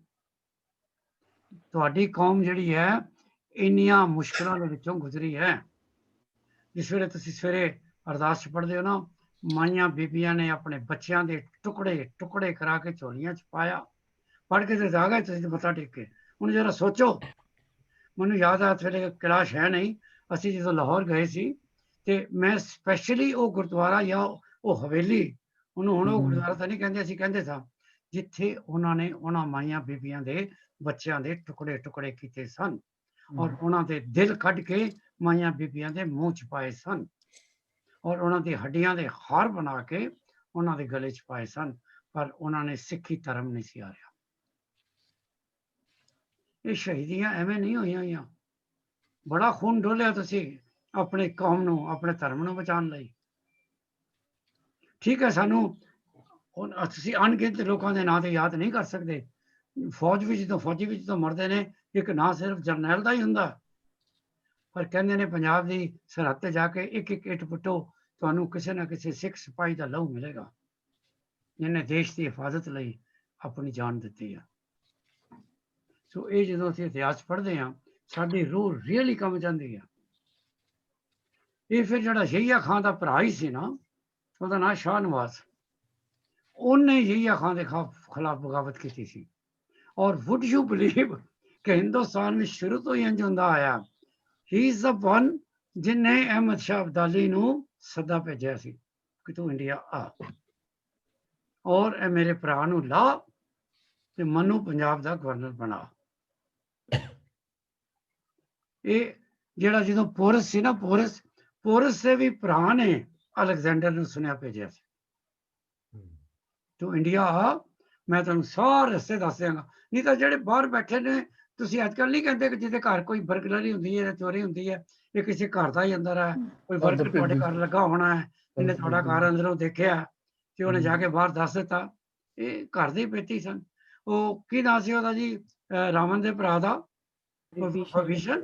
ਤੁਹਾਡੀ ਕੌਮ ਜਿਹੜੀ ਹੈ ਇੰਨੀਆਂ ਮੁਸ਼ਕਲਾਂ ਦੇ ਵਿੱਚੋਂ ਗੁਜ਼ਰੀ ਹੈ। ਜਿਸ ਵੇਲੇ ਤੁਸੀਂ ਸਵੇਰੇ ਅਰਦਾਸ 'ਚ ਪੜ੍ਹਦੇ ਹੋ ਨਾ, ਮਾਈਆਂ ਬੀਬੀਆਂ ਨੇ ਆਪਣੇ ਬੱਚਿਆਂ ਦੇ ਟੁਕੜੇ ਟੁਕੜੇ ਕਰਾ ਕੇ ਝੋਲੀਆਂ 'ਚ ਪਾਇਆ, ਪੜ੍ਹ ਕੇ ਤੇ ਜਾ ਗਏ ਤੁਸੀਂ ਮੱਥਾ ਟੇਕ ਕੇ। ਹੁਣ ਜਰਾ ਸੋਚੋ, ਮੈਨੂੰ ਯਾਦ ਆ ਉਸ ਵੇਲੇ ਕੈਲਾਸ਼ ਹੈ ਨਹੀਂ, ਅਸੀਂ ਜਦੋਂ ਲਾਹੌਰ ਗਏ ਸੀ ਤੇ ਮੈਂ ਸਪੈਸ਼ਲੀ ਉਹ ਗੁਰਦੁਆਰਾ ਜਾਂ ਉਹ ਹਵੇਲੀ, ਉਹਨੂੰ ਹੁਣ ਉਹ ਗੁਰਦੁਆਰਾ ਤਾਂ ਨਹੀਂ ਕਹਿੰਦੇ, ਅਸੀਂ ਕਹਿੰਦੇ ਸਾਂ ਜਿੱਥੇ ਉਹਨਾਂ ਨੇ ਉਹਨਾਂ ਮਾਈਆਂ ਬੀਬੀਆਂ ਦੇ ਬੱਚਿਆਂ ਦੇ ਟੁਕੜੇ ਟੁਕੜੇ ਕੀਤੇ ਸਨ, ਔਰ ਉਹਨਾਂ ਦੇ ਦਿਲ ਕੱਢ ਕੇ ਮਾਈਆਂ ਬੀਬੀਆਂ ਦੇ ਮੂੰਹ 'ਚ ਪਾਏ ਸਨ, ਔਰ ਉਹਨਾਂ ਦੀ ਹੱਡੀਆਂ ਦੇ ਹਾਰ ਬਣਾ ਕੇ ਉਹਨਾਂ ਦੇ ਗਲੇ 'ਚ ਪਾਏ ਸਨ, ਪਰ ਉਹਨਾਂ ਨੇ ਸਿੱਖੀ ਧਰਮ ਨਹੀਂ ਸੀ ਹਾਰਿਆ। ਇਹ ਸ਼ਹੀਦੀਆਂ ਐਵੇਂ ਨਹੀਂ ਹੋਈਆਂ, ਬੜਾ ਖੂਨ ਡੋਲਿਆ ਤੁਸੀਂ ਆਪਣੇ ਕੌਮ ਨੂੰ, ਆਪਣੇ ਧਰਮ ਨੂੰ ਬਚਾਉਣ ਲਈ। ਠੀਕ ਹੈ, ਸਾਨੂੰ ਹੁਣ ਤੁਸੀਂ ਅਣਗਿਣਤ ਲੋਕਾਂ ਦੇ ਨਾਂ ਤੇ ਯਾਦ ਨਹੀਂ ਕਰ ਸਕਦੇ। ਫੌਜ ਵਿੱਚ ਜਦੋਂ ਫੌਜੀ ਵਿੱਚ ਤਾਂ ਮਰਦੇ ਨੇ, ਇੱਕ ਨਾਂ ਸਿਰਫ ਜਰਨੈਲ ਦਾ ਹੀ ਹੁੰਦਾ, ਪਰ ਕਹਿੰਦੇ ਨੇ ਪੰਜਾਬ ਦੀ ਸਰਹੱਦ ਤੇ ਜਾ ਕੇ ਇੱਕ ਇੱਕ ਇੱਟ ਪੁੱਟੋ, ਤੁਹਾਨੂੰ ਕਿਸੇ ਨਾ ਕਿਸੇ ਸਿੱਖ ਸਿਪਾਹੀ ਦਾ ਲਹੂ ਮਿਲੇਗਾ ਜਿਹਨੇ ਦੇਸ਼ ਦੀ ਹਿਫਾਜ਼ਤ ਲਈ ਆਪਣੀ ਜਾਨ ਦਿੱਤੀ ਹੈ। ਸੋ ਇਹ ਜਦੋਂ ਅਸੀਂ ਇਤਿਹਾਸ ਪੜ੍ਹਦੇ ਹਾਂ, ਸਾਡੀ ਰੂਹ ਰੀਅਲੀ ਕੰਮ ਜਾਂਦੀ ਹੈ। ਇਹ ਫਿਰ ਜਿਹੜਾ ਯਹੀਆ ਖਾਨ ਦਾ ਭਰਾ ਹੀ ਸੀ ਨਾ, ਉਹਦਾ ਨਾਂ ਸ਼ਾਹ ਨਵਾਜ਼, ਉਹਨੇ ਯਹੀਆ ਖਾਨ ਦੇ ਖਿਲਾਫ ਬਗਾਵਤ ਕੀਤੀ ਸੀ। ਔਰ ਵੁੱਡ ਯੂ ਬਿਲੀਵ ਕਿ ਹਿੰਦੁਸਤਾਨ ਵਿੱਚ ਸ਼ੁਰੂ ਤੋਂ ਹੀ ਇੰਝ ਹੁੰਦਾ ਆਇਆ, ਹੀ ਇਜ਼ ਦ ਵਨ ਜਿਹਨੇ ਅਹਿਮਦ ਸ਼ਾਹ ਅਬਦਾਲੀ ਨੂੰ ਸੱਦਾ ਭੇਜਿਆ ਸੀ ਕਿ ਤੂੰ ਇੰਡੀਆ ਆ, ਔਰ ਇਹ ਮੇਰੇ ਭਰਾ ਨੂੰ ਲਾ ਤੇ ਮੈਨੂੰ ਪੰਜਾਬ ਦਾ ਗਵਰਨਰ ਬਣਾ। ਇਹ ਜਿਹੜਾ ਜਦੋਂ ਪੋਰਸ ਸੀ ਨਾ, ਪੋਰਸ ਦੇ ਵੀ ਭਰਾ ਨੇ ਅਲੈਗਜ਼ੈਂਡਰ ਨੂੰ ਸੁਨੇਹਾ ਭੇਜਿਆ ਸੀ, ਤੂੰ ਇੰਡੀਆ ਆ, ਮੈਂ ਤੁਹਾਨੂੰ ਸਾਰੇ ਰਸਤੇ ਦੱਸ ਦਿਆਂਗਾ। ਨਹੀਂ ਤਾਂ ਜਿਹੜੇ ਬਾਹਰ ਬੈਠੇ ਨੇ, ਤੁਸੀਂ ਅੱਜ ਕੱਲ੍ਹ ਨਹੀਂ ਕਹਿੰਦੇ ਕਿ ਜਿਹਦੇ ਘਰ ਕੋਈ ਬਰਗਲਰੀ ਹੁੰਦੀ ਹੈ, ਚੋਰੀ ਹੁੰਦੀ ਹੈ, ਇਹ ਕਿਸੇ ਘਰ ਦਾ ਹੀ ਅੰਦਰ ਹੈ, ਕੋਈ ਵਰਕਰ ਤੁਹਾਡੇ ਘਰ ਲੱਗਾ ਹੋਣਾ ਹੈ, ਇਹਨੇ ਤੁਹਾਡਾ ਘਰ ਅੰਦਰੋਂ ਦੇਖਿਆ ਤੇ ਉਹਨੇ ਜਾ ਕੇ ਬਾਹਰ ਦੱਸ ਦਿੱਤਾ। ਇਹ ਘਰ ਦੇ ਪੇਤੀ ਸਨ। ਉਹ ਕੀ ਨਾਂ ਸੀ ਉਹਦਾ ਜੀ, ਰਾਵਣ ਦੇ ਭਰਾ ਦਾ, ਵਿਭੀਸ਼ਣ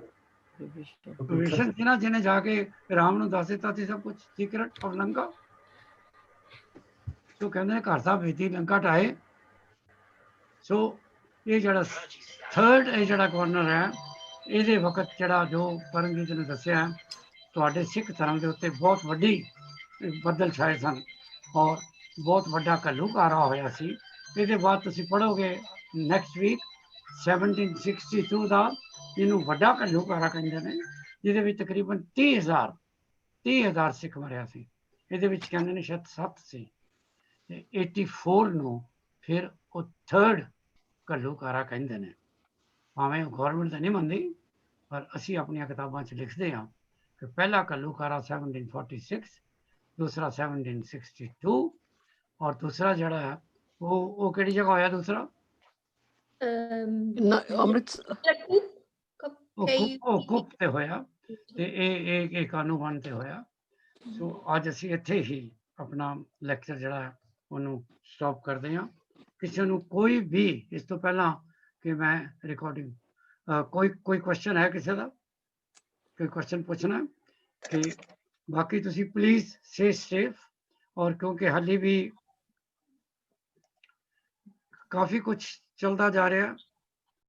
ਸੀ ਨਾ, ਜਿਹਨੇ ਜਾ ਕੇ ਰਾਮ ਨੂੰ ਦੱਸ ਦਿੱਤਾ ਸੀ ਸਭ ਕੁਝ ਸੀਕ੍ਰੇਟ ਆਫ ਲੰਕਾ। ਸੋ ਕਹਿੰਦੇ ਨੇ ਘਰ ਦਾ ਪੇਤੀ ਲੰਕਾ ਢਾਏ। ਸੋ ਇਹ ਜਿਹੜਾ ਥਰਡ ਇਹ ਜਿਹੜਾ ਗਵਰਨਰ ਹੈ, ਇਹਦੇ ਵਕਤ ਜਿਹੜਾ ਜੋ ਪਰਮਜੀਤ ਨੇ ਦੱਸਿਆ, ਤੁਹਾਡੇ ਸਿੱਖ ਧਰਮ ਦੇ ਉੱਤੇ ਬਹੁਤ ਵੱਡੀ ਬੱਦਲ ਛਾਏ ਸਨ ਔਰ ਬਹੁਤ ਵੱਡਾ ਘੱਲੂਘਾਰਾ ਹੋਇਆ ਸੀ। ਇਹਦੇ ਬਾਅਦ ਤੁਸੀਂ ਪੜ੍ਹੋਗੇ ਨੈਕਸਟ ਵੀਕ 1762 ਦਾ, ਜਿਹਨੂੰ ਵੱਡਾ ਘੱਲੂਘਾਰਾ ਕਹਿੰਦੇ ਨੇ, ਜਿਹਦੇ ਵਿੱਚ ਤਕਰੀਬਨ 30,000 ਸਿੱਖ ਮਰਿਆ ਸੀ। ਇਹਦੇ ਵਿੱਚ ਕਹਿੰਦੇ ਨੇ ਸ਼ਾਇਦ 7 ਸੀ। ਤੇ 84 ਨੂੰ ਫਿਰ ਉਹ ਥਰਡ ਘੱਲੂਘਾਰਾ ਕਹਿੰਦੇ ਨੇ। ਭਾਵੇਂ ਗੌਰਮੈਂਟ ਤਾਂ ਨਹੀਂ ਮੰਨਦੀ, ਪਰ ਅਸੀਂ ਆਪਣੀਆਂ ਕਿਤਾਬਾਂ 'ਚ ਲਿਖਦੇ ਹਾਂ ਕਿ ਪਹਿਲਾ ਘੱਲੂਘਾਰਾ 1746, ਦੂਸਰਾ 1762 ਔਰ ਦੂਸਰਾ ਜਿਹੜਾ ਹੈ ਉਹ ਕਿਹੜੀ ਜਗ੍ਹਾ ਹੋਇਆ ਦੂਸਰਾ? ਅੰਮ੍ਰਿਤਸਰ ਉਹ ਕੁੱਪ ਤੇ ਹੋਇਆ ਤੇ ਇਹ ਕਾਨੂੰਨ ਤੇ ਹੋਇਆ। ਸੋ ਅੱਜ ਅਸੀਂ ਇੱਥੇ ਹੀ ਆਪਣਾ ਲੈਕਚਰ ਜਿਹੜਾ ਹੈ ਉਹਨੂੰ ਸਟਾਪ ਕਰਦੇ ਹਾਂ। ਕਿਸੇ ਨੂੰ ਕੋਈ ਵੀ ਇਸ ਤੋਂ ਪਹਿਲਾਂ ਕਿ ਮੈਂ ਰਿਕਾਰਡਿੰਗ ਕੋਈ ਕੁਐਸਚਨ ਹੈ ਕਿਸੇ ਦਾ? ਕੋਈ ਕੁਐਸਚਨ ਪੁੱਛਣਾ ਕਿ ਬਾਕੀ ਤੁਸੀਂ ਪਲੀਜ਼ ਸੇ ਸੇਫ। ਔਰ ਕਿਉਂਕਿ ਹਾਲੇ ਵੀ ਕਾਫੀ ਕੁਝ ਚੱਲਦਾ ਜਾ ਰਿਹਾ